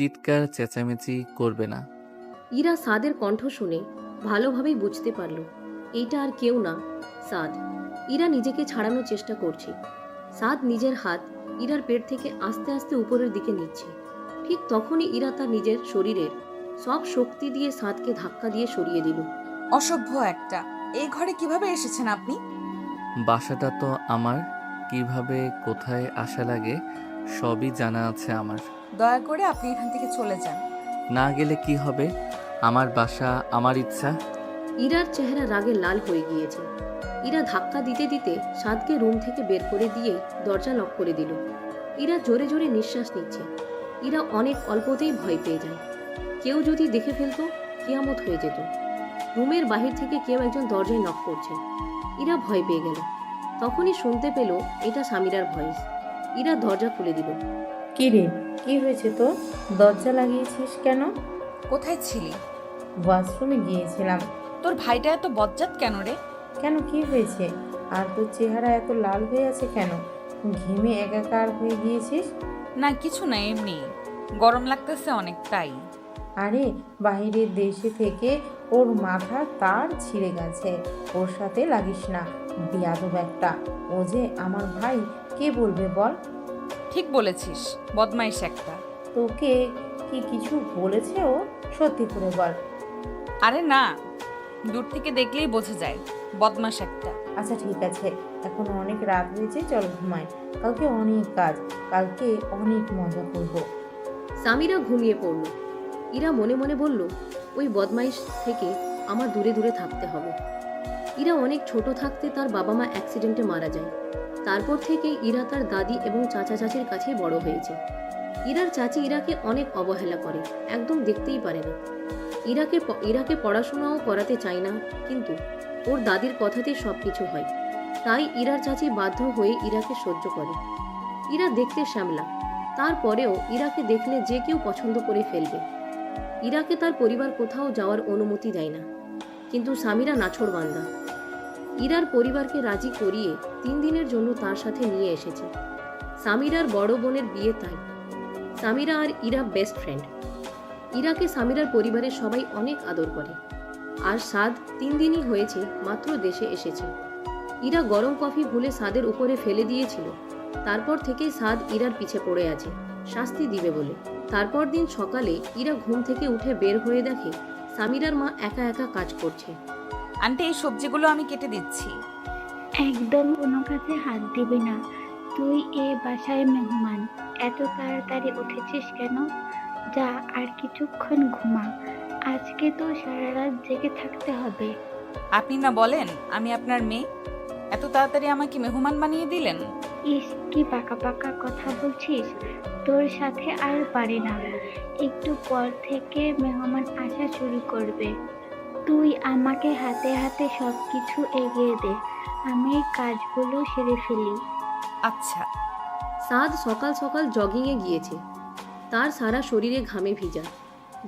চিৎকার চেঁচামেচি করবে না। ইরা সাদের কণ্ঠ শুনে ভালোভাবেই বুঝতে পারল এইটা আর কেউ না, সাদ। ইরা নিজেকে ছাড়ানোর চেষ্টা করছে। সাদ নিজের হাত ইরার পেট থেকে আস্তে আস্তে উপরের দিকে নিচ্ছে। ঠিক তখনই ইরা তার নিজের শরীরের সব শক্তি দিয়ে সাদকে ধাক্কা দিয়ে সরিয়ে দিল। অসভ্য একটা! এই ঘরে কিভাবে এসেছেন আপনি? বাসাটা তো আমার, কিভাবে কোথায় আসা লাগে সবই জানা আছে আমার। দয়া করে আপনি এখান থেকে চলে যান। না গেলে কি হবে? আমার বাসা, আমার ইচ্ছা। ইরার চেহারা রাগে লাল হয়ে গিয়েছে। ইরা ধাক্কা দিতে দিতে সাদকে রুম থেকে বের করে দিয়ে দরজা লক করে দিল। ইরা জোরে জোরে নিঃশ্বাস নিচ্ছে। ইরা অনেক অল্পতেই ভয় পেয়ে যায়। কেউ যদি দেখে ফেলতো, কিয়ামত হয়ে যেত। রুমের বাহির থেকে কেউ একজন দরজায় নক করছে। ইরা ভয় পেয়ে গেল। তখনই শুনতে পেল এটা সামিরার ভয়েস। ইরা দরজা খুলে দিল। কি রে, কি হয়েছে তো? দরজা লাগিয়েছিস কেন? কোথায় ছিলি? ওয়াশরুমে গিয়েছিলাম। তোর ভাইটা এত বজ্জাত কেন রে? কেন, কি হয়েছে? আর তোর চেহারা এত লাল হয়ে আছে কেন? ঘেমে একাকার হয়ে গিয়েছিস? না কিছু না, এমনি গরম লাগতেছে অনেক, তাই। আরে বাইরের দেশে থেকে ওর মাথা তার ছিঁড়ে গেছে, ওর সাথে লাগিস না। বেয়াদব একটা! ও যে আমার ভাই, কে বলবে বল? ঠিক বলেছিস, বদমাইশ একটা। তোকে কি কিছু বলেছে ও? সত্যি করে বল। আরে না, দূর থেকে দেখলেই বোঝা যায়, বদমাশ একটা। আচ্ছা ঠিক আছে, এখন অনেক রাত হয়েছে, চল ঘুমাই। কালকে অনেক কাজ, কালকে অনেক মজা করব। সামিরা ঘুমিয়ে পড়ল। ইরা মনে মনে বলল, ওই বদমাইশ থেকে আমার দূরে দূরে থাকতে হবে। ইরা অনেক ছোট থাকতে তার বাবা মা অ্যাক্সিডেন্টে মারা যায়। তারপর থেকে ইরা তার দাদি এবং চাচা চাচির কাছেই বড় হয়েছে। ইরার চাচি ইরাকে অনেক অবহেলা করে, একদম দেখতেই পারে না। ইরাকে পড়াশোনাও করাতে চায় না, কিন্তু ওর দাদির কথাতেই সব কিছু হয়। তাই ইরার চাচি বাধ্য হয়ে ইরাকে সহ্য করে। ইরা দেখতে শ্যামলা, তারপরেও ইরাকে দেখলে যে কেউ পছন্দ করে ফেলবে। ইরাকে তার পরিবার কোথাও যাওয়ার অনুমতি দেয় না, কিন্তু সামিরা নাছোড়বান্দা। ইরার পরিবারকে রাজি করিয়ে 3 দিনের জন্য তার সাথে নিয়ে এসেছে। সামিরার বড় বোনের বিয়ে, তাই সামিরা আর ইরা বেস্ট ফ্রেন্ড। ইরাকে সামিরার পরিবারের সবাই অনেক আদর করে। আর সাদ 3 দিনই হয়েছে মাত্র দেশে এসেছে। ইরা গরম কফি ভুলে সাদের উপরে ফেলে দিয়েছিল। তারপর থেকেই সাদ ইরার পিছে পড়ে আছে, শাস্তি দিবে বলে। তারপর দিন সকালে ইরা ঘুম থেকে উঠে বের হয়ে দেখে সামিরার মা একা একা কাজ করছে। আন্টি, এই সবজিগুলো আমি কেটে দিচ্ছি। একদম কোনো কাজে হাত দিবি না। তুই এ বাসায় মেহমান। এত তাড়াতাড়ি উঠেছিস কেন? যা আর কিছুক্ষণ ঘুমা। আজকে তো সারা রাত জেগে থাকতে হবে। আপনি না বলেন আমি আপনার মেয়ে, এত তাড়াতাড়ি আমাকে মেহমান বানিয়ে দিলেন? ইস, কি পাকা পাকা কথা বলছিস! তোর সাথে আর পারি না। একটু পর থেকে মেহমান আসা শুরু করবে। তুই আমাকে হাতে হাতে সব কিছু এগিয়ে দে, আমি কাজগুলো সেরে ফেলি। আচ্ছা। সাদ সকাল সকাল জগিংয়ে গিয়েছে। তার সারা শরীরে ঘামে ভিজা।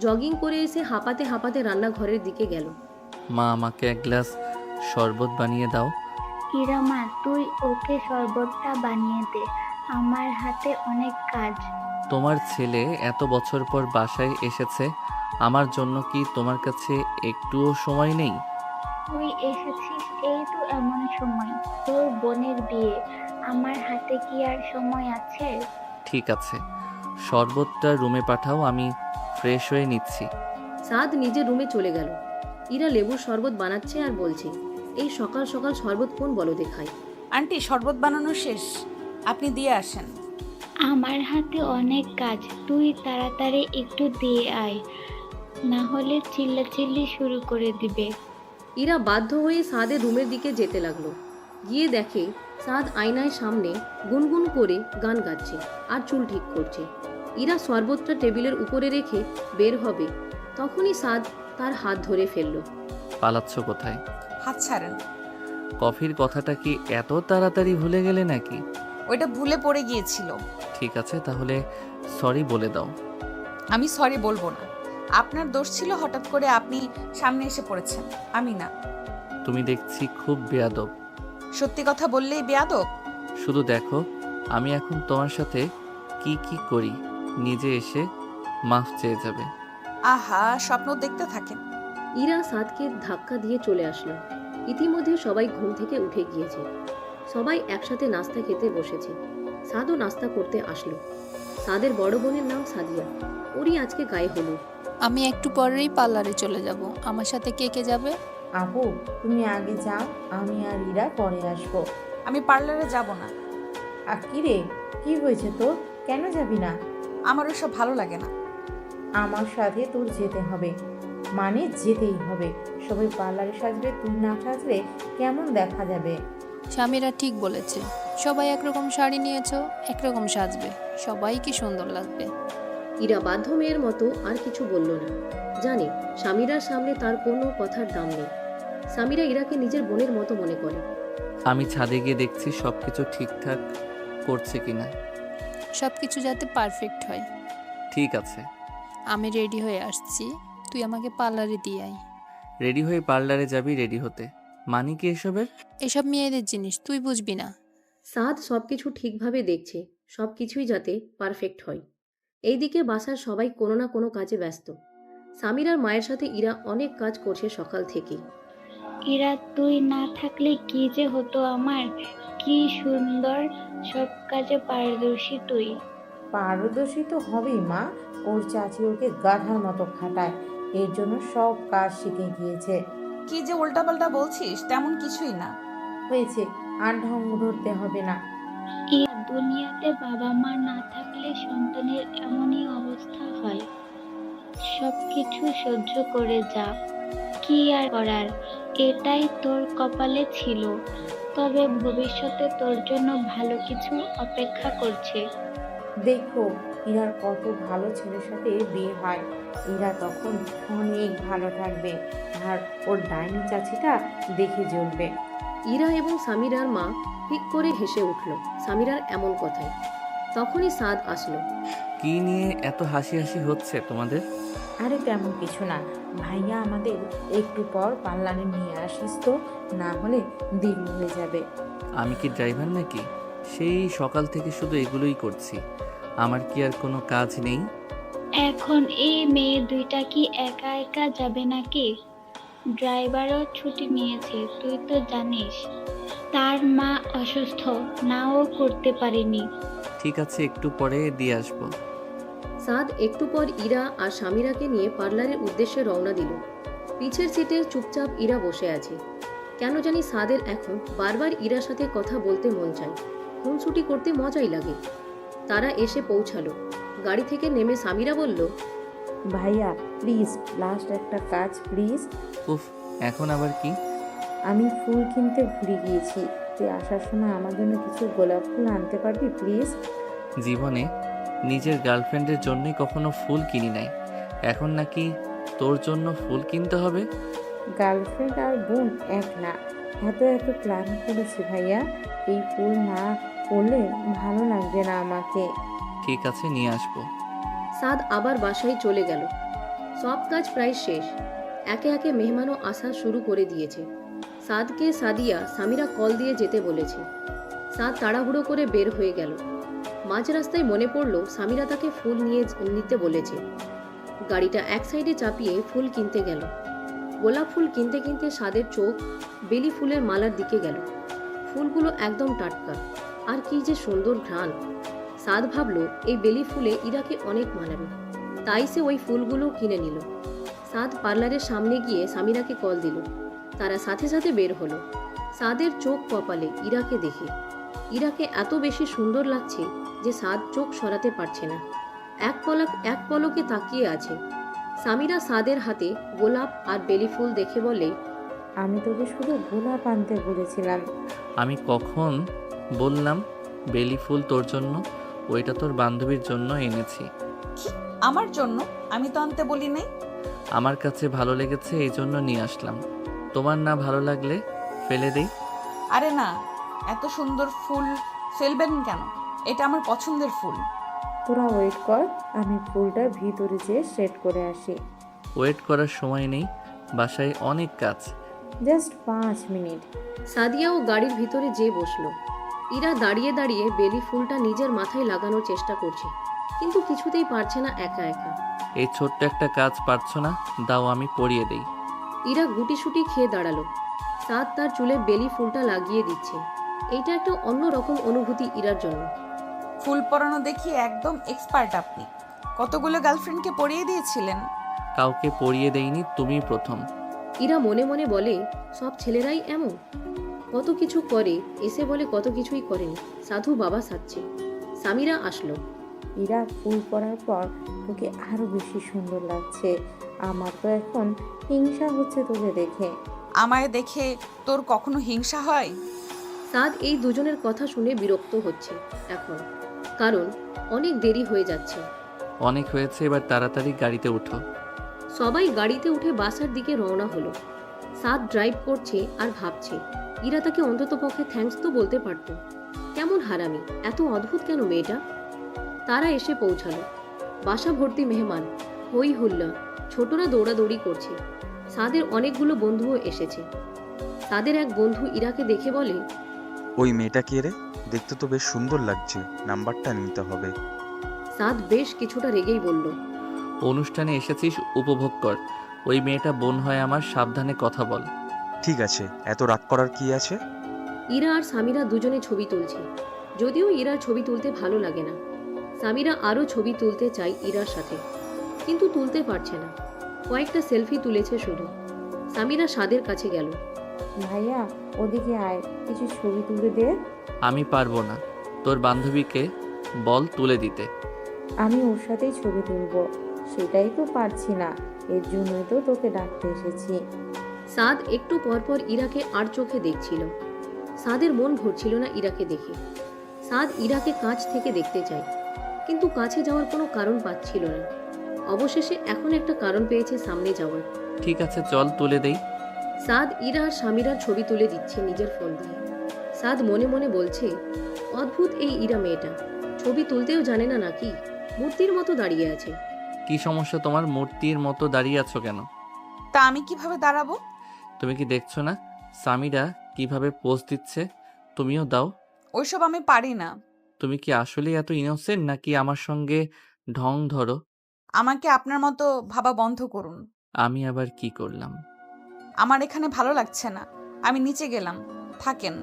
জগিং করে এসে হাঁপাতে হাঁপাতে রান্নাঘরের দিকে গেল। মা, আমাকে এক গ্লাস শরবত বানিয়ে দাও। ইরামা, তুই ওকে শরবতটা বানিয়ে দে, আমার হাতে অনেক কাজ। তোমার ছেলে এত বছর পর বাসায় এসেছে, আমার জন্য কি তোমার কাছে একটুও সময় নেই? তুই এসেছিস এই তো এমন সময়, তোর বোনের বিয়ে, আমার হাতে কি আর সময় আছে? ঠিক আছে, শরবতটা রুমে পাঠাও, আমি ফ্রেশ হয়ে নিচ্ছি। সাদ নিজের রুমে চলে গেল। ইরা লেবুর শরবত বানাচ্ছে আর বলছে, এই সকাল সকাল শরবত কোন বলদে খায়? আন্টি, শরবত বানানো শেষ, আপনি দিয়ে আসেন। আমার হাতে অনেক কাজ, তুই তাড়াতাড়ি একটু দিয়ে আয়, না হলে চিল্লাচিল্লি শুরু করে দিবে। ইরা বাধ্য হয়ে সাদের রুমের দিকে যেতে লাগলো। গিয়ে দেখে সাদ আয়নায় সামনে গুনগুন করে গান গাচ্ছে আর চুল ঠিক করছে। ইরা শরবতটা টেবিলের উপরে রেখে বের হবে, তখনই সাদ তার হাত ধরে ফেলল। পালাচ্ছ কোথায়? হাত ছাড়েন। কফির কথাটা কি এত তাড়াতাড়ি ভুলে গেলে নাকি? ওইটা ভুলে পড়ে গিয়েছিল। ঠিক আছে, তাহলে সরি বলে দাও। আমি সরি বলবো না, আপনার দোষ ছিল, হঠাৎ করে আপনি সামনে এসে পড়েছেন, আমি না। তুমি দেখছি খুব বেয়াদব। সত্যি কথা বললেই বেয়াদব? শুধু দেখো আমি এখন তোমার সাথে কি কি করি, নিজে এসে মাফ চেয়ে যাবে। আহা, স্বপ্ন দেখতে থাকেন। ইরা সাদকে ধাক্কা দিয়ে চলে আসলো। ইতিমধ্যে সবাই ঘুম থেকে উঠে গিয়েছে। সবাই একসাথে নাস্তা খেতে বসেছে। সাদও নাস্তা করতে আসলো। সাদের বড় বোনের নাম সাদিয়া। ওরই আজকে গায়ে হলুদ। আমি একটু পরেই পার্লারে চলে যাব। আমার সাথে কে কে যাবে? আপু, তুমি আগে যাও, আমি আর ইরা পরে আসবো। আমি পার্লারে যাব না। আর কি রে, কি হয়েছে তোর? কেন যাবি না? আমার ওসব ভালো লাগে না। আমার সাথে তোর যেতে হবে, মানে যেতেই হবে। সবাই পার্লারে সাজবে, তুই না সাজলে কেমন দেখা যাবে? স্বামীরা ঠিক বলেছে, সবাই একরকম শাড়ি নিয়েছো, একরকম সাজবে, সবাইকে সুন্দর লাগবে। ইরা বাধ্য মেয়ের মতো আর কিছু বলল না। জানে সামিরার সামনে তার কোনো কথার দাম নেই। সামিরা ইরাকে নিজের বোনের মতো মনে করে। আমি ছাদে গিয়ে দেখছি সব কিছু ঠিকঠাক করছে কিনা। সব কিছু যাতে পারফেক্ট হয়। ঠিক আছে। আমি রেডি হয়ে আসছি, তুই আমাকে পার্লারে দিয়ে আয়। রেডি হয়ে পার্লারে যাবি রেডি হতে? মানে কি এসবের? এসব মেয়েদের জিনিস, তুই বুঝবি না। সাদ সবকিছু ঠিকভাবে দেখছে, সবকিছুই যাতে পারফেক্ট হয়। এইদিকে বাসার সবাই কোনো না কোনো কাজে ব্যস্ত। সামিরার মায়ের সাথে ইরা অনেক কাজ করছে সকাল থেকেই। ইরা, তুই না থাকলে কি যে হতো আমার। কি সুন্দর, সব কাজে পারদর্শী তুই। পারদর্শী তো হবেই মা, ওর চাচি ওকে গাধার মতো খাটায়, এর জন্য সব কাজ শিখে গিয়েছে। কি যে উল্টাপাল্টা বলছিস, তেমন কিছুই না। হয়েছে, আর ঢং ধরতে হবে না। ইরা, দুনিয়াতে বাবা মা না থাকলে সন্তানের এমনই অবস্থা হয়। সবকিছু সহ্য করে যা, কি আর করার, এটাই তোর কপালে ছিল। তবে ভবিষ্যতে তোর জন্য ভালো কিছু অপেক্ষা করছে। দেখো, ইরার কত ভালো ছেলের সাথে বিয়ে হয়, ইরা তখন অনেক ভালো থাকবে, আর ওর ডাইনি চাচিটা দেখে জ্বলবে। ইরা এবং সামিরার মা ঠিক করে হেসে উঠল সামিরার এমন কথায়। তখনই সাদ আসলো। কি নিয়ে এত হাসি হাসি হচ্ছে তোমাদের? আরে তেমন কিছু না, ভাইয়া আমাদের একটু পর পার্লারে নিয়ে আসিস তো, না হলে দেরি হয়ে যাবে। আমি কি ড্রাইভার নাকি? সেই সকাল থেকে শুধু এগুলোই করছি। আমার কি আর কোনো কাজ নেই? এখন এই মেয়ে দুইটা কি একা একা যাবে নাকি? ড্রাইভারও ছুটি নিয়েছে, তুই তো জানিস। তার মা অসুস্থ, নাও করতে পারেনি। ঠিক আছে, একটু পরে দিয়ে আসবো। সাদ একটু পর ইরা আর সামিরাকে নিয়ে পার্লারের উদ্দেশ্যে রওনা দিল। পিছের সিটে চুপচাপ ইরা বসে আছে। কেন জানি সাদের এখন বারবার ইরার সাথে কথা বলতে মন চায়। খুনসুটি করতে মজাই লাগে। তারা এসে পৌঁছালো। গাড়ি থেকে নেমে সামিরা বলল, ভাইয়া প্লিজ, লাস্ট একটা কাজ প্লিজ। উফ, এখন আবার কি? আমি ফুল কিনতে ভুলে গিয়েছি, তুই আসার সময় আমার জন্য কিছু গোলাপ ফুল আনতে পারবি প্লিজ? জীবনে নিজের গার্লফ্রেন্ডের জন্যই কখনো ফুল কিনি নাই, এখন নাকি তোর জন্য ফুল কিনতে হবে? গার্লফ্রেন্ড আর বোন এক না, এত এত প্ল্যান করেছি ভাইয়া, এই ফুল না করলে ভালো লাগবে না আমাকে। ঠিক আছে, নিয়ে আসবো। সাদ আবার বাসায় চলে গেল। সব কাজ প্রায় শেষ। একে একে মেহমানও আসা শুরু করে দিয়েছে। সাদকে সাদিয়া সামিরা কল দিয়ে যেতে বলেছে। সাদ তাড়াহুড়ো করে বের হয়ে গেল। মাঝ রাস্তায় মনে পড়ল সামিরা তাকে ফুল নিতে বলেছে। গাড়িটা এক সাইডে চাপিয়ে ফুল কিনতে গেল। গোলাপ ফুল কিনতে কিনতে সাদের চোখ বেলি ফুলের মালার দিকে গেল। ফুলগুলো একদম টাটকা, আর কি যে সুন্দর ঘ্রাণ। সাদ ভাবল এই বেলি ফুলে ইরাকে অনেক মানাবে, তাই সে ওই ফুলগুলো কিনে নিল। সাদ পার্লারের সামনে গিয়ে সামিরাকে কল দিল। তারা সাথে সাথে বের হলো। সাদের চোখ কপালে ইরাকে দেখে। ইরাকে এত বেশি সুন্দর লাগছে যে সাদ চোখ সরাতে পারছে না। এক পলকে তাকিয়ে আছে। সামিরা সাদের হাতে গোলাপ আর বেলি ফুল দেখে বলে, আমি তোকে শুধু গোলাপ আনতে বলেছিলাম। আমি কখন বললাম বেলি ফুল তোর জন্য? ওইটা তোর বান্ধবীর জন্য এনেছি। কি, আমার জন্য? আমি তো আনতে বলি নাই। আমার কাছে ভালো লেগেছে এই জন্য নিয়ে আসলাম। তোমার না ভালো লাগলে ফেলে দেই। আরে না, এত সুন্দর ফুল ফেলবেন কেন? এটা আমার পছন্দের ফুল। তোরা ওয়েট কর, আমি ফুলটা ভিতরে যেয়ে সেট করে আসি। ওয়েট করার সময় নেই, বাসায় অনেক কাজ। Just 5 minute. সাদিয়াও গাড়ির ভিতরে যেয়ে বসলো। ইরা দাঁড়িয়ে দাঁড়িয়ে বেলি ফুলটা নিজের মাথায় লাগানোর চেষ্টা করছে। কিন্তু কিছুতেই পারছে না একা একা। এই ছোট্ট একটা কাজ পারছো না, দাও আমি পরিয়ে দেই। ইরা গুটিসুটি খেয়ে দাঁড়ালো। সাদ তার চুলে বেলি ফুলটা লাগিয়ে দিচ্ছে। এইটা একটা অন্যরকম অনুভূতি ইরার জন্য। ফুল পরানো দেখি একদম এক্সপার্ট আপনি। কতগুলো গার্লফ্রেন্ডকে পরিয়ে দিয়েছিলেন? কাউকে পরিয়ে দেইনি, তুমিই প্রথম। ইরা মনে মনে বলে, সব ছেলেরাই এমন। কত কিছু করে, এসে বলে কত কিছুই করেনি। সাধু বাবা সাজছে। সামিরা আসলো। ইরা, ফুল পরার পর তোকে আরো বেশি সুন্দর লাগছে। আমার তো এখন হিংসা হচ্ছে তোকে দেখে। আমায় দেখে তোর কখনো হিংসা হয়? সাদ এই দুজনের কথা শুনে বিরক্ত হচ্ছে এখন, কারণ অনেক দেরি হয়ে যাচ্ছে। অনেক হয়েছে, এবার তাড়াতাড়ি গাড়িতে উঠো। সবাই গাড়িতে উঠে বাসার দিকে রওনা হলো। সাদ ড্রাইভ করছে আর ভাবছে, ইরা তাকে অন্ততপক্ষে থ্যাঙ্কস তো বলতে পারত। কেমন হারামি, এত অদ্ভুত কেন মেয়েটা। তারা এসে পৌঁছালো। বাসা ভর্তি মেহমান, হই হুল্লা, ছোটরা দৌড়াদৌড়ি করছে। সাদের অনেকগুলো বন্ধুও এসেছে। সাদের এক বন্ধু ইরাকে দেখে বলে, ওই মেয়েটা কে রে? দেখতে তো বেশ সুন্দর লাগছে, নাম্বারটা নিতে হবে। সাদ বেশ কিছুটা রেগেই বলল, অনুষ্ঠানে এসেছিস, উপভোগ কর। ওই মেয়েটা বোন হয় আমার, সাবধানে কথা বল। ঠিক আছে, এত রাগ করার কি আছে? ইরা আর সামিরা দুজনে ছবি তুলছে। যদিও ইরার ছবি তুলতে ভালো লাগে না। সামিরা আরও ছবি তুলতে চায় ইরার সাথে, কিন্তু তুলতে পারছে না। কয়েকটা সেলফি তুলেছে শুধু। সামিরা সাদের কাছে গেল। ভাইয়া, ওদিকে আয়, কিছু ছবি তুলে দে। আমি পারবো না, তোর বান্ধবীকে বল তুলে দিতে। আমি ওর সাথেই ছবি তুলবো, সেটাই তো পারছি না। এর জন্যই তো তোকে ডাকতে এসেছি। সাদ একটু পরপর ইরাকে আর চোখে দেখছিল। সাদের মন ভরছিল না ইরাকে দেখে। সাদ ইরাকে কাছ থেকে দেখতে চায়, কিন্তু কাছে যাওয়ার কোনো কারণ পাচ্ছিল না। অবশেষে এখন একটা কারণ পেয়েছে সামনে যাওয়ার। ঠিক আছে, চল তুলে দেই। সাদ ইরা আর সামিরার ছবি তুলে দিচ্ছে নিজের ফোন দিয়ে। সাদ মনে মনে বলছে, অদ্ভুত এই ইরা মেয়েটা, ছবি তুলতেও জানে না নাকি, মূর্তির মতো দাঁড়িয়ে আছে। কি সমস্যা তোমার? মূর্তির মতো দাঁড়িয়ে আছো কেন? তা আমি কিভাবে দাঁড়াবো? তুমি কি দেখছো না সামিরা কিভাবে পোজ দিচ্ছে? তুমিও দাও। ওইসব আমি পারি না। তুমি কি আসলে এত ইনোসেন্ট নাকি আমার সঙ্গে ঢং ধরো? আমাকে আপনার মতো ভাবা বন্ধ করুন। আমি আবার কি করলাম? আমার এখানে ভালো লাগছে না, আমি নিচে গেলাম, থাকেন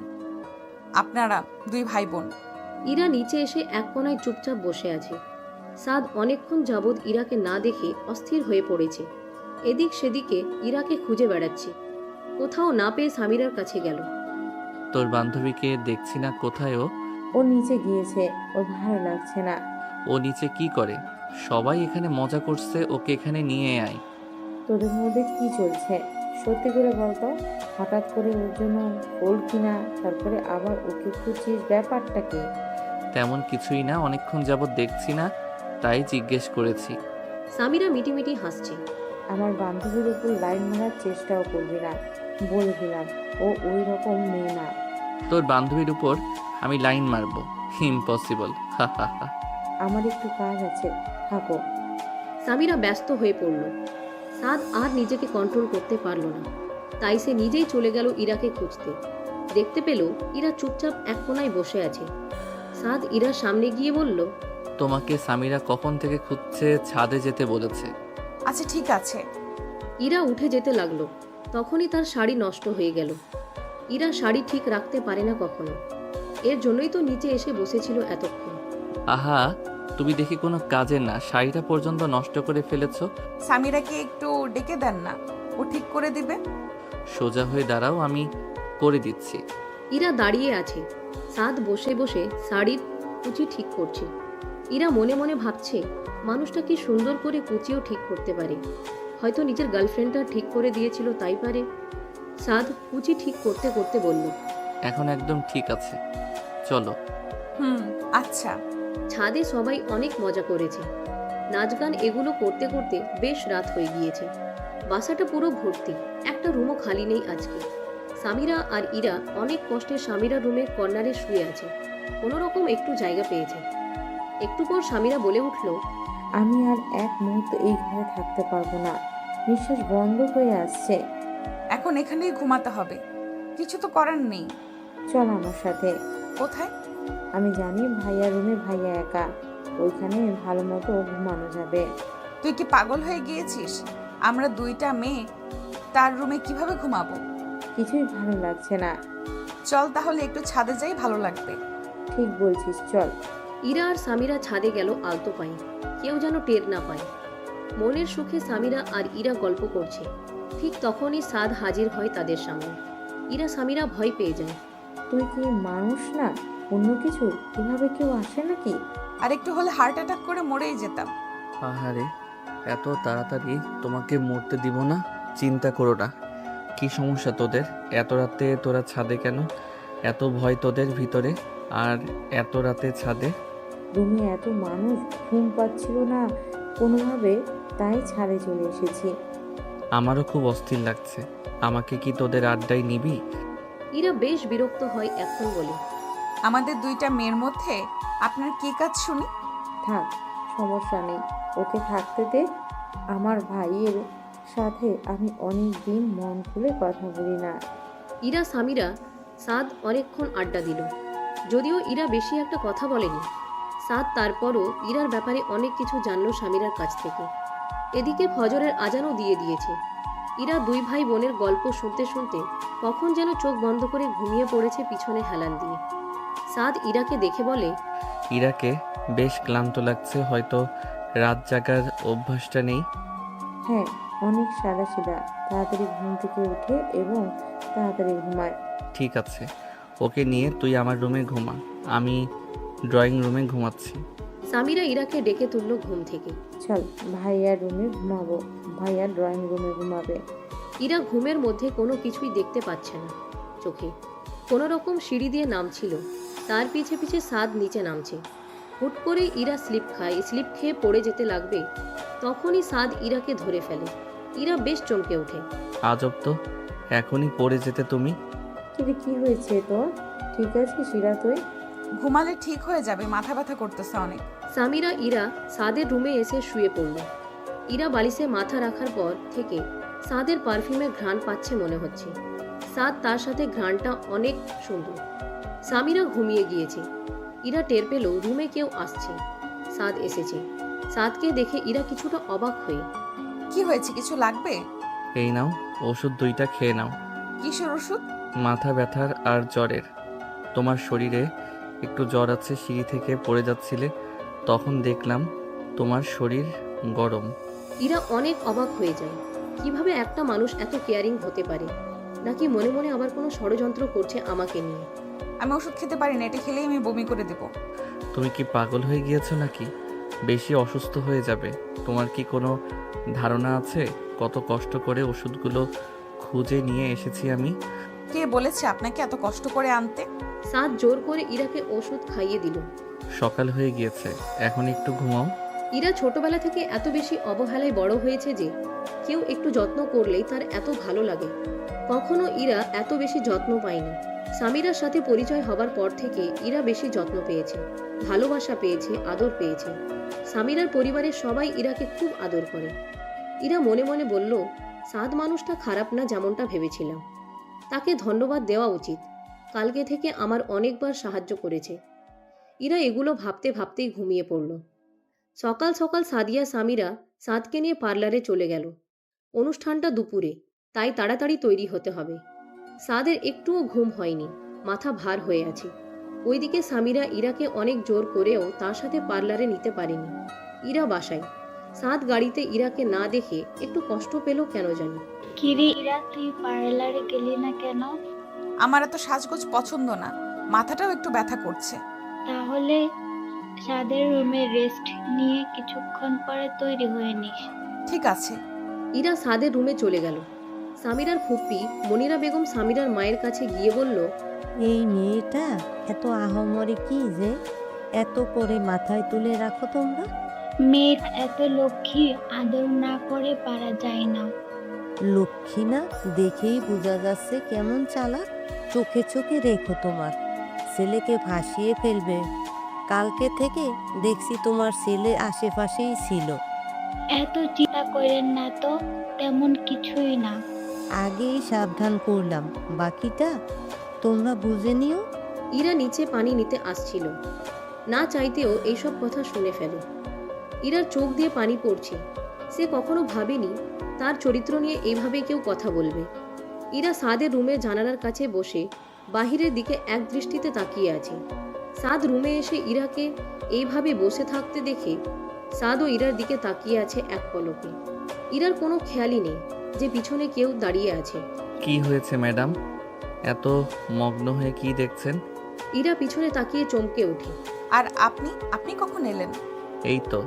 আপনারা দুই ভাই বোন। ইরা নিচে এসে এক কোনায় চুপচাপ বসে আছে। সাদ অনেকক্ষণ যাবৎ ইরাকে না দেখে অস্থির হয়ে পড়েছে। এদিক সেদিকে ইরাকে খুঁজে বেড়াচ্ছে। কোথাও না পেয়ে সামিরার কাছে গেল। তোর বান্ধবীকে দেখছি না, কোথায় ও? ও নিচে গিয়েছে, ওর ভালো লাগছে না। ও নিচে কি করে? সবাই এখানে মজা করছে, ওকে এখানে নিয়ে আয়। তোদের মধ্যে কি চলছে সত্যি করে বলতো? হঠাৎ করে ওর জন্য ফুল কিনা, তারপরে আবার ওকে খুঁজছিস, ব্যাপারটা কি? তেমন কিছুই না, অনেকক্ষণ যাবৎ দেখছি না, তাই জিজ্ঞেস করেছি। সামিরা মিটিমিটি হাসছে। আমার বান্ধবীর উপর লাইন মারার চেষ্টাও করবি না, বলে দিলাম। ও ওই রকম মেয়ে না। তোর বান্ধবীর উপর আমি লাইন মারবো? ইম্পসিবল, হা হা হা। আমার একটু কাজ আছে, থাকো। সামিরা ব্যস্ত হয়ে পড়ল। সাদ আর নিজেকে কন্ট্রোল করতে পারল না, তাই সে নিজেই চলে গেল ইরাকে খুঁজতে। দেখতে পেল ইরা চুপচাপ এক কোনায় বসে আছে। সাদ ইরার সামনে গিয়ে বলল, তোমাকে সামিরা কখন থেকে খুঁজছে, ছাদে যেতে বলেছে। আচ্ছা ঠিক আছে। ইরা উঠে যেতে লাগলো। তখনই তার শাড়ি নষ্ট হয়ে গেল। ইরা শাড়ি ঠিক রাখতে পারে না কখনো, এর জন্যই তো নিচে এসে বসেছিল এতক্ষণ। আহা, তুমি দেখি কোনো কাজের না, শাড়িটা পর্যন্ত নষ্ট করে ফেলেছো। সামিরাকে একটু ডেকে দেন না, ও ঠিক করে দিবে। সোজা হয়ে দাঁড়াও, আমি করে দিচ্ছি। ইরা দাঁড়িয়ে আছে। সাদ বসে বসে শাড়ির কুচি ঠিক করছে। ইরা মনে মনে ভাবছে, মানুষটা কি সুন্দর করে কুচিও ঠিক করতে পারে। হয়তো নিজের গার্লফ্রেন্ডটা ঠিক করে দিয়েছিল, তাই পারে। সাদ কুচি ঠিক করতে করতে বলল, এখন একদম ঠিক আছে, চলো। আচ্ছা। ছাদে সবাই অনেক মজা করেছে। নাচ গান এগুলো করতে করতে বেশ রাত হয়ে গিয়েছে। বাসাটা পুরো ভর্তি, একটা রুমও খালি নেই আজকে। সামিরা আর ইরা অনেক কষ্টে সামিরা রুমের কর্নারে শুয়ে আছে। কোনো রকম একটু জায়গা পেয়েছে। একটু পর সামিরা বলে উঠল, আমি আর এক মুহূর্ত এই ঘরে থাকতে পারবো না, নিঃশ্বাস বন্ধ হয়ে আসছে। এখন এখানেই ঘুমাতে হবে, কিছু তো করার নেই। চল আমার সাথে। কোথায়? আমি জানি ভাইয়া রুমে ভাইয়া একা, ওইখানে ভালো মতো ঘুমানো যাবে। তুই কি পাগল হয়ে গিয়েছিস? আমরা দুইটা মেয়ে তার রুমে কিভাবে ঘুমাবো? কিছুই ভালো লাগছে না। চল তাহলে একটু ছাদে যাই, ভালো লাগবে। ঠিক বলছিস, চল। ইরা আর সামিরা ছাদে গেল আলতো পায়ে, কেউ যেন টের না পায়। মনের সুখে সামিরা আর ইরা গল্প করছে, ঠিক তখনই সাদ হাজির হয় তাদের সামনে। ইরা সামিরা ভয় পেয়ে যায়। তুই কি মানুষ না অন্য কিছু? এভাবে কেউ আসে নাকি? আর একটু হলে হার্ট অ্যাটাক করে মরেই যেতাম। আহারে, এত তাড়াতাড়ি তোমাকে মরতে দিব না, চিন্তা করো না। কি সমস্যা তোদের? এত রাতে তোরা ছাদে কেন? এত ভয় তোদের ভিতরে, আর এত রাতে ছাদে? রুমে এত মানুষ, ঘুম পাচ্ছিল না কোনোভাবে, তাই ছাদে চলে এসেছি। আমারও খুব অস্থির লাগছে। আমাকে কি তোদের আড্ডায় নিবি? ইরা বেশ বিরক্ত হয় এখন বলে। আমাদের দুইটা মেয়ের মধ্যে আপনার কি কাজ শুনি? থাক, সমস্যা নেই, ওকে থাকতে দে। আমার ভাইয়ের সাথে আমি অনেক দিন মন খুলে কথা বলি না। ইরা সামিরা সাদ অনেকক্ষণ আড্ডা দিল, যদিও ইরা বেশি একটা কথা বলেনি। সাদ তারপরও ইরার ব্যাপারে অনেক কিছু জানলো সামিরার কাছ থেকে। এদিকে ফজরের আজানও দিয়ে দিয়েছে। ইরা দুই ভাই বোনের গল্প শুনতে শুনতে কখন যেন চোখ বন্ধ করে ঘুমিয়ে পড়েছে পিছনে হেলান দিয়ে। সাদ ইরাকে দেখে বলে, ইরাকে বেশ ক্লান্ত লাগছে, হয়তো রাত জাগার অভ্যাসটা নেই। হ্যাঁ, অনেক সাদাসিধা, তাড়াতাড়ি ঘুম থেকে উঠে এবং তাড়াতাড়ি ঘুমায়। ঠিক আছে, ওকে নিয়ে তুই আমার রুমে ঘুমা, আমি ড্রয়িং রুমে ঘুমাচ্ছি। সামিরা ইরাকে ডেকে তুলল ঘুম থেকে। চল, ভাইয়ার রুমে ঘুমাবো, ভাইয়া ড্রয়িং রুমে ঘুমাবে। ইরা ঘুমের মধ্যে কোনো কিছুই দেখতে পাচ্ছে না চোখে। কোনো রকম সিঁড়ি দিয়ে নামছিল, তার পিছে পিছে সাদ নিচে নামছে। হুট করে ইরা স্লিপ খেয়ে পড়ে যেতে লাগবে, তখনই সাদ ইরাকে ধরে ফেলে। ইরা বেশ চমকে ওঠে। আজব তো, এখনই পড়ে যেতে তুমি। কিন্তু কি হয়েছে তোর? ঠিক আছে শিরা, তুই? ঘুমালে ঠিক হয়ে যাবে, মাথা ব্যথা করতেছে অনেক। সামিরা ইরা সাদের রুমে এসে শুয়ে পড়ল। ইরা বালিশে মাথা রাখার পর থেকে সাদের পারফিউমের ঘ্রাণ পাচ্ছে মনে হচ্ছে। সাদ তার সাথে ঘ্রাণটা অনেক সুন্দর। সামিরা ঘুমিয়ে গিয়েছে। ইরা টের পেল রুমে কেউ আসছে। সাদ এসেছে। সাদকে দেখে ইরা কিছুটা অবাক হয়ে, কি হয়েছে, কিছু লাগবে? এই নাও, ওষুধ 2টা খেয়ে নাও। কিসের ওষুধ? মাথা ব্যথার আর জ্বরের। তোমার শরীরে একটু জ্বর আছে, সিঁড়ি থেকে পড়ে যাচ্ছিলে, তখন দেখলাম তোমার শরীর গরম। ইরা অনেক অবাক হয়ে যায়। কিভাবে একটা মানুষ এত কেয়ারিং হতে পারে? নাকি মনে মনে আবার কোনো ষড়যন্ত্র করছে আমাকে নিয়ে? আমি ওষুধ খেতে পারি না, এটা খেলেই আমি বমি করে দেব। তুমি কি পাগল হয়ে গিয়েছো নাকি? বেশি অসুস্থ হয়ে যাবে। তোমার কি কোনো ধারণা আছে কত কষ্ট করে ওষুধগুলো খুঁজে নিয়ে এসেছি আমি? কে বলেছে আপনাকে এত কষ্ট করে আনতে? সাদ জোর করে ইরাকে ওষুধ খাইয়ে দিল। সকাল হয়ে গিয়েছে, এখন একটু ঘুমাও। ইরা ছোটবেলা থেকে এত বেশি অবহেলায় বড় হয়েছে যে কেউ একটু যত্ন করলেই তার এত ভালো লাগে। কখনো ইরা এত বেশি যত্ন পায়নি। সামিরার সাথে পরিচয় হবার পর থেকে ইরা বেশি যত্ন পেয়েছে, ভালোবাসা পেয়েছে, আদর পেয়েছে। সামিরার পরিবারের সবাই ইরাকে খুব আদর করে। ইরা মনে মনে বলল, সাদ মানুষটা খারাপ না যেমনটা ভেবেছিলাম। তাকে ধন্যবাদ দেওয়া উচিত। কালকে থেকে আমার অনেকবার সাহায্য করেছে। ইরা এগুলো ভাবতে ভাবতেই ঘুমিয়ে পড়ল। সকাল সকাল সাদিয়া সামিরা সাদকে নিয়ে পার্লারে চলে গেল। অনুষ্ঠানটা দুপুরে, তাই তাড়াতাড়ি তৈরি হতে হবে। সাদের একটুও ঘুম হয়নি, মাথা ভার হয়ে আছে। ওইদিকে সামিরা ইরাকে অনেক জোর করেও তার সাথে পার্লারে নিতে পারেনি। ইরা বাসায়। সাদ গাড়িতে ইরাকে না দেখে একটু কষ্ট পেল কেন জানি। কিরে ইরা, তুই পার্লারে গেলি না কেন? আমার এত সাজগোজ পছন্দ না, মাথাটাও একটু ব্যথা করছে। তাহলে সাদের রুমে রেস্ট নিয়ে কিছুক্ষণ পরে তৈরি হয়ে নিস। ঠিক আছে। ইরা সাদের রুমে চলে গেল। সামিরার ফুপ্পি মনিরা বেগম সামিরার মায়ের কাছে গিয়ে বলল, এই মেয়েটা এত আহামরি কি যে এত করে মাথায় তুলে রাখো তোমরা? মেয়ের এত লক্ষ্মী, আদর না করে পারা যায় না। লক্ষ্মী না দেখেই বোঝা যাচ্ছে কেমন চালাক। চোখে চোখে রেখো, তোমার ছেলেকে ভাসিয়ে ফেলবে। কালকে থেকে দেখছি তোমার ছেলে আশেপাশেই ছিল। এত চিন্তা করেন না তো, তেমন কিছুই না। আগেই সাবধান করলাম, বাকিটা তোমরা বুঝে নিও। ইরা নিচে পানি নিতে আসছিল। না চাইতেও এইসব কথা শুনে ফেলে। ইরার চোখ দিয়ে পানি পড়ছে। সে কখনো ভাবেনি তার চরিত্র নিয়ে এইভাবে কেউ কথা বলবে। ইরা সাদের রুমের জানালার কাছে বসে বাহিরের দিকে এক দৃষ্টিতে তাকিয়ে আছে। সাদ রুমে এসে ইরাকে এইভাবে বসে থাকতে দেখে সাদও ইরার দিকে তাকিয়ে আছে এক পলকে। ইরার কোনো খেয়ালই নেই যে পিছনে কেউ দাঁড়িয়ে আছে। কি হয়েছে ম্যাডাম, এত মগ্ন হয়ে কি দেখছেন? ইরা পিছনে তাকিয়ে চমকে ওঠে। আর আপনি কখন এলেন? এই তো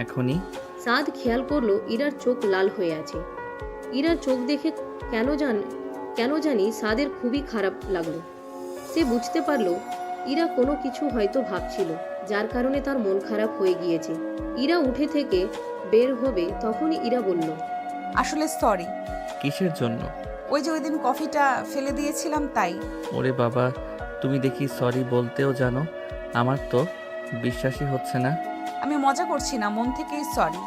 এখনই। সাদ খেয়াল করলো ইরার চোখ লাল হয়ে আছে। ইরার চোখ দেখে কেন জানি সাদের খুবই খারাপ লাগলো। সে বুঝতে পারলো ইরা কোনো কিছু হয়তো ভাবছিল, যার কারণে তার মন খারাপ হয়ে গিয়েছে। ইরা উঠে থেকে বের হবে তখনই ইরা বলল, আসলে সরি। কিসের জন্য? ওই যে ওই দিন কফিটা ফেলে দিয়েছিলাম তাই। ওরে বাবা, তুমি দেখি সরি বলতেও জানো। আমার তো বিশ্বাসই হচ্ছে না। আমি মজা করছি না, মন থেকেই সরি।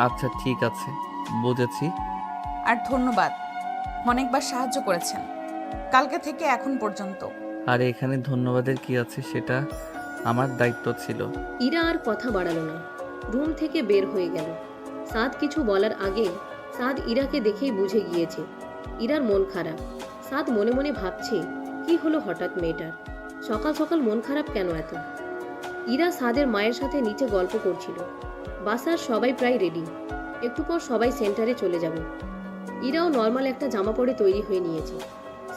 আচ্ছা ঠিক আছে, বুঝেছি। আর ধন্যবাদ, অনেকবার সাহায্য করেছেন কালকে থেকে এখন পর্যন্ত। আর এখানে ধন্যবাদের কি আছে, সেটা আমার দায়িত্ব ছিল। ইরা আর কথা বাড়ালো না, রুম থেকে বের হয়ে গেল। সাদ কিছু বলার আগে সাদ ইরাকে দেখেই বুঝে গিয়েছে ইরার মন খারাপ। সাদ মনে মনে ভাবছে কি হলো হঠাৎ মেয়েটার, সকাল সকাল মন খারাপ কেন এত। ইরা সাদের মায়ের সাথে নিচে গল্প করছিল। বাসার সবাই প্রায় রেডি, একটু পর সবাই সেন্টারে চলে যাবে। ইরাও নর্মাল একটা জামা পরে তৈরি হয়ে নিয়েছে।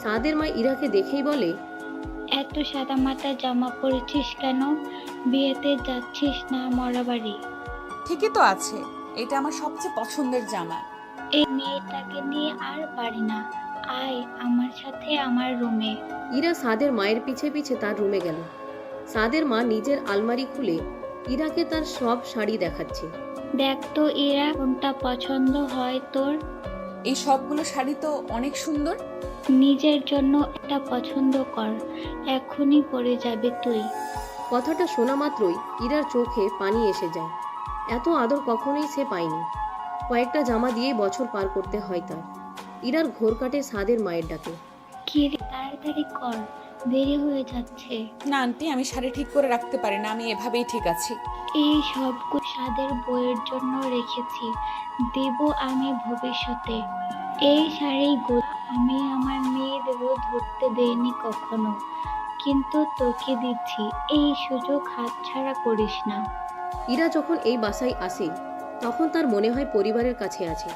সাদের মা ইরাকে দেখেই বলে, এত সাদামাটা জামা পরেছিস কেন? বিয়েতে যাচ্ছিস না মরাবাড়ি? ঠিকই তো আছে, এটা আমার সবচেয়ে পছন্দের জামা। এই মেয়েটাকে নিয়ে আর পারি না, আয় আমার সাথে আমার রুমে। ইরা সাদের মায়ের পিছে পিছে তার রুমে গেল। সাদের মা নিজের আলমারি খুলে ইরাকে তার সব শাড়ি দেখাচ্ছে। দেখ তো এরা কোনটা পছন্দ হয় তোর। এই সবগুলো শাড়ি তো অনেক সুন্দর। নিজের জন্য একটা পছন্দ কর, এখনই পরে যাবে তুই। কথাটা শোনা মাত্রই ইরার চোখে পানি এসে যায়। এত আদর কখনোই সে পায়নি। কয়েকটা জামা দিয়েই বছর পার করতে হয় তার। ইরার ঘোর কাটে সাদের মায়ের ডাকে। কি রে, তাড়াতাড়ি কর, দেরি হয়ে যাচ্ছে। না আন্টি, আমি শাড়ি ঠিক করে রাখতে পারি না, আমি এভাবেই ঠিক আছি। এই সবগুলো সাদের বইয়ের জন্য রেখেছি, দেব আমি ভবিষ্যতে। এই শাড়িগুলো আমি আমার মেয়েদেরও ধরতে দেইনি কখনো, কিন্তু তোকে দিচ্ছি, এই সুযোগ হাতছাড়া করিস না। ইরা যখন এই বাসায় আসে তখন তার মনে হয় পরিবারের কাছে আছে,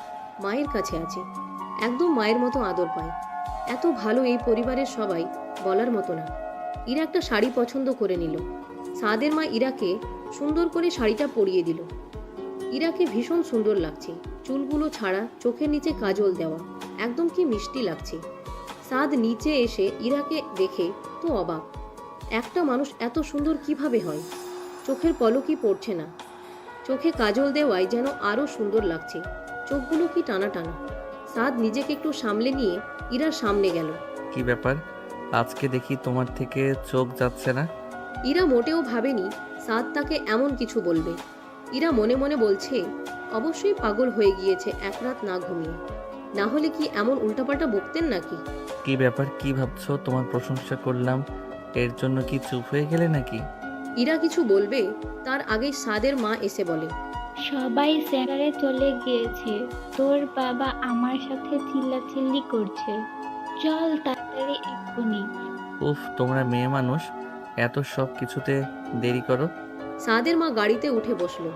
মায়ের কাছে আছে। একদম মায়ের মতো আদর পায়। এত ভালো এই পরিবারের সবাই, বলার মতো না। ইরা একটা শাড়ি পছন্দ করে নিল। সাদের মা ইরাকে সুন্দর করে শাড়িটা পরিয়ে দিল। ইরাকে ভীষণ সুন্দর লাগছে, চুলগুলো ছাড়া, চোখের নিচে কাজল দেওয়া, একদম কি মিষ্টি লাগছে। সাদ নিচে এসে ইরাকে দেখে তো অবাক, একটা মানুষ এত সুন্দর কিভাবে হয়। চোখের পলকই পড়ছে না, চোখে কাজল দেওয়ায় যেন আরও সুন্দর লাগছে। চোখগুলো কি টানা টানা। সাদ নিজেকে একটু সামলে নিয়ে ইরার সামনে গেল। কি ব্যাপার, আজকে দেখি তোমার থেকে চোখ যাচ্ছে না? ইরা মোটেও ভাবেনি সাদ তাকে এমন কিছু বলবে। ইরা মনে মনে বলছে অবশ্যই পাগল হয়ে গিয়েছে এক রাত না ঘুমিয়ে, না হলে কি এমন উল্টাপাল্টা বকতেন নাকি। কি ব্যাপার, কি ভাবছো? তোমার প্রশংসা করলাম, এর জন্য কি চুপ হয়ে গেলে নাকি? ইরা কিছু বলবে তার আগেই সাদের মা এসে বলে, সবাই সেন্টারে চলে গিয়েছে, তোর বাবা আমার সাথে চিল্লাচিল্লি করছে, চল তাড়াতাড়ি এক্ষুনি। উফ, তোমরা মেয়ে মানুষ এত সব কিছুতে দেরি করো। সাদের মা গাড়িতে উঠে বসলো।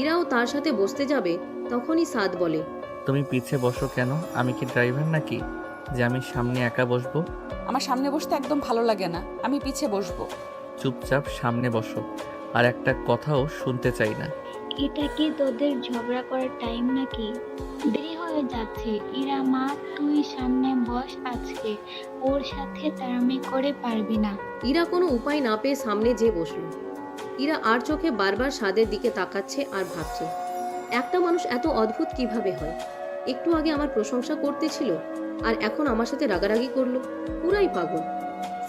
ইরাও তার সাথে বসতে যাবে তখনই সাদ বলে, তুমি পিছে বসো কেন? আমি কি ড্রাইভার নাকি যে আমি সামনে একা বসবো? আমার সামনে বসতে একদম ভালো লাগে না, আমি পিছে বসবো। চুপচাপ সামনে বসো, আর একটা কথাও শুনতে চাই না। এটা কি তোদের ঝগড়া করার টাইম নাকি? দেরি হয়ে যাচ্ছে। ইরা মা, তুই সামনে বস, আজকে ওর সাথে তাড়ামি করে পারবি না। ইরা কোনো উপায় না পেয়ে সামনে যেয়ে বসলো। ইরা আর চোখে বারবার সাদের দিকে তাকাচ্ছে আর ভাবছে, একটা মানুষ এত অদ্ভুত কিভাবে হয়। একটু আগে আমার প্রশংসা করতেছিল আর এখন আমার সাথে রাগারাগি করলো, পুরাই পাগল।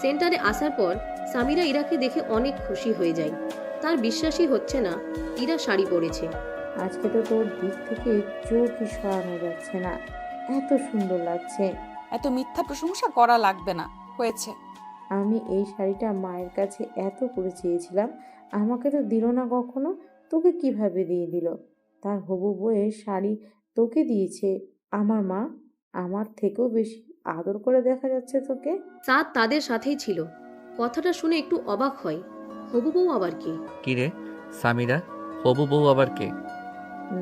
সেন্টারে আসার পর সামিরা ইরাকে দেখে অনেক খুশি হয়ে যায়। তার বিশ্বাসই হচ্ছে না ইরা শাড়ি পরেছে। আজকে তো তোর দিক থেকে চোখই সরানো যাচ্ছে না, এত সুন্দর লাগছে। এত মিথ্যা প্রশংসা করা লাগবে না, হয়েছে। আমি এই শাড়িটা মায়ের কাছে এত করে চেয়েছিলাম, আমাকে তো দিল না কখনো, তোকে কিভাবে দিয়ে দিল? তার হবু বউয়ের শাড়ি তোকে দিয়েছে আমার মা, আমার থেকেও বেশি আদর করে দেখা যাচ্ছে তোকে। সাদ তাদের সাথেই ছিল। কথাটা শুনে একটু অবাক হয়। হবু বউ আবার কে? কি রে সামিরা, হবু বউ আবার কে?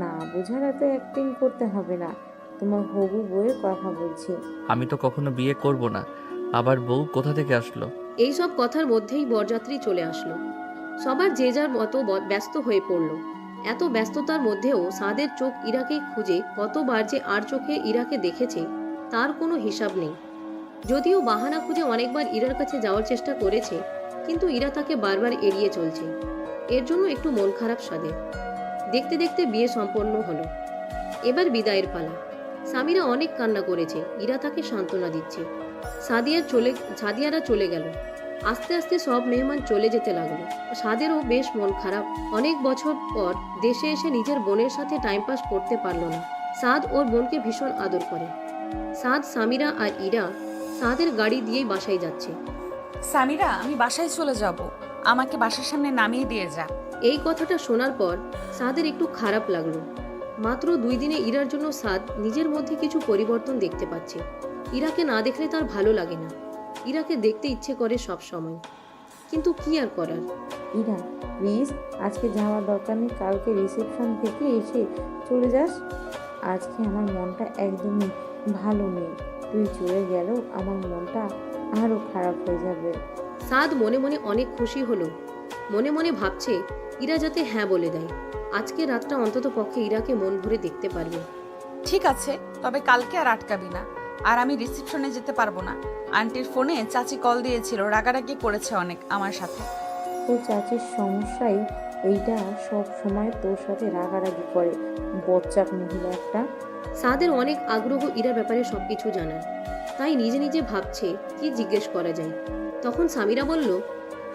না বোঝার এত অ্যাক্টিং করতে হবে না, তোমার হবু বউয়ের কথা বলছি। আমি তো কখনো বিয়ে করব না, আবার বউ কোথা থেকে আসলো? এই সব কথার মধ্যেই বরযাত্রী চলে আসলো। সবার যে যার মতো ব্যস্ত হয়ে পড়ল। এত ব্যস্ততার মধ্যেও সাদের চোখ ইরাকে খুঁজে কতবার যে আর চোখে ইরাকে দেখেছে তার কোনো হিসাব নেই। যদিও বাহানা খুঁজে অনেকবার ইরার কাছে যাওয়ার চেষ্টা করেছে, কিন্তু ইরা তাকে বারবার এড়িয়ে চলছে। এর জন্য একটু মন খারাপ সাদের। দেখতে দেখতে বিয়ে সম্পন্ন হলো। এবার বিদায়ের পালা। সামিরা অনেক কান্না করেছে, ইরা তাকে সান্ত্বনা দিচ্ছে। সাদিয়ারা চলে গেল। আস্তে আস্তে সব মেহমান চলে যেতে লাগলো। সাদেরও বেশ মন খারাপ। অনেক বছর পর দেশে এসে নিজের বোনের সাথে টাইম পাস করতে পারলো না। সাদ ওর বোনকে ভীষণ আদর করে। সাদ, সামিরা আর ইরা সাদের গাড়ি দিয়েই বাসায় যাচ্ছে। সামিরা, আমি বাসায় চলে যাব, আমাকে বাসার সামনে নামিয়ে দিয়ে যা। এই কথাটা শোনার পর সাদের একটু খারাপ লাগলো। মাত্র 2 দিনে ইরার জন্য সাদ নিজের মধ্যে কিছু পরিবর্তন দেখতে পাচ্ছে। ইরাকে না দেখলে তার ভালো লাগে না। ইরাকে দেখতে ইচ্ছে করে সব সময়, কিন্তু কি আর করার। ইরা প্লিজ, আজকে যাওয়ার দরকার নেই, কালকে রিসেপশন থেকে এসে চলে যাস। আজকে আমার মনটা একদমই ভালো নেই, তুই চলে গেলেও আমার মনটা আরও খারাপ হয়ে যাবে। সাদ মনে মনে অনেক খুশি হলো। মনে মনে ভাবছে ইরা যাতে হ্যাঁ বলে দেয়। আজকে রাতটা অন্তত পক্ষে ইরাকে মন ভরে দেখতে পারবে। ঠিক আছে, তবে কালকে আর আটকাবি না। আর আমি রিসেপশনে যেতে পারবো না। আন্টির ফোনে চাচি কল দিয়েছিল, রাগারাগি করেছে অনেক আমার সাথে। তোর চাচির সমস্যাই এইটা, সব সময় তোর সাথে রাগারাগি করে, বচ্চাক মহিলা একটা। সাদের অনেক আগ্রহ ইরার ব্যাপারে সবকিছু জানার। তাই নিজে নিজে ভাবছে কি জিজ্ঞেস করা যায়। তখন সামিরা বলল,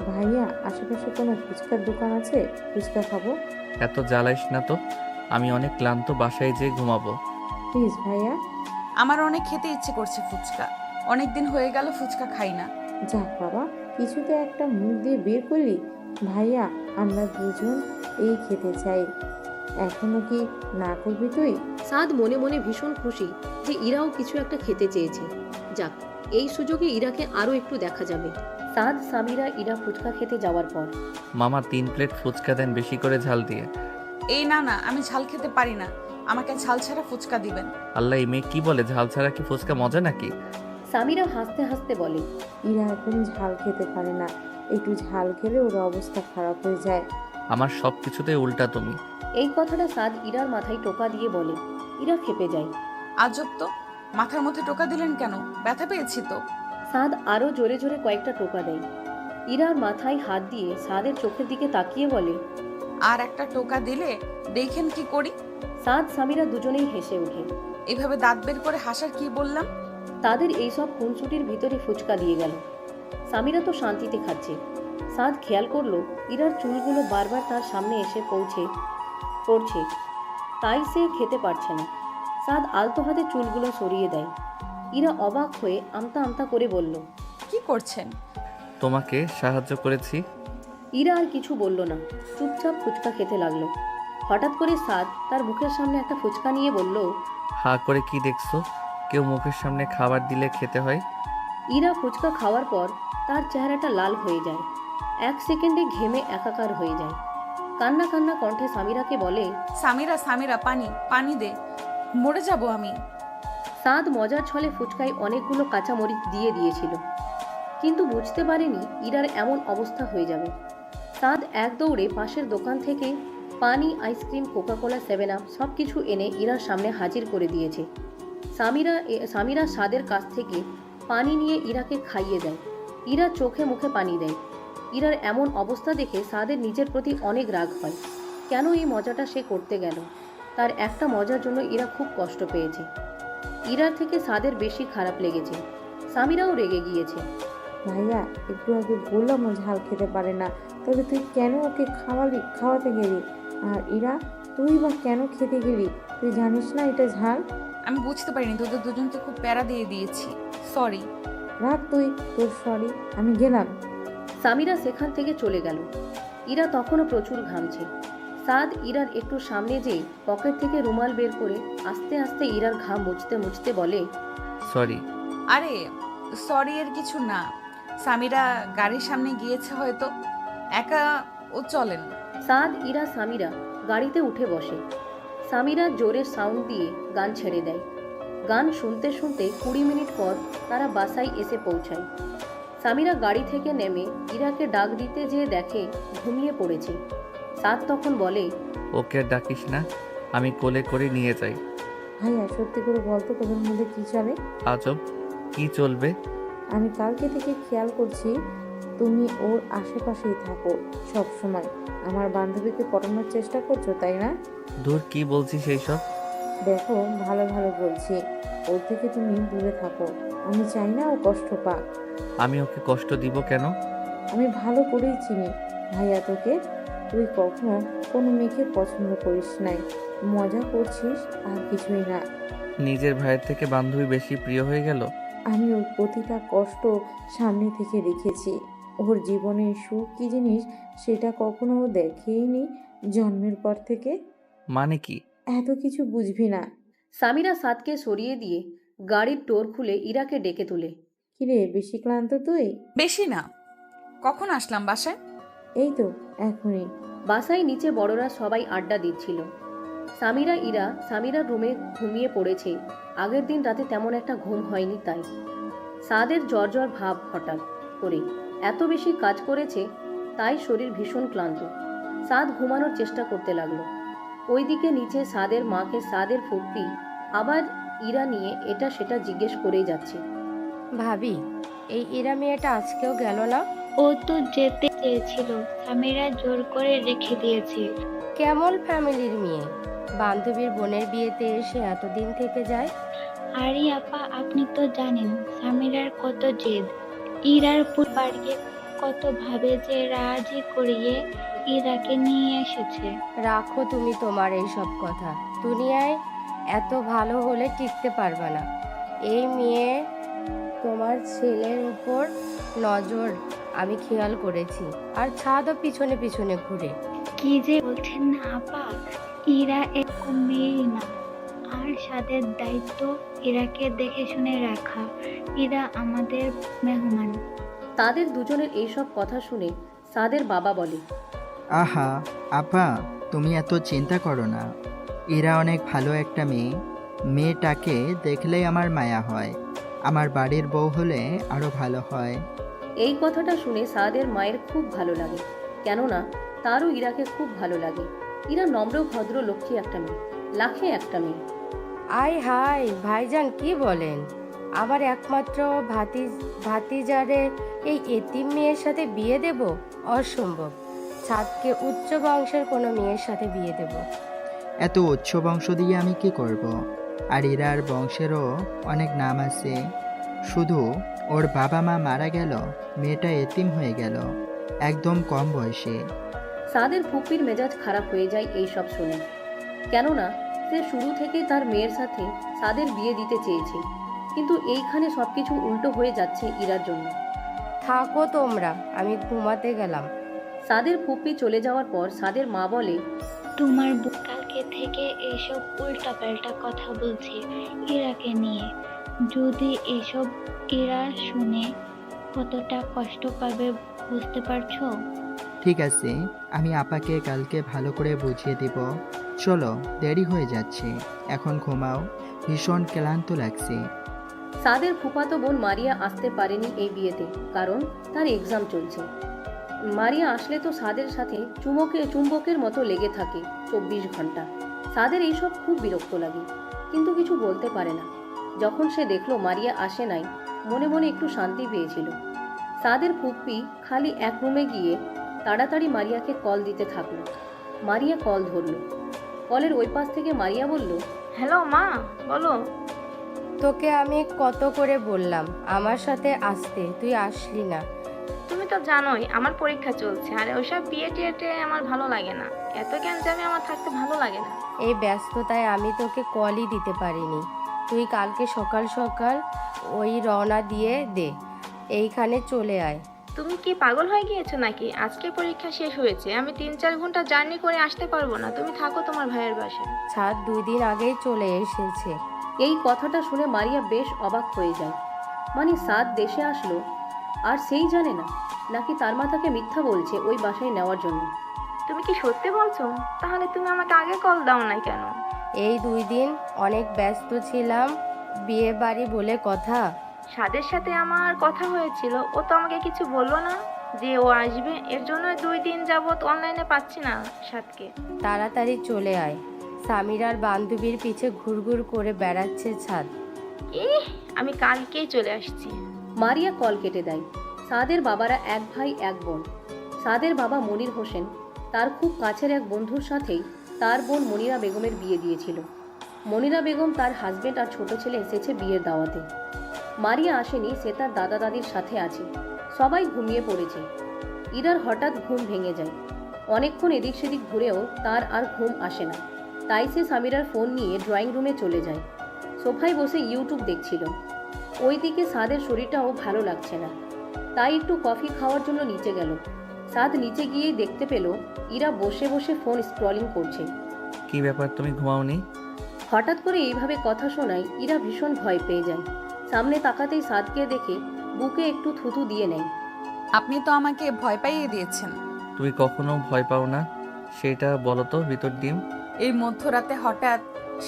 ভাইয়া আশেপাশে কোনো ফুচকার দোকান আছে, ফুচকা খাবো? এত জ্বালাইস না তো, আমি অনেক ক্লান্ত, বাসায় যেয়ে ঘুমাবো। প্লিজ ভাইয়া। আমার অনেক খেতে ইচ্ছে করছে ফুচকা, অনেক দিন হয়ে গেল ফুচকা খাই না। যাক বাবা, কিছুতে একটা মুখ দিয়ে বের করলি। ভাইয়া আমরা দুজন এই খেতে চাই, এখনো কি না করবি তুই? সাদ মনে মনে ভীষণ খুশি যে ইরাও কিছু একটা খেতে চেয়েছে। যাক, এই সুযোগে ইরাকে আরো একটু দেখা যাবে। সাদ, সামিরা, ইরা ফুচকা খেতে যাওয়ার পর মামা 3 প্লেট ফুচকা দেন, বেশি করে ঝাল দিয়ে। এই না না, আমি ঝাল খেতে পারি না, আমাকে ঝাল ছাড়া ফুচকা দিবেন। আল্লাহ, এই মেয়ে কি বলে, ঝাল ছাড়া কি ফুচকা মজা নাকি? সামিরা হাসতে হাসতে বলে, ইরা এখন ঝাল খেতে পারে না, একটু ঝাল খেলে ওর অবস্থা খারাপ হয়ে যায়। আমার সব কিছুতেই উল্টা তুমি। এই কথাটা সাদ ইরার মাথায় টোকা দিয়ে বলে। ইরা খেপে যায়। আজব তো, মাথার মধ্যে টোকা দিলেন কেন? ব্যথা পেয়েছি তো। সাদ আরো জোরে জোরে কয়েকটা টোকা দেয়। ইরার মাথায় হাত দিয়ে সাদের চোখের দিকে তাকিয়ে বলে, আর একটা টোকা দিলে দেখেন কি করি। সাদ, সামিরা দুজনেই হেসে ওঠে। এভাবে দাঁত বের করে হাসার কি বললাম? তাদের এইসব খুনসুটির ভিতরে ফুচকা দিয়ে গেল। সামিরা তো শান্তিতে খাচ্ছে। সাদ খেয়াল করলো ইরার চুলগুলো বারবার তার সামনে এসে পড়ছে, তাই সে খেতে পারছে না। সাদ আলতো হাতে চুলগুলো সরিয়ে দেয়। ইরা অবাক হয়ে আমতা আমতা করে বলল, কি করছেন? তোমাকে সাহায্য করেছি। ইরা আর কিছু বলল না, চুপচাপ ফুচকা খেতে লাগলো। হঠাৎ করে সাদ তার মুখের সামনে একটা ফুচকা নিয়ে বলল, হা করে কি দেখছো? কেউ মুখের সামনে খাবার দিলে খেতে হয়। ইরা ফুচকা খাওয়ার পর তার চেহারাটা লাল হয়ে যায়। 1 সেকেন্ডে ঘেমে একাকার হয়ে যায়। কান্না কান্না কণ্ঠে সামিরাকে বলে, সামিরা, সামিরা, পানি পানি দে, মরে যাব আমি। সাদ মজার ছলে ফুচকায় অনেকগুলো কাঁচামরিচ দিয়ে দিয়েছিল, কিন্তু বুঝতে পারেনি ইরার এমন অবস্থা হয়ে যাবে। সাদ এক দৌড়ে পাশের দোকান থেকে পানি, আইসক্রিম, কোকাকোলা, 7 আপ সব কিছু এনে ইরার সামনে হাজির করে দিয়েছে। সামিরা সাদের কাছ থেকে পানি নিয়ে ইরাকে খাইয়ে দেয়। ইরা চোখে মুখে পানি দেয়। ইরার এমন অবস্থা দেখে সাদের নিজের প্রতি অনেক রাগ হয়। কেন এই মজাটা সে করতে গেল? তার একটা মজার জন্য ইরা খুব কষ্ট পেয়েছে। ইরার থেকে সাদের বেশি খারাপ লেগেছে। সামিরাও রেগে গিয়েছে। ভাইয়া একটু আগে বললাম ও ঝাল খেতে পারে না, তবে তুই কেন ওকে খাওয়াতে গেলি? আর ইরা তুই বা কেন খেতে গেলি? তুই জানিস না এটা ঝাল? আমি বুঝতে পারিনি, তোদের দুজনকে খুব প্যারা দিয়ে দিয়েছি, সরি। রাখ তুই তোর সরি, আমি গেলাম। সামিরা সেখান থেকে চলে গেল। ইরা তখনও প্রচুর ঘামছে। সাদ ইরার একটু সামনে যেয়ে পকেট থেকে রুমাল বের করে আস্তে আস্তে ইরার ঘাম মুছতে মুছতে বলে, সরি। আরে সরি এর কিছু না, সামিরা গাড়ির সামনে গিয়েছে হয়তো, একা ও চলেন। সাদ ইরা সামিরা গাড়িতে উঠে বসে। সামিরা জোরের সাউন্ড দিয়ে গান ছেড়ে দেয়। গান শুনতে শুনতে 20 মিনিট পর তারা বাসায় এসে পৌঁছায়। সামিরা গাড়ি থেকে নেমে ইরাকে ডাক দিতে যেয়ে দেখে ঘুমিয়ে পড়েছে। সাদ তখন বলে, ওকে আর ডাকিস না, আমি কোলে করে নিয়ে যাই। ভাইয়া সত্যি করে বলতো তোদের মধ্যে কি চলে? আজব, কি চলবে? আমি কালকে থেকে খেয়াল করছি তুমি ওর আশেপাশেই থাকো সব সময়। আমার বান্ধবীকে পটানোর চেষ্টা করছো, তাই না? দূর, কি বলছিস এইসব? দেখো, ভালো ভালো বলছি, ওর থেকে তুমি দূরে থাকো। আমি চাই না ও কষ্ট পাক। আমি ওকে কষ্ট দিব কেন? আমি ভালো করেই চিনি ভাইয়া তোকে। তুই কখনো কোনো মেয়েকে পছন্দ করিস নাই, মজা করছিস আর কিছুই না। নিজের ভাইয়ের থেকে বান্ধবী বেশি প্রিয় হয়ে গেল? আমি ওর প্রতিটা কষ্ট সামনে থেকে দেখেছি। ওর জীবনের সুখ কী জিনিস সেটা কখনো ও দেখেইনি জন্মের পর থেকে। মানে কি? এত কিছু বুঝবি না। সামিরা সাদকে সরিয়ে দিয়ে গাড়ির ডোর খুলে ইরাকে ডেকে তোলে। কিরে, বেশি ক্লান্ত তুই? বেশি না। কখন আসলাম বাসায়? এই তো এখনই। বাসায় নিচে বড়রা সবাই আড্ডা দিচ্ছিল। সামিরার রুমে ঘুমিয়ে পড়েছে। আগের দিন রাতে তেমন একটা ঘুম হয়নি তাই। সাদের জ্বর জ্বর ভাব হঠাৎ করে। এত বেশি কাজ করেছে তাই শরীর ভীষণ ক্লান্ত। সাদ ঘুমানোর চেষ্টা করতে লাগলো। ওইদিকে নিচে সাদের মাকে সাদের ফুপ্পি আবার ইরা নিয়ে এটা সেটা জিজ্ঞেস করেই যাচ্ছে। ভাবি, এই ইরা মেয়েটা আজকেও গেল না? ও তো যেতে চেয়েছিল, সামিরা জোর করে রেখে দিয়েছে। কেমন ফ্যামিলির মেয়ে, বান্ধবীর বোনের বিয়েতে এসে এতদিন থেকে যায়? আরে আপা, আপনি তো জানেন সামিরার কত জেদ। ইরার পরিবারকে কত ভাবে যে রাজি করিয়ে ইরাকে নিয়ে এসেছে। রাখো তুমি তোমার এই সব কথা। দুনিয়ায় এত ভালো হলে টিকতে পারবে না। এই মেয়ে তোমার ছেলের উপর নজর আমি খেয়াল করেছি, আর ছাদও পিছনে পিছনে ঘুরে। কি যে বলছেন না আপা, ইরা এরকম মেয়েই না। আর সাদের দায়িত্ব ইরাকে দেখে শুনে রাখা। ইরা আমাদের মেহমান। তাদের দুজনের এইসব কথা শুনে সাদের বাবা বলে, আহা আপা, তুমি এত চিন্তা করো না। এরা অনেক ভালো একটা মেয়ে। মেয়েটাকে দেখলেই আমার মায়া হয়। আমার বাড়ির বউ হলে আরো ভালো হয়। এই কথাটা শুনে সাদের মায়ের খুব ভালো লাগে, কেননা তারও ইরাকে খুব ভালো লাগে। ইরা নম্র ভদ্র লক্ষ্মী একটা মেয়ে, লাখে একটা মেয়ে। আয় হাই ভাইজান, কি বলেন? আমার একমাত্র ভাতিজারে এই এতিম মেয়ের সাথে বিয়ে দেব? অসম্ভব। ছাদকে উচ্চ বংশের কোনো মেয়ের সাথে বিয়ে দেব। এত উচ্চ বংশ দিয়ে আমি কি করব? আর এরার বংশেরও অনেক নাম আছে। শুধু ওর বাবা মা মারা গেল, মেয়েটা এতিম হয়ে গেল একদম কম বয়সে। সাদের ফুপির মেজাজ খারাপ হয়ে যায় এই সব শুনে, কেননা সে শুরু থেকেই তার মেয়ের সাথে সাদের বিয়ে দিতে চেয়েছে, কিন্তু এইখানে সবকিছু উল্টো হয়ে যাচ্ছে ইরার জন্য। থাকো তোমরা, আমি ঘুমাতে গেলাম। সাদের ফুপি চলে যাওয়ার পর সাদের মা বলে, তোমার বোন কালকে থেকে এইসব উল্টাপাল্টা কথা বলছে ইরাকে নিয়ে। যদি এসব ইরা শুনে কতটা কষ্ট পাবে বুঝতে পারছো? ঠিক আছে, আমি আপাকে কালকে ভালো করে বুঝিয়ে দিব। চলো, দেরি হয়ে যাচ্ছে, এখন ঘুমাও, ভীষণ ক্লান্ত লাগছে। সাদের ফুফাতো বোন মারিয়া আসতে পারেনি এই বিয়েতে, কারণ তার এক্সাম চলছে। মারিয়া আসলে তো সাদের সাথে চুম্বকের মতো লেগে থাকে 24 ঘন্টা। সাদের এইসব খুব বিরক্ত লাগে, কিন্তু কিছু বলতে পারে না। যখন সে দেখলো মারিয়া আসে নাই, মনে মনে একটু শান্তি পেয়েছিল। সাদের ফুপ্পি খালি এক রুমে গিয়ে তাড়াতাড়ি মারিয়াকে কল দিতে থাকলো। মারিয়া কল ধরলো। কলের ওই পাশ থেকে মারিয়া বলল, হ্যালো মা, বলো। তোকে আমি কত করে বললাম আমার সাথে আসতে, তুই আসলি না। তুমি তো জানোই আমার পরীক্ষা চলছে, আর ওইসব বিয়ে টিয়েতে আমার ভালো লাগে না। এত গ্যাঞ্জামে আমার থাকতে ভালো লাগে না। এই ব্যস্ততায় আমি তোকে কলই দিতে পারিনি। তুই কালকে সকাল সকাল ওই রওনা দিয়ে দে। এইখানে চলে আয়। তুমি কি পাগল হয়ে গিয়েছো নাকি? আজকে পরীক্ষা শেষ হয়েছে, আমি 3-4 ঘন্টা জার্নি করে আসতে পারবো না। তুমি থাকো তোমার ভাইয়ের বাসায়। ছাদ 2 দিন আগেই চলে এসেছে। এই কথাটা শুনে মারিয়া বেশ অবাক হয়ে যায়। মানে সাদ দেশে আসলো আর সেই জানে না, নাকি তার মা তাকে মিথ্যা বলছে ওই বাসায় নেওয়ার জন্য? তুমি কি সত্যি বলছো? তাহলে তুমি আমাকে আগে কল দাও না কেন? এই 2 দিন অনেক ব্যস্ত ছিলাম, বিয়ে বাড়ি বলে কথা। সাদের সাথে আমার কথা হয়েছিল, ও তো আমাকে কিছু বললো না যে ও আসবে। এর জন্য 2 দিন যাবত অনলাইনে পাচ্ছি না সাদকে। তাড়াতাড়ি চলে আয়। সামিরার বান্ধবীর পিছে ঘুরঘুর করে বেড়াচ্ছে ছাদ। আমি কালকেই চলে আসছি। মারিয়া কল কেটে দেয়। সাদের বাবারা এক ভাই এক বোন। সাদের বাবা মনির হোসেন তার খুব কাছের এক বন্ধুর সাথেই তার বোন মনিরা বেগমের বিয়ে দিয়েছিল। মনিরা বেগম, তার হাজবেন্ড আর ছোট ছেলে এসেছে বিয়ের দাওয়াতে। মারিয়া আসেনি, সে তার দাদা দাদির সাথে আছে। সবাই ঘুমিয়ে পড়েছে। ইরার হঠাৎ ঘুম ভেঙে যায়। অনেকক্ষণ এদিক সেদিক ঘুরেও তার আর ঘুম আসে না। তাই সে সামিরার ফোন নিয়ে ড্রয়িং রুমে চলে যায়। সোফায় বসে ইউটিউব দেখছিল। ওইদিকে সাদের শরীরটাও ভালো লাগছে না, তাই একটু কফি খাওয়ার জন্য নিচে গেল। সাদ নিচে গিয়েই দেখতে পেল ইরা বসে বসে ফোন স্ক্রলিং করছে। কি ব্যাপার, তুমি ঘুমাওনি? হঠাৎ করে এইভাবে কথা শোনায় ইরা ভীষণ ভয় পেয়ে যায়। সামনে তাকাতেই সাদকে দেখে বুকে একটু থুতু দিয়ে নেয়। আপনি তো আমাকে ভয় পাইয়ে দিয়েছেন। তুমি কখনো ভয় পাও না, সেটা বলো তো ভিতর ডিম। এই মধ্যরাতে হঠাৎ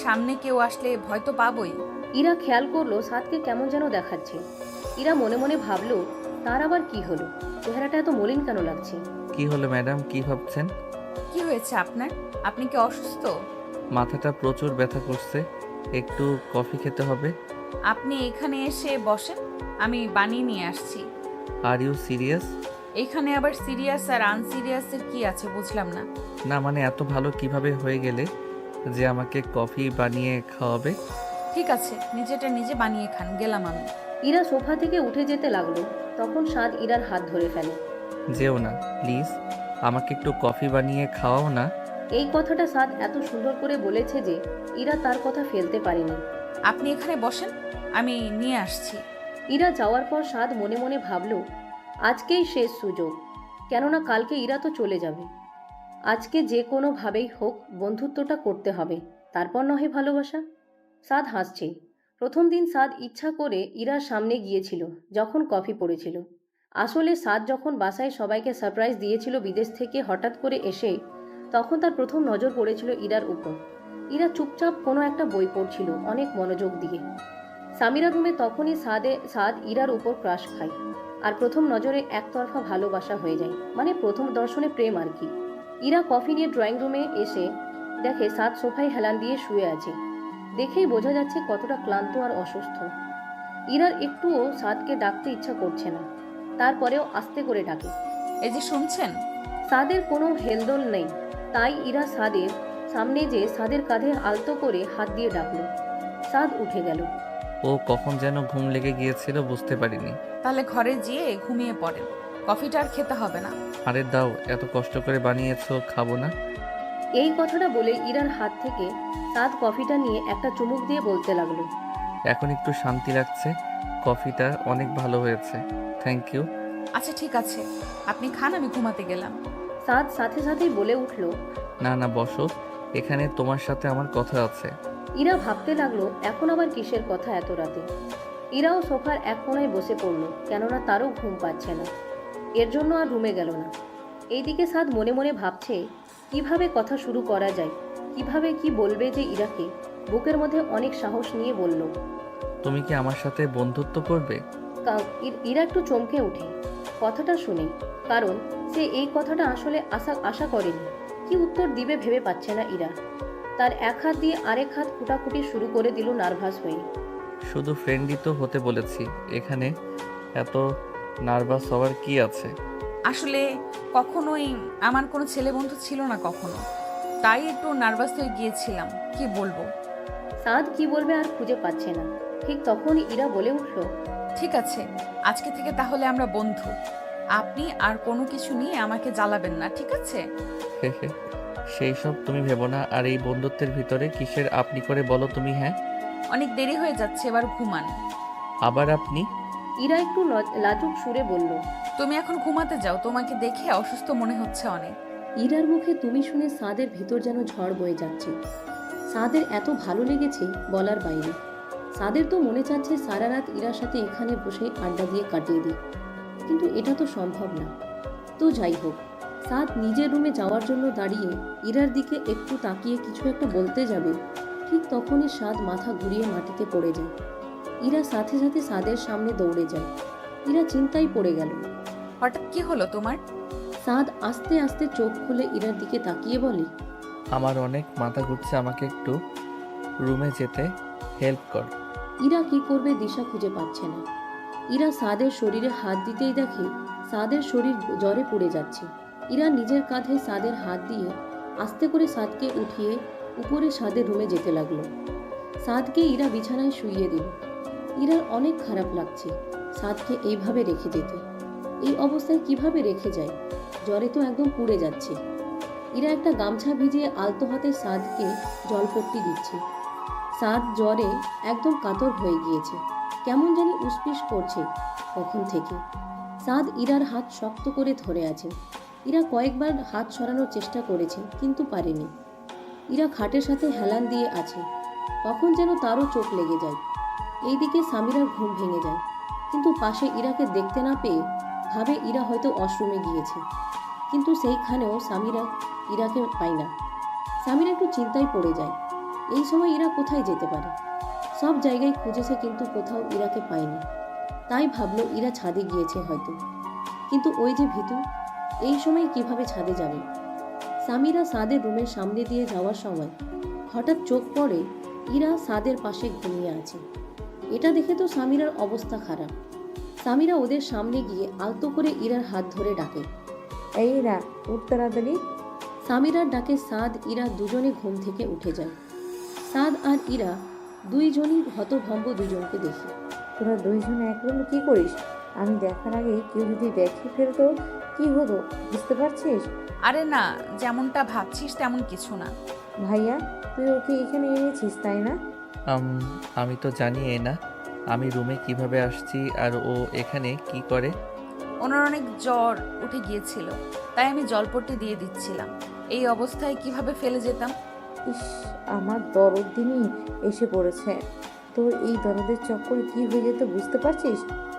সামনে কেউ আসলে ভয় তো পাবই। ইরা খেয়াল করলো সাদকে কেমন যেন দেখাচ্ছে। ইরা মনে মনে ভাবলো, তার আবার কি হলো? চেহারাটা এত মলিন কেন লাগছে? কি হলো ম্যাডাম, কি ভাবছেন? কি হয়েছে আপনার? আপনি কি অসুস্থ? মাথাটা প্রচুর ব্যথা করছে, একটু কফি খেতে হবে। আপনি এখানে এসে বসেন, আমি বানিয়ে নিয়ে আসছি। Are you serious? এখানে আবার সিরিয়াস আর আনসিরিয়াসের কি আছে বুঝলাম না। না মানে এত ভালো কিভাবে হয়ে গেলে যে আমাকে কফি বানিয়ে খাওয়াবে? ঠিক আছে, নিজেটা নিজে বানিয়ে খান, গেলাম আমি। ইরা সোফা থেকে উঠে যেতে লাগলো, তখন সাদ ইরার হাত ধরে ফেলে। যেও না প্লিজ, আমাকে একটু কফি বানিয়ে খাওয়াও না। এই কথাটা সাদ এত সুন্দর করে বলেছে যে ইরা তার কথা ফেলতে পারেনি। আপনি এখানে বসেন, আমি নিয়ে আসছি। ইরা যাওয়ার পর সাদ মনে মনে ভাবল, আজকেই শেষ সুযোগ, কেননা কালকে ইরা তো চলে যাবে। আজকে যে কোনোভাবেই হোক বন্ধুত্বটা করতে হবে, তারপর নহে ভালোবাসা। সাদ হাসছে। প্রথম দিন সাদ ইচ্ছা করে ইরার সামনে গিয়েছিল যখন কফি পড়েছিল। আসলে সাদ যখন বাসায় সবাইকে সারপ্রাইজ দিয়েছিল বিদেশ থেকে হঠাৎ করে এসে, তখন তার প্রথম নজর পড়েছিল ইরার উপর। ইরা চুপচাপ কোনো একটা বই পড়ছিল অনেক মনোযোগ দিয়ে। সামিরা রুমে তখনই সাদ ইরার উপর ক্রাশ খায়, আর প্রথম নজরে একতরফা ভালোবাসা হয়ে যায়, মানে প্রথম দর্শনে প্রেম আর কি। ইরা কফি নিয়ে ড্রয়িং রুমে এসে দেখে সাদ সোফায় হেলান দিয়ে শুয়ে আছে। দেখেই বোঝা যাচ্ছে কতটা ক্লান্ত আর অসুস্থ। ইরার একটুও সাদকে ডাকতে ইচ্ছা করছে না, তারপরেও আস্তে করে ডাকে। এই যে শুনছেন? সাদের কোনো হেলদোল নেই, তাই ইরা সাদের সামনে যে সাদের কাঁধে আলতো করে হাত দিয়ে ডাকলো। সাদ উঠে গেল। ও কখন যেন ঘুম লেগে গিয়েছিল বুঝতে পারিনি। তাহলে ঘরে যেয়ে ঘুমিয়ে পড়েন, কফিটা আর খেতে হবে না। আরে দাও, এত কষ্ট করে বানিয়েছো, খাবো না? এই কথাটা বলে ইরার হাত থেকে সাদ কফিটা নিয়ে একটা চুমুক দিয়ে বলতে লাগলো, এখন একটু শান্তি লাগছে, কফিটা অনেক ভালো হয়েছে, থ্যাংক ইউ। আচ্ছা ঠিক আছে, আপনি খান, আমি ঘুমাতে গেলাম। সাদ সাথে সাথেই বলে উঠল, না না বসো, এখানে তোমার সাথে আমার কথা আছে। ইরা ভাবতে লাগলো এখন আবার কিসের কথা এত রাতে। ইরাও সোফার এক কোণায় বসে পড়ল, কেননা তারও ঘুম পাচ্ছে না। এর জন্য আর রুমে গেল না। এইদিকে সাদ মনে মনে ভাবছে কিভাবে কথা শুরু করা যায়, কিভাবে কি বলবে যে ইরাকে। বুকের মধ্যে অনেক সাহস নিয়ে বলল, তুমি কি আমার সাথে বন্ধুত্ব করবে? ইরা একটু চমকে ওঠে কথাটা শুনে, কারণ সে এই কথাটা আসলে আশা করেনি। কি উত্তর দিবে ভেবে পাচ্ছে না ইরা। তার এক হাত দিয়ে আরেক হাত কুটাকুটি শুরু করে দিল নার্ভাস হয়ে। শুধু ফ্রেন্ডই তো হতে বলেছি, এখানে এত নার্ভাস হওয়ার কি আছে? আসলে কখনোই আমার কোনো ছেলে বন্ধু ছিল না কখনো, তাই একটু নার্ভাস হয়ে গিয়েছিলাম। কি বলবো? সাদ কি বলবে আর খুঁজে পাচ্ছে না। ঠিক তখনই ইরা বলে উঠল, ঠিক আছে, আজকে থেকে তাহলে আমরা বন্ধু। আপনি আর কোনো কিছু নিয়ে আমাকে জ্বালাবেন না, ঠিক আছে? সেই সব তুমি ভেবো না। আর এই বন্ধুত্বের ভিতরে কিসের আপনি করে বলো তুমি? হ্যাঁ, অনেক দেরি হয়ে যাচ্ছে, এবার ঘুমান। আবার আপনি? ইরা একটু লাজুক সুরে বলল, তুমি এখন ঘুমাতে যাও, তোমাকে দেখে অসুস্থ মনে হচ্ছে অনেক। ইরার মুখে তুমি শুনে সাদের ভিতর যেন ঝড় বয়ে যাচ্ছে। সাদের এত ভালো লেগেছে বলার বাইরে। সাদের তো মনে চাচ্ছে সারা রাত ইরার সাথে এখানে বসে আড্ডা দিয়ে কাটিয়ে দিই, কিন্তু এটা তো সম্ভব না। তো যাই হোক, সাদ নিজের রুমে যাওয়ার জন্য দাঁড়িয়ে ইরার দিকে একটু তাকিয়ে কিছু একটা বলতে যাবে, ঠিক তখনই সাদ মাথা ঘুরিয়ে মাটিতে পড়ে যায়। ইরা সাথে সাথে সাদের সামনে দৌড়ে যায়। ইরা চিন্তায় পড়ে গেল। হঠাৎ কি হলো তোমার? সাদ আস্তে আস্তে চোখ খুলে ইরার দিকে তাকিয়ে বলে, আমার অনেক মাথা ঘুরছে, আমাকে একটু রুমে যেতে হেল্প কর। ইরা কি করবে দিশা খুঁজে পাচ্ছে না। ইরা সাদের শরীরে হাত দিতেই দেখে সাদের শরীর জ্বরে পড়ে যাচ্ছে। ইরা নিজের কাঁধে সাদের হাত দিয়ে আস্তে করে সাদকে উঠিয়ে উপরে সাদের রুমে যেতে লাগলো। সাদকে ইরা বিছানায় শুইয়ে দিল। ইরার অনেক খারাপ লাগছে সাদকে এইভাবে রেখে যেতে। এই অবস্থায় কিভাবে রেখে যায়? জ্বরে তো একদম পুড়ে যাচ্ছে। ইরা একটা গামছা ভিজিয়ে আলতো হাতে সাদকে জলপট্টি দিচ্ছে। সাদ জ্বরে একদম কাতর হয়ে গিয়েছে, কেমন জানি উসপিস করছে কখন থেকে। সাদ ইরার হাত শক্ত করে ধরে আছে। ইরা কয়েকবার হাত সরানোর চেষ্টা করেছে কিন্তু পারেনি। ইরা খাটের সাথে হেলান দিয়ে আছে, কখন যেন তারও চোখ লেগে যায়। এইদিকে সামিরার ঘুম ভেঙে যায়, কিন্তু পাশে ইরাকে দেখতে না পেয়ে ভাবে ইরা হয়তো ওয়াশরুমে গিয়েছে, কিন্তু সেইখানেও সামিরা ইরাকে পায় না। সামিরা একটু চিন্তায় পড়ে যায়, এই সময় ইরা কোথায় যেতে পারে? সব জায়গায় খুঁজেছে কিন্তু কোথাও ইরাকে পায়নি। তাই ভাবলো ইরা ছাদে গিয়েছে হয়তো, কিন্তু ওই যে ভীতু, এই সময় কিভাবে ছাদে যাবে? সামিরা সাদের রুমের সামনে দিয়ে যাওয়ার সময় হঠাৎ চোখ পড়ে ইরা সাদের পাশে ঘুমিয়ে আছে। এটা দেখে তো সামিরার অবস্থা খারাপ। সামিরা ওদের সামনে গিয়ে আলতো করে ইরার হাত ধরে ডাকে, এই ইরা, উঠ তাড়াতাড়ি। সামিরার ডাকে সাদ ইরা দুজনে ঘুম থেকে উঠে যায়। সাদ আর ইরা দুইজনই হতভম্ব দুজনকে দেখে। তোরা দুইজন এক রুমে কি করিস? আমি দেখার আগে কেউ যদি দেখে ফেলতো কি হতো বুঝতে পারছিস? আরে না, যেমনটা ভাবছিস তেমন কিছু না। ভাইয়া, তুই ওকে এখানে এনেছিস তাই না? আমি তো জানি না আমি রুমে কিভাবে আসছি আর ও এখানে কি করে। ওনার অনেক জ্বর উঠে গিয়েছিল, তাই আমি জলপট্টি দিয়ে দিচ্ছিলাম। এই অবস্থায় কিভাবে ফেলে যেতাম? ইস, আমার দরদ দিনই এসে পড়েছে। তোর এই দরদের চক্করে কি হয়ে যেত বুঝতে পারছিস?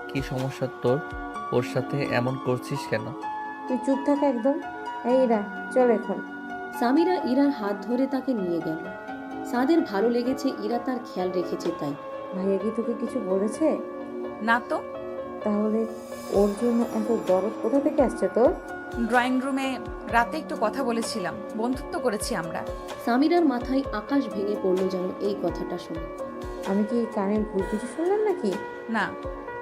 কি সমস্যা তোর? ওর সাথে এমন করছিস কেন? তুই চুপ থাক একদম। এই ইরা, চল এখন। সামিরা ইরার হাত ধরে তাকে নিয়ে গেল। সাদের ভালো লেগেছে ইরা তার খেয়াল রেখেছে তাই। ভাইয়া কি তোকে কিছু বলেছে? না তো। তাহলে ওর জন্য এত দরদ কোথা থেকে আসছে তোর? ড্রয়িং রুমে রাতে একটু কথা বলেছিলাম, বন্ধুত্ব করেছি আমরা। সামিরার মাথায় আকাশ ভেঙে পড়লো যেন এই কথাটা শুনে। আমি কি কানের ভুল কিছু শুনলাম নাকি? না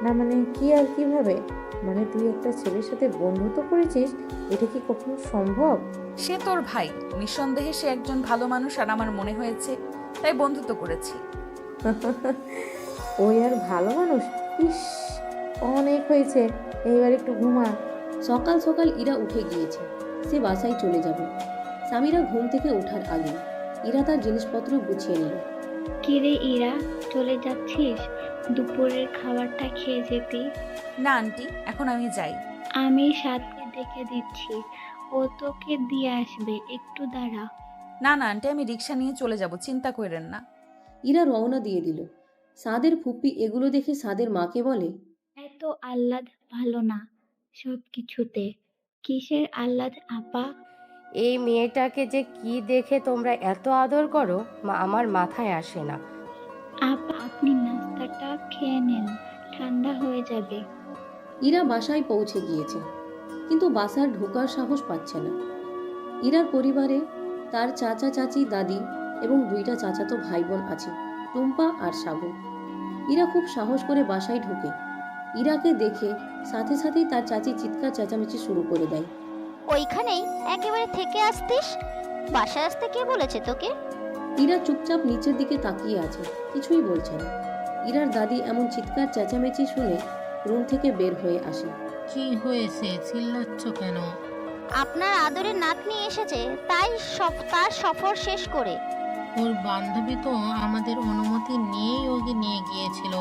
না মানে কি আর কিভাবে? মানে তুই একটা ছেলের সাথে বন্ধুত্ব করেছিস, এটা কি কখনো সম্ভব? সে তোর ভাই, নিঃসন্দেহে সে একজন ভালো মানুষ আর আমার মনে হয়েছে তাই বন্ধুত্ব করেছি। ওই আর ভালো মানুষ? ইস, অনেক হয়েছে, এইবার একটু ঘুমা। সকাল সকাল ইরা উঠে গিয়েছে, সে বাসায় চলে যাবে। সামিরা ঘুম থেকে ওঠার আগে ইরা তার জিনিসপত্র গুছিয়ে নিল। কিরে ইরা, চলে যাচ্ছিস? দুপুরের খাবারটা খেয়ে যেতি। না আন্টি, এখন আমি যাই। আমি সাথে দেখে দিচ্ছি, ও তোকে দিয়ে আসবে, একটু দাঁড়া। না না আন্টি, আমি রিক্সা নিয়ে চলে যাব, চিন্তা করেন না। ইরা রওনা দিয়ে দিল। সাদের ফুপ্পি এগুলো দেখে সাদের মাকে বলে, এত আহ্লাদ ভালো না সব কিছুতে। কিসের আহ্লাদ আপা? এই মেয়েটাকে যে কি দেখে তোমরা এত আদর করো আমার মাথায় আসে না। আপা, আপনি নাস্তাটা খেয়ে নেন, ঠান্ডা হয়ে যাবে। ইরা বাসায় পৌঁছে গিয়েছে, কিন্তু বাসার ঢোকার সাহস পাচ্ছে না। ইরার পরিবারে তার চাচা চাচি দাদি এবং দুইটা চাচাতো ভাই বোন আছে, টুম্পা আর সাগর। ইরা খুব সাহস করে বাসায় ঢোকে। ইরাকে দেখে সাথে সাথেই তার চাচি চিৎকার চেঁচামেচি শুরু করে দেয়। ওইখানেই একেবারে থেকে আসতিস? বাসায় আসতে কে বলেছে তোকে? ইরা চুপচাপ নিচের দিকে তাকিয়ে আছে, কিছুই বলছে না। ইরার দাদি এমন চিৎকার চেঁচামেচি শুনে রুম থেকে বের হয়ে আসে। কি হয়েছে, চিল্লাচ্ছ কেন? আপনার আদরের নাতনি এসেছে, তাই তার সফর শেষ করে। ওর বান্ধবী তো আমাদের অনুমতি নিয়েই ওকে নিয়ে গিয়েছিল,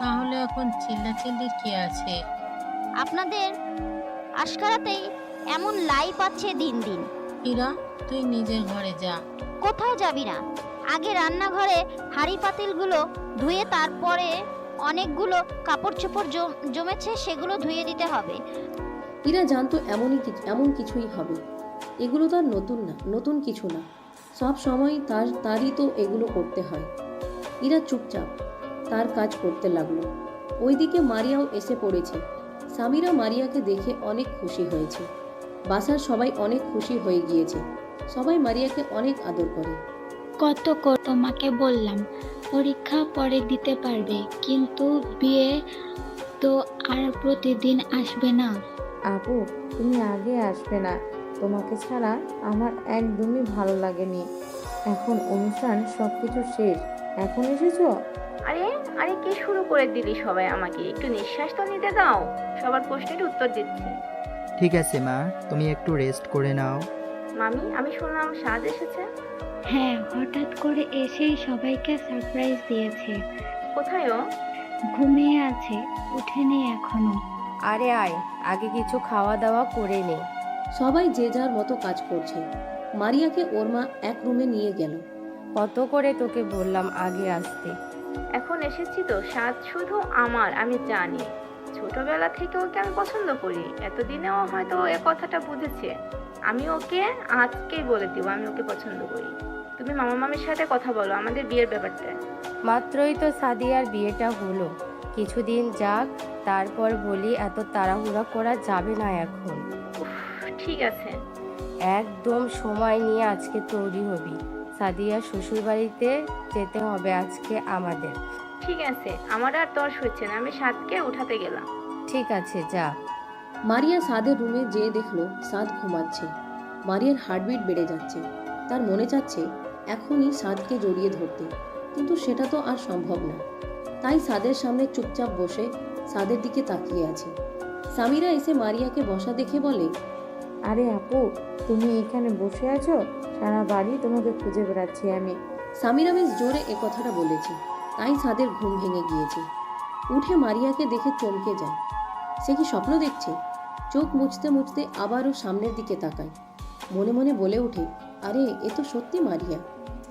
তাহলে এখন এখন চিল্লাচিল্লির কি আছে? আপনাদের আশকারাতেই এমন লাই পাচ্ছে দিন দিন। ইরা, তুই নিজের ঘরে যা। কোথাও যাবি না, আগে রান্নাঘরে হাঁড়ি পাতিলগুলো ধুয়ে তারপরে অনেকগুলো কাপড় চোপড় জমেছে সেগুলো ধুয়ে দিতে হবে। ইরা জানতো এমন কিছুই হবে। এগুলো তার নতুন কিছু না, সব সময় তারই তো এগুলো করতে হয়। ইরা চুপচাপ তার কাজ করতে লাগলো। ওইদিকে মারিয়াও এসে পড়েছে। সামিরা মারিয়াকে দেখে অনেক খুশি হয়েছে। বাসার সবাই অনেক খুশি হয়ে গিয়েছে। সবাই মারিয়াকে অনেক আদর করে। তোমাকে বললাম পরীক্ষা পরে দিতে পারবে, কিন্তু বিয়ে তো আর প্রতিদিন আসবে না। আপু, তুমি আগে আসবে না, তোমাকে ছাড়া আমার একদমই ভালো লাগেনি। এখন অনুষ্ঠান সব কিছু শেষ, এখন এসেছো? আরে আরে কি শুরু করে দিলি সবাই, আমাকে একটু নিঃশ্বাস তো নিতে দাও। সবার প্রশ্নের উত্তর দিচ্ছি। ঠিক আছে মা, তুমি একটু রেস্ট করে নাও। মামি, আমি শুনলাম সাজ এসেছে। হ্যাঁ, হঠাৎ করে এসেই সবাইকে সারপ্রাইজ দিয়েছে। কোথায় ও? ঘুমিয়ে আছে, উঠেনি এখনো। আরে আয়, আগে কিছু খাওয়া দাওয়া করে নে। সবাই যে যার মতো কাজ করছে। মারিয়াকে ওর মা এক রুমে নিয়ে গেল। কত করে তোকে বললাম আগে আসতে। এখন এসেছি তো, সাজ শুধু আমার, আমি জানি। ছোটবেলা থেকে ওকে আমি পছন্দ করি, এতদিনেও হয়তো এ কথাটা বুঝেছে। আমি ওকে আজকেই বলে দিব আমি ওকে পছন্দ করি। তুমি মামা মামির সাথে কথা বলো আমাদের বিয়ের ব্যাপারটা। মাত্রই তো সাদিয়ার বিয়েটা হলো, কিছুদিন যাক, তারপর বলি। এত তাড়াহুড়া করা যাবে না এখন। ঠিক আছে, একদম সময় নিয়ে আজকে তৈরি হবি। সাদিয়ার শ্বশুরবাড়িতে যেতে হবে আজকে আমাদের। ঠিক আছে, আমার আর তর্স হচ্ছে না, আমি সাদকে উঠাতে গেলাম। ঠিক আছে, যা। মারিয়া সাদের রুমে যেয়ে দেখলো সাদ ঘুমাচ্ছে। মারিয়ার হার্টবিট বেড়ে যাচ্ছে। তার মনে চাচ্ছে এখনই সাদকে জড়িয়ে ধরতে, কিন্তু সেটা তো আর সম্ভব না। তাই সাদের সামনে চুপচাপ বসে সাদের দিকে তাকিয়ে আছে। সামিরা এসে মারিয়াকে বসা দেখে বলে, আরে আপু, তুমি এখানে বসে আছো? সারা বাড়ি তোমাকে খুঁজে বেড়াচ্ছি আমি। সামিরা বেশ জোরে এ কথাটা বলেছে, তাই সাদের ঘুম ভেঙে গিয়েছে। উঠে মারিয়াকে দেখে চমকে যায়। সে কি স্বপ্ন দেখছে? চোখ মুছতে মুছতে আবারও সামনের দিকে তাকায়। মনে মনে বলে ওঠে, আরে এ তো সত্যি মারিয়া।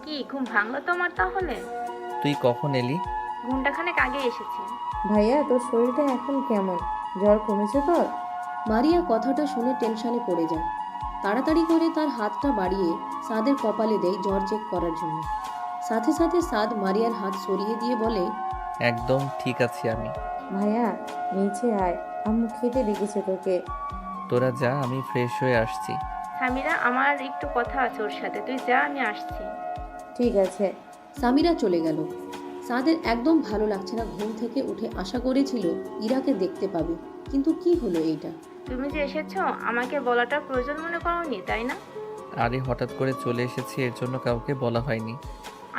কি ঘুম ভাঙলো তোমার তাহলে? তুই কখন এলি? ঘন্টাখানেক আগে এসেছি। ভাইয়া, তোর শরীরটা এখন কেমন? জ্বর কমেছে তোর? মারিয়া কথাটা শুনে টেনশনে পড়ে যায়। তাড়াতাড়ি করে তার হাতটা বাড়িয়ে সাদের কপালে দেয় জ্বর চেক করার জন্য। সাথে সাথে সাদ মারিয়ার হাত সরিয়ে দিয়ে বলে, একদম ঠিক আছি আমি। ভাইয়া, নিচে আয়, আম্মু খেতে ডেকেছে তোকে। তোরা যা, আমি ফ্রেশ হয়ে আসছি। সামিরা, আমার একটু কথা আছে ওর সাথে, তুই যা, আমি আসছি। ঠিক আছে। সামিরা চলে গেল। সাদের একদম ভালো লাগছে না। ঘুম থেকে উঠে আশা করেছিল ইরাকে দেখতে পাবে, কিন্তু কি হলো এইটা? তুমি যে এসেছো আমাকে বলাটা প্রয়োজন মনে করোনি, তাই না? আরে হঠাৎ করে চলে এসেছি, এর জন্য কাউকে বলা হয়নি।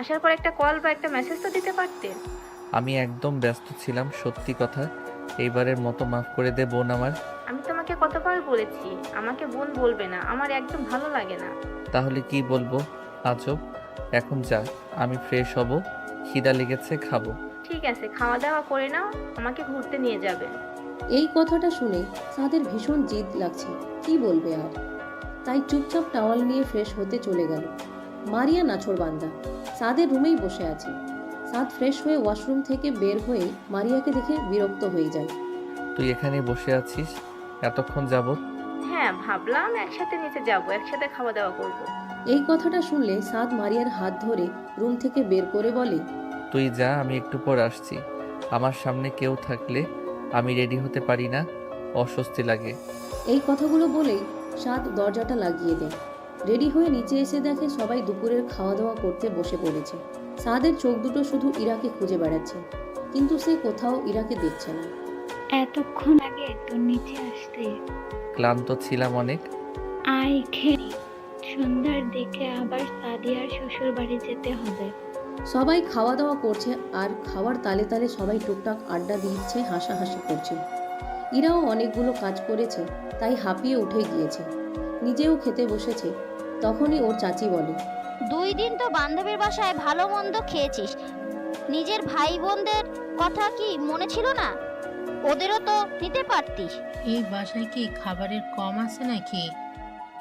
আসার পর একটা কল বা একটা মেসেজ তো দিতে পারতে। আমি একদম ব্যস্ত ছিলাম, সত্যি কথা। এইবারের মতো মাফ করে দে বোন আমার। আমি তোমাকে কতবার বলেছি আমাকে বোন বলবে না, আমার একদম ভালো লাগে না। তাহলে কি বলবো? আজব। এখন যা, আমি ফ্রেশ হব, খিদা লেগেছে, খাবো। ঠিক আছে, খাওয়া দাওয়া করে নাও, আমাকে ঘুরতে নিয়ে যাবে। এই কথাটা শুনে সাদের ভীষণ জিদ লাগছে, কি বলবে আর। তাই চুপচাপ টাওয়াল নিয়ে ফ্রেশ হতে চলে গেল। মারিয়া নাছোড়বান্দা সাদের রুমেই বসে আছে। সাদ ফ্রেশ হয়ে ওয়াশরুম থেকে বের হয়ে মারিয়াকে দেখে বিরক্ত হয়ে যায়। তুই এখানে বসে আছিস এতক্ষণ যাবত? হ্যাঁ, ভাবলাম একসাথে নিচে যাব, একসাথে খাওয়া দাওয়া করব। এই কথাটা শুনলে সাদ মারিয়ার হাত ধরে রুম থেকে বের করে বলে, তুই যা, আমি একটু পর আসছি। আমার সামনে কেউ থাকলে আমি রেডি হতে পারি না, অস্বস্তি লাগে। এই কথাগুলো বলেই সাদ দরজাটা লাগিয়ে দেয়। রেডি হয়ে নিচে এসে দেখে সবাই দুপুরের খাওয়া দাওয়া করতে বসে পড়েছে। সাদের চোখ দুটো শুধু ইরাকে খুঁজে বেড়াচ্ছে, কিন্তু সে কোথাও ইরাকে দেখছে না। এতক্ষণ আগে তোর নিচে আসতে। ক্লান্ত ছিলাম অনেক। আয় খেয়ে সন্ধ্যার দিকে আবার সাদিয়ার শ্বশুর বাড়ি যেতে হবে। সবাই খাওয়া দাওয়া করছে, আর খাওয়ার তালে তালে সবাই টুকটাক আড্ডা দিচ্ছে, হাসাহাসি করছে। ইরাও অনেকগুলো কাজ করেছে, তাই হাঁপিয়ে উঠে গিয়েছে। নিজেও খেতে বসেছে। তখনই ওর চাচি বলে, 2 দিন তো বান্ধবীর বাসায় ভালো মন্দ খেয়েছিস, নিজের ভাই বোনদের কথা কি মনে ছিল না? ওদেরও তো নিতে পারতিস। এই বাসায় কি খাবারের কম আছে নাকি?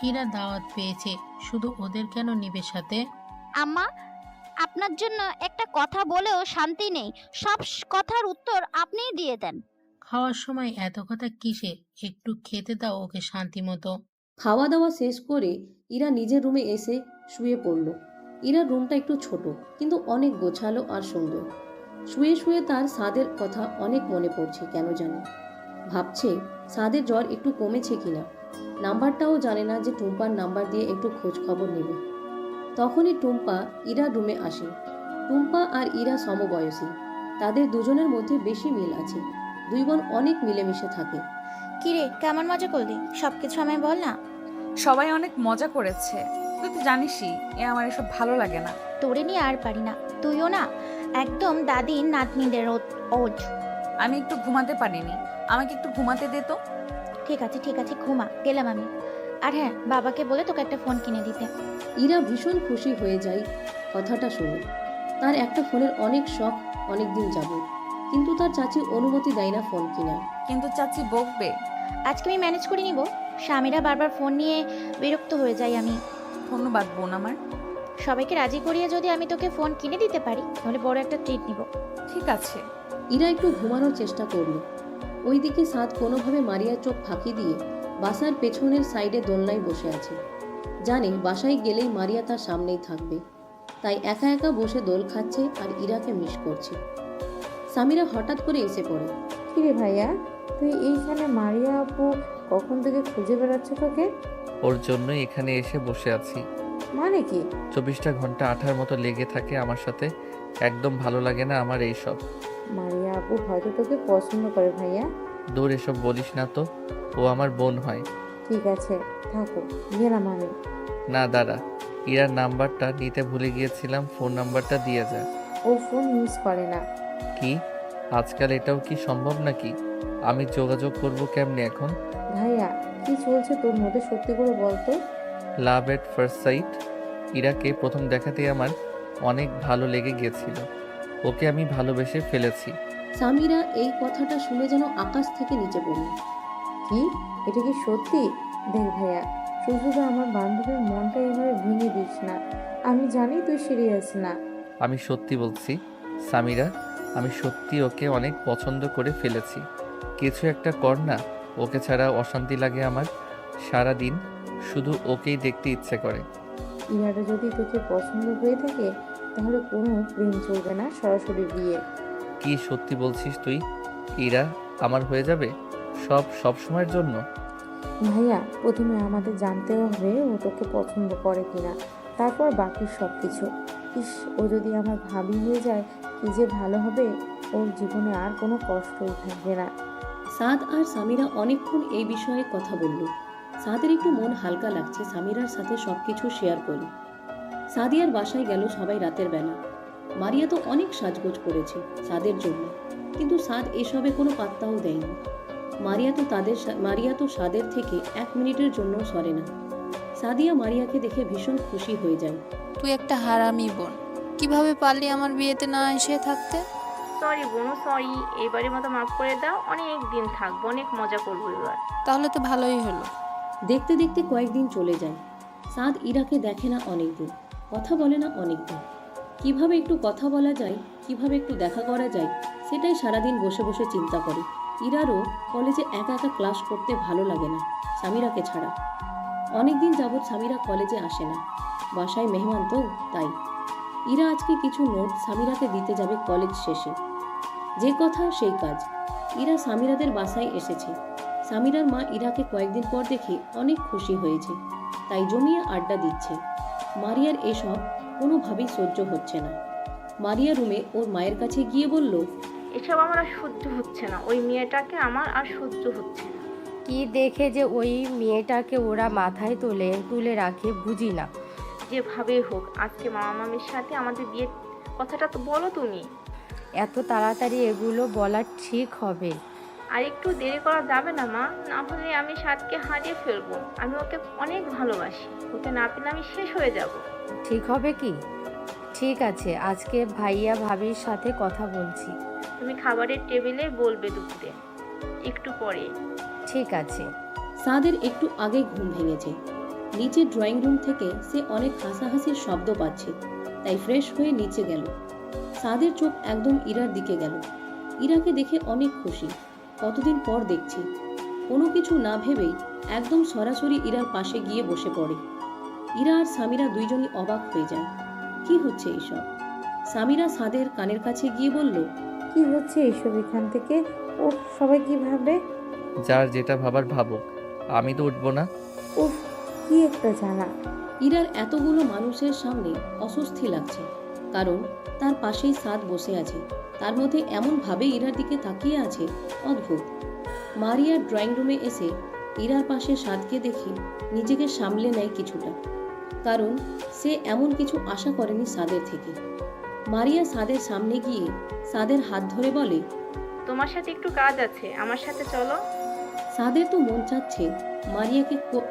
এরা দাওয়াত পেয়েছে, শুধু ওদের কেন নিবে সাথে? আম্মা, আপনার জন্য একটা কথা বলেও শান্তি নেই। সব কথার উত্তর আপনিই দিয়ে দেন। খাওয়ার সময় এত কথা কিসে? একটু খেতে দাও ওকে শান্তি মতো। খাওয়া দাওয়া শেষ করে ইরা নিজের রুমে এসে শুয়ে পড়ল। ইরার রুমটা একটু ছোট, কিন্তু অনেক গোছালো আর সুন্দর। শুয়ে শুয়ে তার সাদের কথা অনেক মনে পড়ছে কেন জানি। ভাবছে সাদের জ্বর একটু কমেছে কিনা। নাম্বারটাও জানে না যে টুম্পার নাম্বার দিয়ে একটু খোঁজ খবর নেবে। তখনই টুম্পা ইরার রুমে আসে। টুম্পা আর ইরা সমবয়সী। তাদের দুজনের মধ্যে বেশি মিল আছে। দুই বোন অনেক মিলেমিশে থাকে। কিরে, কেমন মজা করলি? সবকিছু আমায় বল না। সবাই অনেক মজা করেছে, তুই তো জানিসই আমার এসব ভালো লাগে না। তোরে নিয়ে আর পারি না। তুইও না একদম দাদির নাতনিদের ওজ। আমি একটু ঘুমাতে পারিনি, আমাকে একটু ঘুমাতে দে তো। ঠিক আছে ঠিক আছে, ঘুমা, গেলাম আমি। আর হ্যাঁ, বাবাকে বলে তোকে একটা ফোন কিনে দিতে। ইরা ভীষণ খুশি হয়ে যায় কথাটা শুনে। তার একটা ফোনের অনেক শখ অনেক দিন যাবত, কিন্তু তার চাচি অনুমতি দেয় না ফোন কেনার। কিন্তু চাচি বকবে। আজকে আমি ম্যানেজ করে নিব। স্বামীরা বারবার ফোন নিয়ে বিরক্ত হয়ে যাই আমি। ধন্যবাদ বোন আমার। সবাইকে রাজি করিয়ে যদি আমি তোকে ফোন কিনে দিতে পারি তাহলে বড় একটা ট্রিট নিব। ঠিক আছে। ইরা একটু ঘুমানোর চেষ্টা করলো। ওইদিকে সাদ কোনোভাবে মারিয়ার চোখ ফাঁকি দিয়ে বাসার পেছনের সাইডে দোলনায় বসে আছে। জানে বাসায় গেলেই মারিয়া তার সামনেই থাকবে, তাই একা একা বসে দোল খাচ্ছে আর ইরাকে মিস করছে। সামিরা হঠাৎ করে এসে পড়ে। কিরে ভাইয়া, তুই এইখানে? মারিয়া আপু কখন থেকে খুঁজে বেড়াচ্ছে তোকে। ওর জন্যই এখানে এসে বসে আছি। মানে কি? 24টা ঘন্টা আঠার মতো লেগে থাকে আমার সাথে। একদম ভালো লাগে না আমার এইসব। মারিয়া আপু হয়তো তোকে পছন্দ করে ভাইয়া। দূর, এসব বলিস না তো। ও আমার বোন হয়। ঠিক আছে, থাকো, গেলাম আমি। না দাঁড়া, ইরার নাম্বারটা নিতে ভুলে গিয়েছিলাম, ফোন নাম্বারটা দিয়ে যা। ও ফোন ইউজ করে না। কি আজকাল এটাও কি সম্ভব নাকি? আমি যোগাযোগ করব কেমনে এখন? ভাইয়া, কি চলছে তোর মধ্যে, সত্যি করে বলতো। লাভ এট ফার্স্ট সাইট। ইরাকে প্রথম দেখাতেই আমার অনেক ভালো লেগে গিয়েছিল। ওকে আমি ভালোবেসে ফেলেছি। সামিরা এই কথাটা শুনে যেন আকাশ থেকে নিচে পড়ল। কি? এটা কি সত্যি? দেখ ভাইয়া, শুধু আমার বান্ধবীর মনটা এভাবে ভেঙে দিস না। আমি জানি তুই সিরিয়াস না। আমি সত্যি বলছি সামিরা, আমি সত্যি ওকে অনেক পছন্দ করে ফেলেছি। কিছু একটা কর না, ওকে ছাড়া অশান্তি লাগে আমার। সারা দিন শুধু ওকেই দেখতে ইচ্ছে করে। ইরাটা যদি তোকে পছন্দ হয়ে থাকে তাহলে কোনো প্রেম চলবে না, সরাসরি বিয়ে। কি সত্যি বলছিস তুই? ইরা আমার হয়ে যাবে সব সময়ের জন্য? ভাইয়া, প্রথমে আমাদের জানতে হবে ও তোকে পছন্দ করে কিনা, তারপর বাকি সব কিছু। ইস, ও যদি আমার ভাবি হয়ে যায় কি যে ভালো হবে। ওর জীবনে আর কোনো কষ্টই থাকবে না। সাদ আর সামিরা অনেকক্ষণ এই বিষয়ে কথা বলল। সাদের একটু মন হালকা লাগছে সামিরার সাথে সবকিছু শেয়ার করে। সাদিয়ার বাসায় গেল সবাই রাতের বেলা। মারিয়া তো অনেক সাজগোজ করেছে সাদের জন্য, কিন্তু সাদ এসবে কোনো পাত্তাও দেয়নি। মারিয়া তো সাদের থেকে 1 মিনিটের জন্য সরে না। সাদিয়া মারিয়াকে দেখে ভীষণ খুশি হয়ে যায়। তুই একটা হারামি বোন, কিভাবে পারলি আমার বিয়েতে না এসে থাকতে? সরি বোনু, সরি। এবারের মতো মাফ করে দাও। অনেক দিন থাকবো, অনেক মজা করবো এবার। তাহলে তো ভালোই হলো। দেখতে দেখতে কয়েকদিন চলে যায়। সাদ ইরাকে দেখে না অনেকদিন, কথা বলে না অনেকদিন। কিভাবে একটু কথা বলা যায়, কিভাবে একটু দেখা করা যায়, সেটাই সারাদিন বসে বসে চিন্তা করে। ইরারও কলেজে একা একা ক্লাস করতে ভালো লাগে না সামিরাকে ছাড়া। অনেকদিন যাবৎ সামিরা কলেজে আসে না, বাসায় মেহমান তো তাই। ইরা আজকে কিছু নোট সামিরাকে দিতে যাবে কলেজ শেষে। যে কথা সেই কাজ। ইরা সামিরাদের বাসায় এসেছে। সামিরার মা ইরাকে কয়েকদিন পর দেখে অনেক খুশি হয়েছে, তাই জমিয়ে আড্ডা দিচ্ছে। মারিয়ার এসব কোনোভাবেই সহ্য হচ্ছে না। মারিয়া রুমে ওর মায়ের কাছে গিয়ে বলল, এসব আমার আর সহ্য হচ্ছে না। ওই মেয়েটাকে আমার আর সহ্য হচ্ছে না। কি দেখে যে ওই মেয়েটাকে ওরা মাথায় তুলে রাখে বুঝি না। যেভাবে হোক আজকে মামা মামির সাথে আমাদের বিয়ের কথাটা তো বলো তুমি। এত তাড়াতাড়ি এগুলো বলা ঠিক হবে? আর একটু দেরি করা যাবে না মা? না হলে আমি সাদকে হারিয়ে ফেলবো। আমি ওকে অনেক ভালোবাসি, ওকে না পেলে আমি শেষ হয়ে যাব। ঠিক হবে কি? ঠিক আছে, আজকে ভাইয়া ভাবির সাথে কথা বলছি। তুমি খাবারের টেবিলে বলবে দুপুরে একটু পরে। ঠিক আছে। সাদের একটু আগে ঘুম ভেঙেছে। নিচে ড্রয়িং রুম থেকে সে অনেক হাসাহাসির শব্দ পাচ্ছে, তাই ফ্রেশ হয়ে নিচে গেল। সাদের চোখ একদম ইরার দিকে গেল। ইরাকে দেখে অনেক খুশি, কতদিন পর দেখছি। কোনো কিছু না ভেবেই একদম সরাসরি ইরার পাশে গিয়ে বসে পড়ে। ইরা আর সামিরা দুইজনই অবাক হয়ে যায়, কি হচ্ছে এইসব? সামিরা সাদের কানের কাছে গিয়ে বলল, কি হচ্ছে এইসব এখান থেকে? ও সবাই কি ভাবে? যার যেটা ভাবার ভাবুক, আমি তো উঠবো না। উফ, কি একটা জ্বালা। ইরার এতগুলো মানুষের সামনে অস্বস্তি লাগছে, কারণ তার পাশেই সাদ বসে আছে। তার মধ্যে এমন ভাবে ইরার দিকে তাকিয়ে আছে, অদ্ভুত। মারিয়া ড্রয়িং রুমে এসে ইরার পাশে সাদকে দেখে নিজেকে সামলে নেয় কিছুটা, কারণ সে এমন কিছু আশা করেনি সাদের থেকে। মারিয়া সাদের সামনে গিয়ে সাদের হাত ধরে বলে, তোমার সাথে একটু কাজ আছে, আমার সাথে চলো। সাদের তো মন চাচ্ছে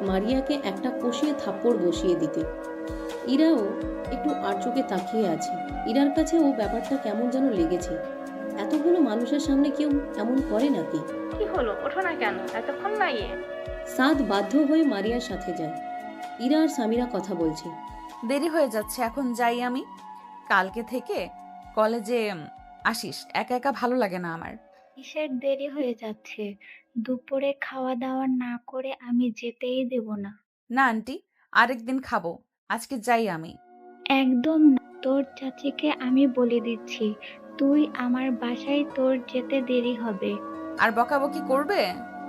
মারিয়াকে একটা কষিয়ে থাপ্পড় বসিয়ে দিতে। ইরাও একটু আর চোখে তাকিয়ে আছে। ইরার কাছে ও ব্যাপারটা কেমন যেন লেগেছে। এতগুলো মানুষের সামনে কেউ এমন করে নাকি? কি হলো, ওঠো না কেন, এতক্ষণ লাগে? সাদ বাধ্য হয়ে মারিয়ার সাথে যায়। ইরা আর সামিরা কথা বলছে। দেরি হয়ে যাচ্ছে, এখন যাই আমি। কালকে থেকে কলেজে আসিস, একা একা ভালো লাগে না আমার। কিসের দেরি হয়ে যাচ্ছে? দুপুরে খাওয়া দাওয়া না করে আমি যেতেই দেব না। না আন্টি, আরেকদিন খাবো, আজকে যাই আমি। একদম না, তোর চাচিকে আমি বলে দিচ্ছি, তুই আমার বাসায়, তোর যেতে দেরি হবে। আর বকাবকি করবে?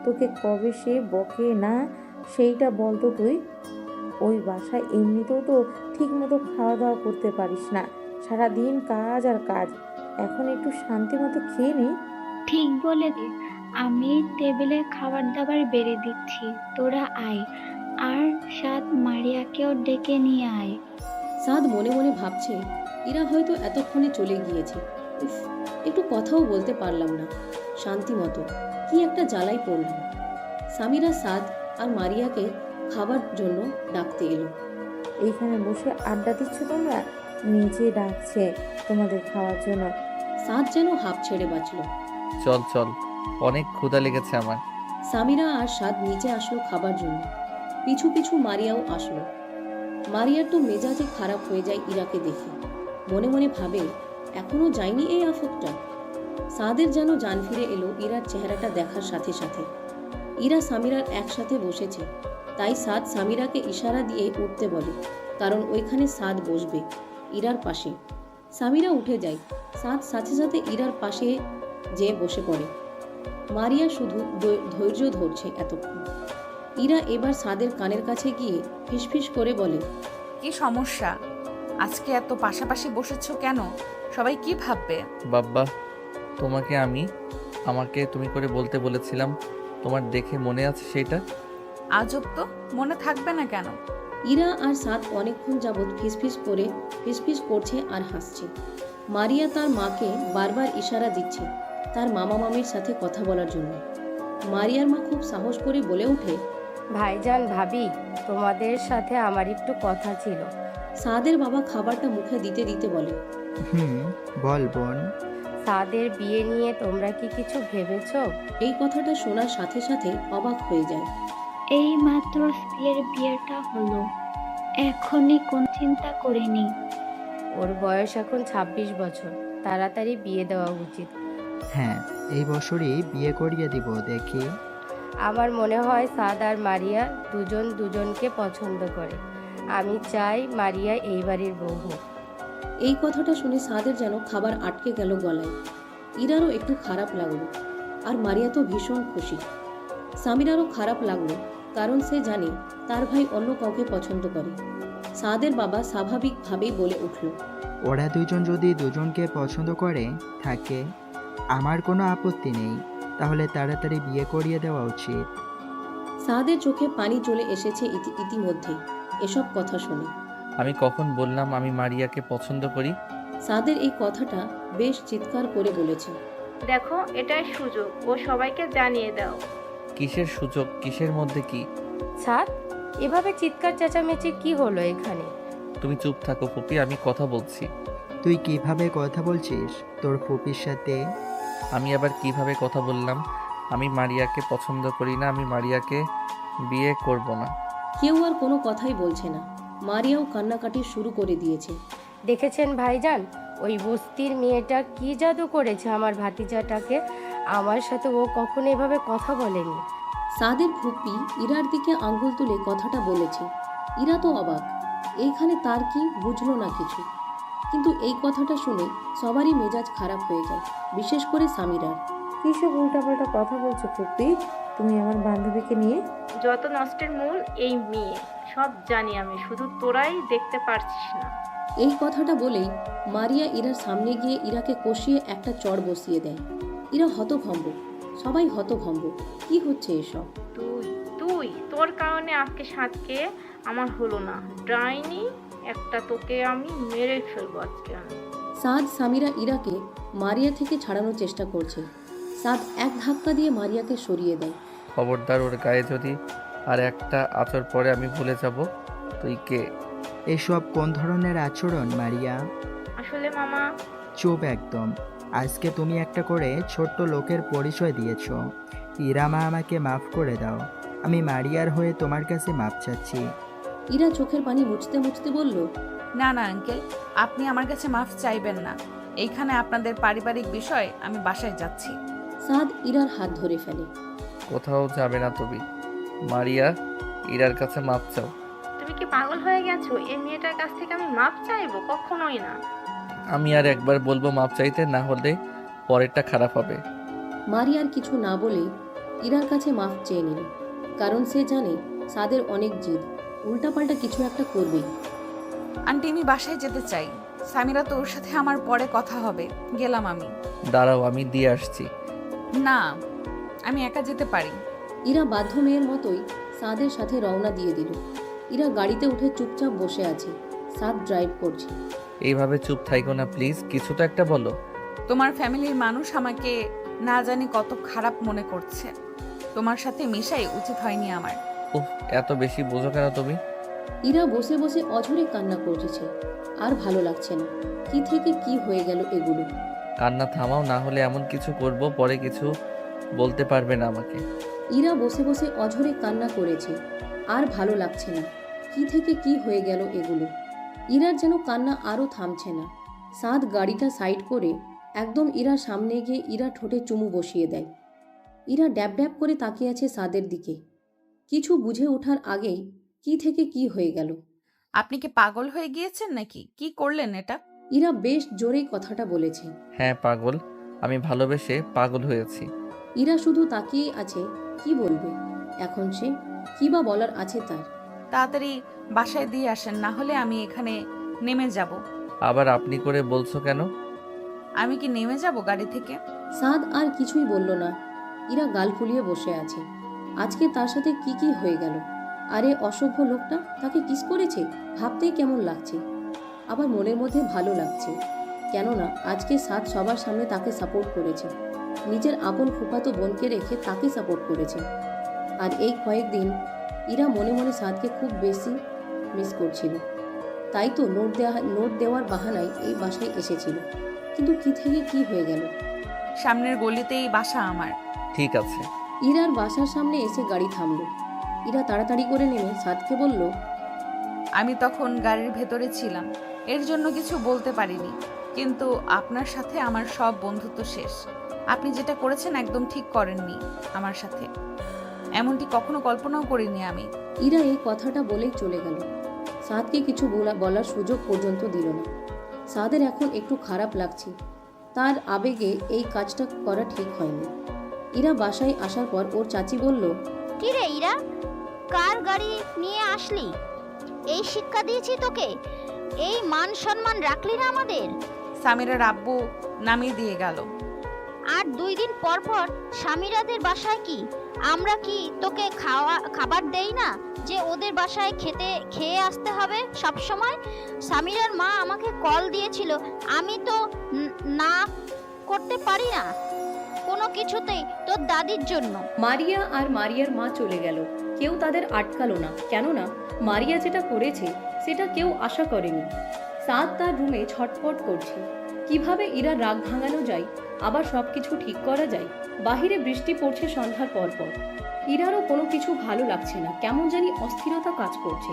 তোকে কবে সে বকে না সেইটা বলতো তুই? ওই বাসায় এমনিতেও তো ঠিক মতো খাওয়া দাওয়া করতে পারিস না, সারাদিন কাজ আর কাজ। এখন একটু শান্তি মতো খেয়ে নি। ঠিক বলে দে, আমি টেবিলে খাবার দাবার বেড়ে দিচ্ছি, তোরা আয়। আর সাত মারিয়াকেও ডেকে নিয়ে আয়। সাদ মনে মনে ভাবছে, ইরা হয়তো এতক্ষণে চলে গিয়েছে। উফ, একটু কথাও বলতে পারলাম না শান্তি মতো, কি একটা জ্বালাই পড়লাম। সামিরা সাদ আর মারিয়াকে খাবার জন্য ডাকতে এলো। এইখানে বসে আড্ডা দিচ্ছ তোমরা? নিচে ডাকছে তোমাদের খাওয়ার জন্য। সাদ যেন হাঁপ ছেড়ে বাঁচল। চল চল, অনেক ক্ষুধা লেগেছে আমার। সামিরা আর সাদ নিচে আসলো খাবার জন্য। পিছু পিছু মারিয়াও আসলো। মারিয়ার তো মেজাজে খারাপ হয়ে যায় ইরাকে দেখে। মনে মনে ভাবে, এখনো যায়নি এই আফতটা। সাদের যেন জান ফিরে এলো ইরার চেহারাটা দেখার সাথে সাথে। ইরা সামিরার একসাথে বসেছে, তাই সাদ সামিরাকে ইশারা দিয়ে উঠতে বলে, কারণ ওইখানে সাদ বসবে ইরার পাশে। সামিরা উঠে যায়। সাদ সাথে সাথে ইরার পাশে যেয়ে বসে পড়ে। মারিয়া শুধু ধৈর্য ধরছে এতক্ষণ। ইরা এবার সাদের কানের কাছে গিয়ে ফিসফিস করে বলে, কি সমস্যা? আজকে এত পাশাপাশি বসেছো কেন? সবাই কি ভাববে? বাব্বা, আমাকে তুমি করে বলতে বলেছিলাম, তোমার দেখে মনে আছে সেটা? আজব তো, মনে থাকবে না কেন? ইরা আর সাদ অনেকক্ষণ যাবৎ ফিসফিস করছে আর হাসছে। মারিয়া তার মাকে বারবার ইশারা দিচ্ছে তার মামা মামির সাথে কথা বলার জন্য। মারিয়ার মা খুব সাহস করে বলে ওঠে, ভাইজান ভাবি, তোমাদের সাথে আমার একটু কথা ছিল। সাদের বাবা খাবারটা মুখে দিতে দিতে বলে, বল বোন। সাদের বিয়ে নিয়ে তোমরা কি কিছু ভেবেছো? এই কথাটা শোনার সাথে সাথে অবাক হয়ে যায়। এই মাত্র স্ত্রীর বিয়েটা হলো, এখনই কোন চিন্তা করিনি। ওর বয়স এখন 26 বছর, তাড়াতাড়ি বিয়ে দেওয়া উচিত। হ্যাঁ, এই বছরই বিয়ে করিয়ে দিব দেখি। আমার মনে হয় সাদ আর মারিয়া দুজন দুজনকে পছন্দ করে। আমি চাই মারিয়া এই বাড়ির বউ হোক। এই কথাটা শুনে সাদের যেন খাবার আটকে গেল গলায়। ইরারও একটু খারাপ লাগলো, আর মারিয়া তো ভীষণ খুশি। সামিরারও খারাপ লাগলো, কারণ সে জানে তার ভাই অন্য কাউকে পছন্দ করে। সাদের বাবা স্বাভাবিকভাবেই বলে উঠল, ওরা দুজন যদি দুজনকে পছন্দ করে থাকে, আমার কোনো আপত্তি নেই। তাহলে তাড়াতাড়ি বিয়ে করিয়ে দেওয়া উচিত। সাদের চোখে পানি চলে এসেছে ইতিমধ্যে এসব কথা শুনে। আমি কখন বললাম আমি মারিয়াকে পছন্দ করি? সাদের এই কথাটা বেশ চিৎকার করে বলেছে। দেখো, এটাই সুযোগ, ও সবাইকে জানিয়ে দাও। কিসের সুযোগ, কিসের মধ্যে কি? সাদ, এভাবে চিৎকার চেঁচামেচি কি হলো এখানে? তুমি চুপ থাকো ফুপি, আমি কথা বলছি। তুই কিভাবে কথা বলছিস তোর ফুপির সাথে? আমি আবার কিভাবে কথা বললাম? আমি মারিয়াকে পছন্দ করি না, আমি মারিয়াকে বিয়ে করব না। কেউ আর কোনো কথাই বলছে না। মারিয়াও কান্নাকাটি শুরু করে দিয়েছে। দেখেছেন ভাইজান, ওই বস্তির মেয়েটা কি জাদু করেছে আমার ভাতিজাটাকে। আমার সাথে ও কখনো এভাবে কথা বলেনি। সাদের ফুপি ইরার দিকে আঙ্গুল তুলে কথাটা বলেছে। ইরা তো অবাক, এইখানে তার কি বুঝলো না কিছু। কিন্তু এই কথাটা শুনে সবারই মেজাজ খারাপ হয়ে যায়, বিশেষ করে সামিরার। কিসব উল্টাপাল্টা কথা বলছো ফুপি তুমি আমার বান্ধবীকে নিয়ে? যত নষ্টের মূল এই মেয়ে, সব জানি আমি, শুধু তোরাই দেখতে পারছিস না। এই কথাটা বলেই মারিয়া ইরার সামনে গিয়ে ইরাকে কষিয়ে একটা চড় বসিয়ে দেয়। ইরা হতভম্ব, সবাই হতভম্ব। কি হচ্ছে এসব? তুই তুই তোর কারণে আজকে সাতকে আমার হলো না, ডাইনি একটা, তোকে আমি মেরে ফেলবো আজকে আমি। সাদ সামিরা ইরাকে মারিয়া থেকে ছাড়ানোর চেষ্টা করছে। সাদ এক ধাক্কা দিয়ে মারিয়াকে সরিয়ে দেয়। খবরদার, ওর গায়ে যদি আর একটা আঁচড় পরে আমি ভুলে যাব তুই কে। এসব কোন ধরনের আচরণ মারিয়া? আসলে মামা, চুপ একদম। আজকে তুমি একটা করে ছোট্ট লোকের পরিচয় দিয়েছ। ইরামা, আমাকে মাফ করে দাও। আমি মারিয়ার হয়ে তোমার কাছে মাপ চাচ্ছি। ইরা চোখের পানি মুছতে মুছতে বলল, না না আঙ্কেল, আপনি আমার কাছে মাফ চাইবেন না। এইখানে আপনাদের পারিবারিক বিষয়, আমি বাসায় যাচ্ছি। সাদ ইরার হাত ধরে ফেলে। কোথাও যাবে না তুমি। মারিয়া, ইরার কাছে মাপ চাও। তুমি কি পাগল হয়ে গেছো? এই মেয়েটার কাছ থেকে আমি মাপ চাইবো? কখনোই না। আমি আর একবার বলবো মাপ চাইতে, না হলে পরেরটা খারাপ হবে। মারিয়ার কিছু না বলে ইরার কাছে মাফ চেয়ে নিল, কারণ সে জানে সাদের অনেক জিদ, উল্টাপাল্টা কিছু একটা করবেই। আন্টি, আমি বাসায় যেতে চাই। সামিরা তো ওর সাথে আমার পরে কথা হবে। গেলাম আমি। দাঁড়াও, আমি দিয়ে আসছি। না, আমি একা যেতে পারি। ইরা বাধ্য মেয়ের মতোই সাদের সাথে রওনা দিয়ে দিল। ইরা গাড়িতে উঠে চুপচাপ বসে আছে। সাদ ড্রাইভ করছে। এইভাবে চুপ থাইকো না প্লিজ, কিছু তো একটা বলো। তোমার ফ্যামিলির মানুষ আমাকে না জানি কত খারাপ মনে করছে। তোমার সাথে মেশাই উচিত হয়নি আমার। উফ, এত বেশি বোঝো কেন তুমি? ইরা বসে বসে অঝরে কান্না করছে। আর ভালো লাগছে না। কি থেকে কি হয়ে গেল এগুলো। কান্না থামাও, না হলে এমন কিছু করব পরে কিছু বলতে পারবে না আমাকে। ইরা বসে বসে অঝরে কান্না করেছে। আর ভালো লাগছে না। কি থেকে কি হয়ে গেল এগুলো। ইরার যেন কান্না আরও থামছে না। সাদ গাড়িটা সাইড করে একদম ইরার সামনে গিয়ে ইরা ঠোঁটে চুমু বসিয়ে দেয়। ইরা ড্যাব ড্যাব করে তাকিয়ে আছে সাদের দিকে। কিছু বুঝে ওঠার আগেই কি থেকে কি হয়ে গেল। আপনি কি পাগল হয়ে গিয়েছেন নাকি? কি করলেন এটা? ইরা বেশ জোরেই কথাটা বলেছে। হ্যাঁ পাগল, আমি ভালোবেসে পাগল হয়েছি। ইরা শুধু তাকিয়েই আছে, কি বলবে এখন সে, কি বা বলার আছে তার। তাড়াতাড়ি বাসায় দিয়ে আসেন, না হলে আমি এখানে নেমে যাব। আবার আপনি করে বলছো কেন? আমি কি নেমে যাব গাড়ি থেকে? সাদ আর কিছুই বলল না। ইরা গাল ফুলিয়ে বসে আছে। আজকে তার সাথে কি কি হয়ে গেল। আরে অসভ্য লোকটা তাকে কিস করেছে, ভাবতেই কেমন লাগছে। আবার মনের মধ্যে ভালো লাগছে, কেননা আজকে সাদ সবার সামনে তাকে সাপোর্ট করেছে। নিজের আপন ফুফাতো বোনকে রেখে তাকে সাপোর্ট করেছে। আর এই কয়েকদিন ইরা মনে মনে সাদকে খুব বেশি মিস করছিল। তাই তো নোট দেওয়ার বাহানায় এই বাসায় এসেছিল। কিন্তু কি থেকে কি হয়ে গেল। সামনের গলিতেই বাসা আমার। ঠিক আছে। ইরার বাসার সামনে এসে গাড়ি থামলো। ইরা তাড়াতাড়ি করে নেমে সাদকে বলল, আমি তখন গাড়ির ভেতরে ছিলাম, এর জন্য কিছু বলতে পারিনি। কিন্তু আপনার সাথে আমার সব বন্ধুত্ব শেষ। আপনি যেটা করেছেন একদম ঠিক করেননি আমার সাথে। এমনটি কখনো কল্পনাও করিনি আমি। ইরা এই কথাটা বলেই চলে গেল। সাদকে কিছু বলার সুযোগ পর্যন্ত দিল না। সাদের এখন একটু খারাপ লাগছে। তার আবেগে এই কাজটা করা ঠিক হয়নি। ইরা বাসায় আসার পর ওর চাচি বলল, কি রে ইরা, কার গাড়ি নিয়ে আসলি? এই শিক্ষা দিয়েছি তোকে, এই মান সম্মান রাখলি না আমাদের? সামিরার আব্বু নামিয়ে দিয়ে গেল। আর 2 দিন পর পর সামিরাদের বাসায় কি আমরা কি তোকে খাবার দেই না যে ওদের বাসায় খেয়ে আসতে হবে সব সময়? সামিরার মা আমাকে কল দিয়েছিল, আমি তো না করতে পারি না কোনো কিছুতেই তোর দাদির জন্য। মারিয়া আর মারিয়ার মা চলে গেল। কেউ তাদের আটকালো না, কেননা মারিয়া যেটা করেছে সেটা কেউ আশা করেনি। সাদ তার রুমে ছটফট করছে, কিভাবে ইরার রাগ ভাঙানো যায়, আবার সবকিছু ঠিক করা যায়। বাহিরে বৃষ্টি পড়ছে সন্ধ্যার পর পর। ইরারও কোনো কিছু ভালো লাগছে না, কেমন জানি অস্থিরতা কাজ করছে।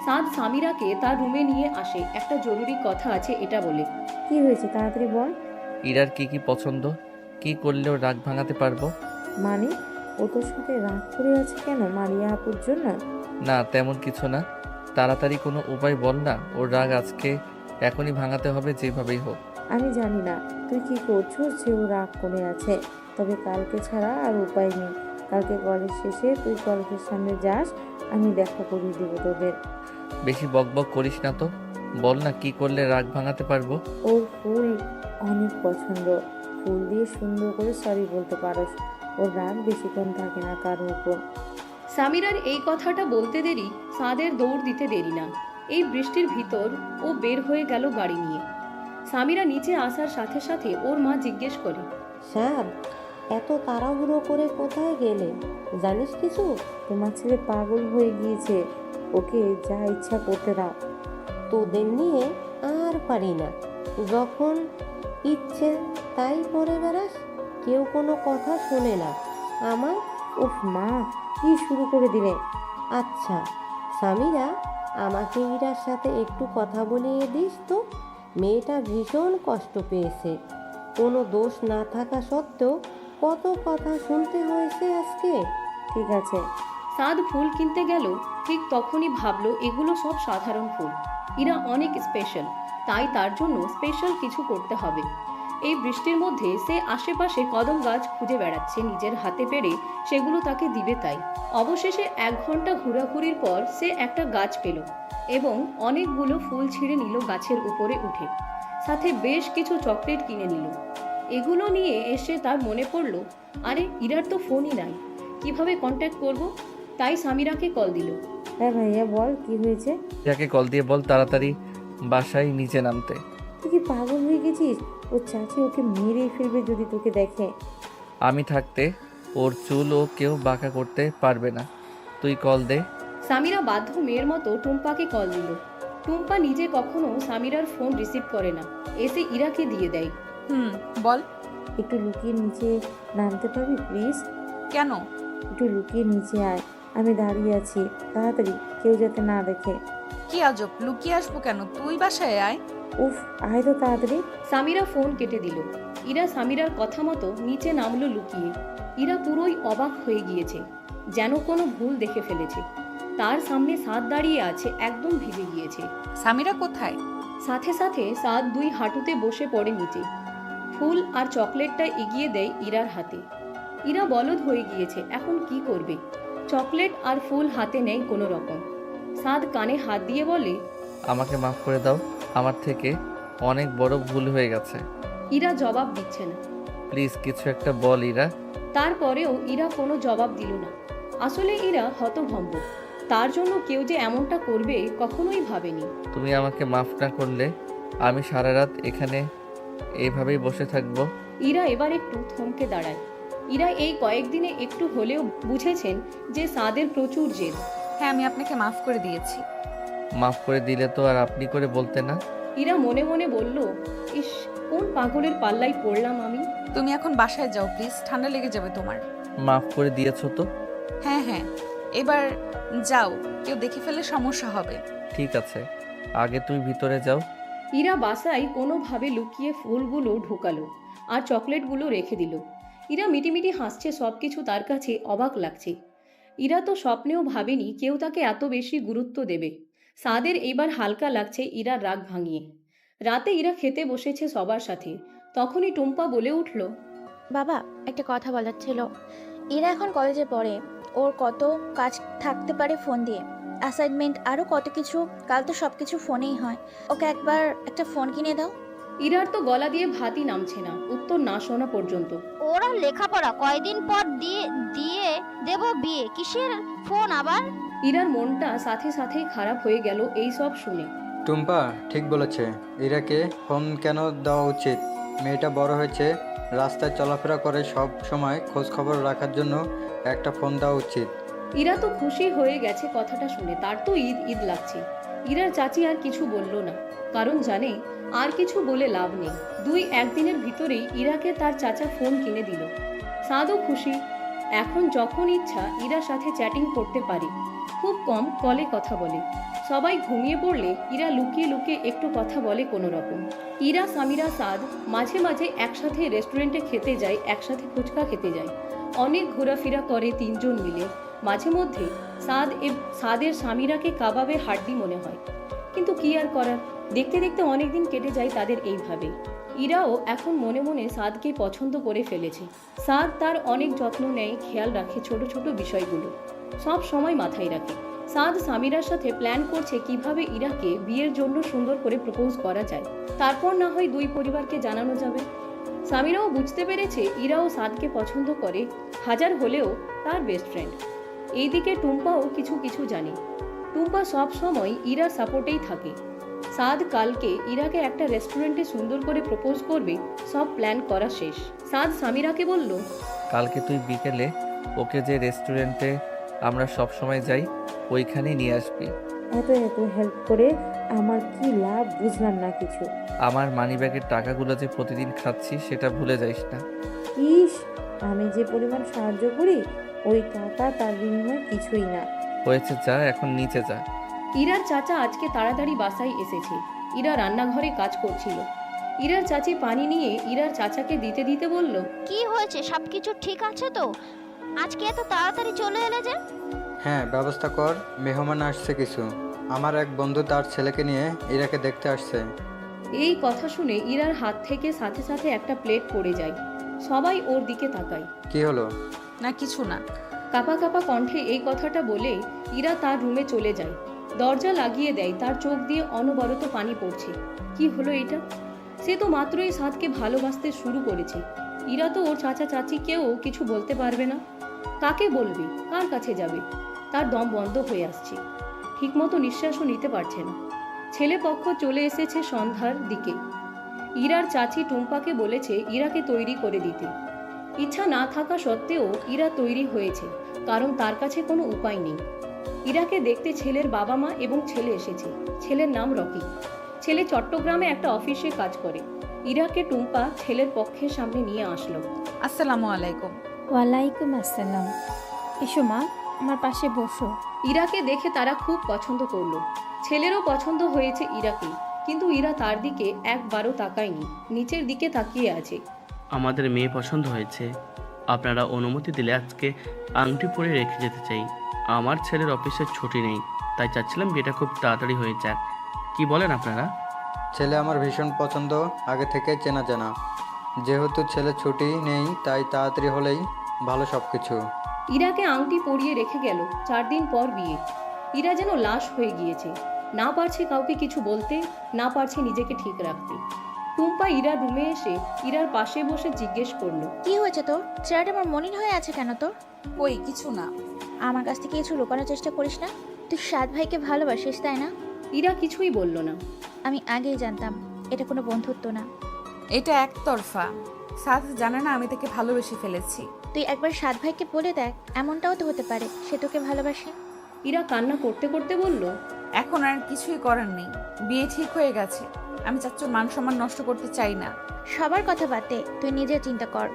সাদ সামিরাকে তার রুমে নিয়ে আসে, একটা জরুরি কথা আছে এটা বলে। কি হয়েছে তাড়াতাড়ি বল। ইরার কি কি পছন্দ, কি করলেও রাগ ভাঙাতে পারবো? মানে ও তোর সাথে রাগ করে আছে কেন, মারিয়া আপুর জন্য? না তেমন কিছু না, তাড়াতাড়ি কোনো উপায় বল না, ওর রাগ আজকে এখনই ভাঙাতে হবে যেভাবেই হোক। আমি জানি না তুই কি করছো যে ও রাগ করে আছে, তবে কালকে ছাড়া আর উপায় নেই। কালকে কলেজ শেষে তুই কলেজের সামনে যাস, আমি দেখা করিয়ে দেবো তোদের। বেশি বকবক করিস না তো, বল না কি করলে রাগ ভাঙাতে পারবো। ওর ফুল অনেক পছন্দ, ফুল দিয়ে সুন্দর করে সরি বলতে পারোস। ওর রাগ বেশিক্ষণ থাকে না কারোর উপর। সামিরার এই কথাটা বলতে দেরি, সাদের দৌড় দিতে দেরি না। এই বৃষ্টির ভিতর ও বের হয়ে গেল গাড়ি নিয়ে। সামিরা নিচে আসার সাথে সাথে ওর মা জিজ্ঞেস করে, সাদ, এত তাড়াহুড়ো করে কোথায় গেলে? জানিস কিছু? তোমার ছেলে পাগল হয়ে গিয়েছে, ওকে যা ইচ্ছা করতে দাও। তোদের নিয়ে আর পারি না, যখন ইচ্ছে তাই করে বেড়াস, কেউ কোনো কথা শোনে না আমার। উফ মা, কি শুরু করে দিলে? আচ্ছা সামিরা, আমাকে ইরার সাথে একটু কথা বলিয়ে দিস তো। মেয়েটা ভীষণ কষ্ট পেয়েছে, কোনো দোষ না থাকা সত্ত্বেও কত কথা শুনতে হয়েছে আজকে। ঠিক আছে। সাদ ফুল কিনতে গেল, ঠিক তখনই ভাবলো এগুলো সব সাধারণ ফুল, ইরা অনেক স্পেশাল, তাই তার জন্য স্পেশাল কিছু করতে হবে। এই বৃষ্টির মধ্যে সে আশেপাশে কদম গাছ খুঁজে বেড়াচ্ছে, নিজের হাতে পেরে সেগুলো তাকে দিবে তাই। অবশেষে 1 ঘন্টা ঘোরাঘুরির পর সে একটা গাছ পেল এবং অনেকগুলো ফুল ছিঁড়ে নিল গাছের উপরে উঠে, সাথে বেশ কিছু চকলেট কিনে নিল। এগুলো নিয়ে এসে তার মনে পড়লো, আরে ইরার তো ফোনই নাই, কিভাবে কন্ট্যাক্ট করব? তাই সামিরাকে কল দিল। হ্যাঁ ভাইয়া বল, কি হয়েছে? যাকে কল দিয়ে বল তাড়াতাড়ি বাসায় নিচে নামতে। তুই কি পাগল হয়ে গেছিস? ওর চাচি ওকে মেরেই ফেলবে যদি তোকে দেখে। আমি থাকতে ওর চুল ও কেউ বাঁকা করতে পারবে না, তুই কল দে। সামিরা বাধ্য মেয়ের মতো টুম্পাকে কল দিল। টুম্পা নিজে কখনো সামিরার ফোন রিসিভ করে না, এসে ইরাকে দিয়ে দেয়। বল। একটু লুকিয়ে নিচে নামতে পারবি প্লিজ? কেন? একটু লুকিয়ে নিচে আয়, আমি দাঁড়িয়ে আছি, তাড়াতাড়ি, কেউ যাতে না দেখে। কি আজব, লুকিয়ে আসবো কেন? তুই বাসায় আয়। উফ, আয় তো তাড়াতাড়ি। সামিরা ফোন কেটে দিল। ইরা সামিরার কথা মতো নিচে নামলো লুকিয়ে। ইরা পুরোই অবাক হয়ে গিয়েছে, যেন কোনো ভুল দেখে ফেলেছে। তার সামনে সাদ দাঁড়িয়ে আছে, একদম ভিজে গিয়েছে। সামিরা কোথায়? সাথে সাথে সাদ 2 হাঁটুতে বসে পড়ে নিচে। ফুল আর চকলেটটা এগিয়ে দেয় ইরার হাতে। ইরা বলদ হয়ে গিয়েছে, এখন কি করবে? চকলেট আর ফুল হাতে নেয় কোনো রকম। সাদ কানে হাত দিয়ে বলে, আমাকে মাফ করে দাও, আমার থেকে অনেক বড় ভুল হয়ে গেছে। ইরা জবাব দিচ্ছে না। প্লিজ কিছু একটা বল ইরা। তারপরেও ইরা কোনো জবাব দিল না। আসলে ইরা হতভম্ব, তার জন্য কেউ যে এমনটা করবে কখনোই ভাবেনি। তুমি আমাকে মাফ না করলে আমি সারা রাত এখানে এইভাবেই বসে থাকবো। ইরা এবার একটু থমকে দাঁড়ায়। ইরা এই কয়েকদিনে একটু হলেও বুঝেছেন যে সাদের প্রচুর জেদ। হ্যাঁ, আমি আপনাকে মাফ করে দিয়েছি। মাফ করে দিলে তো আর আপনি করে বলতে না। ইরা মনে মনে বলল, ইস, কোন পাগলের পাল্লায় পড়লাম আমি। তুমি এখন বাসায় যাও প্লিজ, ঠান্ডা লেগে যাবে তোমার। মাফ করে দিয়েছো তো? হ্যাঁ হ্যাঁ, এবার যাও, কেউ দেখে ফেলে সমস্যা হবে। ঠিক আছে, আগে তুই ভিতরে যাও। ইরা বাসায় কোনোভাবে লুকিয়ে ফুলগুলো ঢোকালো আর চকলেটগুলো রেখে দিল। ইরা মিটিমিটি হাসছে, সব কিছু তার কাছে অবাক লাগছে। ইরা তো স্বপ্নেও ভাবেনি কেউ তাকে এত বেশি গুরুত্ব দেবে। সাদের এবার হালকা লাগছে ইরার রাগ ভাঙিয়ে। রাতে ইরা খেতে বসেছে সবার সাথে, তখনই টুম্পা বলে উঠল, বাবা, একটা কথা বলার ছিল। এরা এখন কলেজে পড়ে, ওর কত কাজ থাকতে পারে ফোন দিয়ে, অ্যাসাইনমেন্ট আরও কত কিছু, কাল তো সব কিছু ফোনেই হয়। ওকে একবার একটা ফোন কিনে দাও। ইরার তো গলা দিয়ে ভাতই নামছে না উত্তর না শোনা পর্যন্ত। ওরা লেখাপড়া কয়দিন পর দিয়ে দেব বিয়ে, কিসের ফোন আবার? ইরার মনটা সাথে সাথেই খারাপ হয়ে গেল এই সব শুনে। টুম্পা ঠিক বলেছে, ইরাকে ফোন কেন দেওয়া উচিত? মেয়েটা বড় হয়েছে, রাস্তায় চলাফেরা করে, সব সময় খোঁজ খবর রাখার জন্য একটা ফোন দেওয়া উচিত। ইরা তো খুশি হয়ে গেছে কথাটা শুনে, তার তো ঈদ ঈদ লাগছে। ইরার চাচি আর কিছু বলল না, কারণ জানে আর কিছু বলে লাভ নেই। 2-1 দিনের ভিতরেই ইরাকে তার চাচা ফোন কিনে দিল। সাদও খুশি। এখন যখন ইচ্ছা ইরার সাথে চ্যাটিং করতে পারে। খুব কম কলে কথা বলে। সবাই ঘুমিয়ে পড়লে ইরা লুকিয়ে লুকিয়ে একটু কথা বলে কোনো রকম। ইরা, সামিরা, সাদ মাঝে মাঝে একসাথে রেস্টুরেন্টে খেতে যায়, একসাথে ফুচকা খেতে যায়। অনেক ঘোরাফেরা করে তিনজন মিলে। মাঝে মধ্যে সাদের সামিরাকে কাবাবে হাড্ডি মনে হয়, কিন্তু কি আর করার। দেখতে দেখতে অনেক দিন কেটে যায় তাদের এইভাবে। ইরাও এখন মনে মনে সাদকে পছন্দ করে ফেলেছে। সাদ তার অনেক যত্ন নেয়, খেয়াল রাখে ছোট ছোট বিষয়গুলো, সব সময় মাথায় রাখে। সাদ সামিরার সাথে প্ল্যান করছে কিভাবে ইরাকে বিয়ের জন্য সুন্দর করে প্রপোজ করা যায়, তারপর না হয় দুই পরিবারকে জানানো যাবে। সামিরাও বুঝতে পেরেছে ইরাও সাদকে পছন্দ করে, হাজার হলেও তার বেস্ট ফ্রেন্ড। এইদিকে টুম্পাও কিছু কিছু জানে। টুম্পা সব সময় ইরার সাপোর্টেই থাকে। সাদ কালকে ইরাকে একটা রেস্টুরেন্টে সুন্দর করে প্রপোজ করবে, সব প্ল্যান করা শেষ। সাদ সামিরাকে বলল, কালকে তুই বিকেলে ওকে যে রেস্টুরেন্টে আমরা সব সময় যাই ওইখানেই নিয়ে আসবি। এত এত হেল্প করে আমার কি লাভ বুঝলাম না কিছু। আমার মানিব্যাগের টাকাগুলো যে প্রতিদিন খাচ্ছি সেটা ভুলে যাইস না। ইস, আমি যে পরিমাণ সাহায্য করি ওই টাকা তার বিনিময়ে কিছুই না। হয়েছে, যা এখন নিচে যা। ইরার চাচা আজকে তাড়াতাড়ি বাসায় এসেছে। ইরা রান্নাঘরে কাজ করছিল। ইরার চাচি পানি নিয়ে ইরার চাচাকে দিতে দিতে বলল, কি হয়েছে, সবকিছু ঠিক আছে তো? আজকে এত তাড়াতাড়ি চলে এলে যে? হ্যাঁ, ব্যবস্থা কর, মেহমান আসছে কিছু। আমার এক বন্ধু তার ছেলেকে নিয়ে ইরাকে দেখতে আসছে। এই কথা শুনে ইরার হাত থেকে সাথে সাথে একটা প্লেট পড়ে যায়। সবাই ওর দিকে তাকায়। কি হলো? না কিছু না। কাপা কাপা কণ্ঠে এই কথাটা বলে ইরা তার রুমে চলে যায়। দরজা লাগিয়ে দেয়, তার চোখ দিয়ে অনবরত পানি পড়ছে। কি হলো এটা? সে তো মাত্রই সাদকে ভালোবাসতে শুরু করেছে। ইরা তো ওর চাচা চাচিকেও কিছু বলতে পারবে না। কাকে বলবে, কার কাছে যাবে? তার দম বন্ধ হয়ে আসছে, ঠিকমতো নিঃশ্বাসও নিতে পারছে না। ছেলে পক্ষ চলে এসেছে সন্ধ্যার দিকে। ইরার চাচি টুম্পাকে বলেছে ইরাকে তৈরি করে দিতে। ইচ্ছা না থাকা সত্ত্বেও ইরা তৈরি হয়েছে, কারণ তার কাছে কোনো উপায় নেই। ইরাকে দেখতে ছেলের বাবা মা এবং ছেলে এসেছে। ছেলের নাম রকি। ছেলে চট্টগ্রামে একটা অফিসে কাজ করে। ইরাকে টুম্পা ছেলের পক্ষের সামনে নিয়ে আসলো। আসসালামু আলাইকুম। ওয়ালাইকুম আসসালাম। এসো মা, আমার পাশে বসো। ইরাকে দেখে তারা খুব পছন্দ করলো। ছেলেরও পছন্দ হয়েছে ইরাকে, কিন্তু ইরা তার দিকে একবারও তাকায়নি, নিচের দিকে তাকিয়ে আছে। আমাদের মেয়ে পছন্দ হয়েছে, আপনারা অনুমতি দিলে আজকে আংটি পরে রেখে যেতে চাই। আমার ছেলের অফিসের ছুটি নেই, তাই চাচ্ছিলাম বিয়েটা খুব তাড়াতাড়ি হয়ে যাক। কি বলেন আপনারা? ছেলে আমার ভীষণ পছন্দ, আগে থেকে চেনা জানা। যেহেতু ছেলে ছুটি নেই তাই তাড়াতাড়ি হলেই ভালো সব কিছু। ইরাকে আংটি পরিয়ে রেখে গেল। 4 দিন পর বিয়ে। ইরা যেন লাশ হয়ে গিয়েছে, না পারছে কাউকে কিছু বলতে, না পারছে নিজেকে ঠিক রাখতে। টুম্পা ইরার রুমে এসে ইরার পাশে বসে জিজ্ঞেস করলো, কি হয়েছে তোর? চেহারাটা আমার মলিন হয়ে আছে কেন তোর? কই কিছু না। আমার কাছ থেকে কিছু লুকানোর চেষ্টা করিস না। তুই সাদ ভাইকে ভালোবাসিস তাই না? ইরা কিছুই বলল না। আমি আগেই জানতাম এটা কোনো বন্ধুত্ব না, এটা একতরফা। সাদ জানে না আমি তাকে ভালোবেসে ফেলেছি। তুই একবার সাদ ভাইকে বলে দেখ, এমনটাও তো হতে পারে সে তোকে ভালোবাসে। ইরা কান্না করতে করতে বলল, এখন আর কিছুই করার নেই, বিয়ে ঠিক হয়ে গেছে। আমি চাচুর মান সম্মান নষ্ট করতে চাই না। সবার কথা বাদ দে, তুই নিজে চিন্তা কর।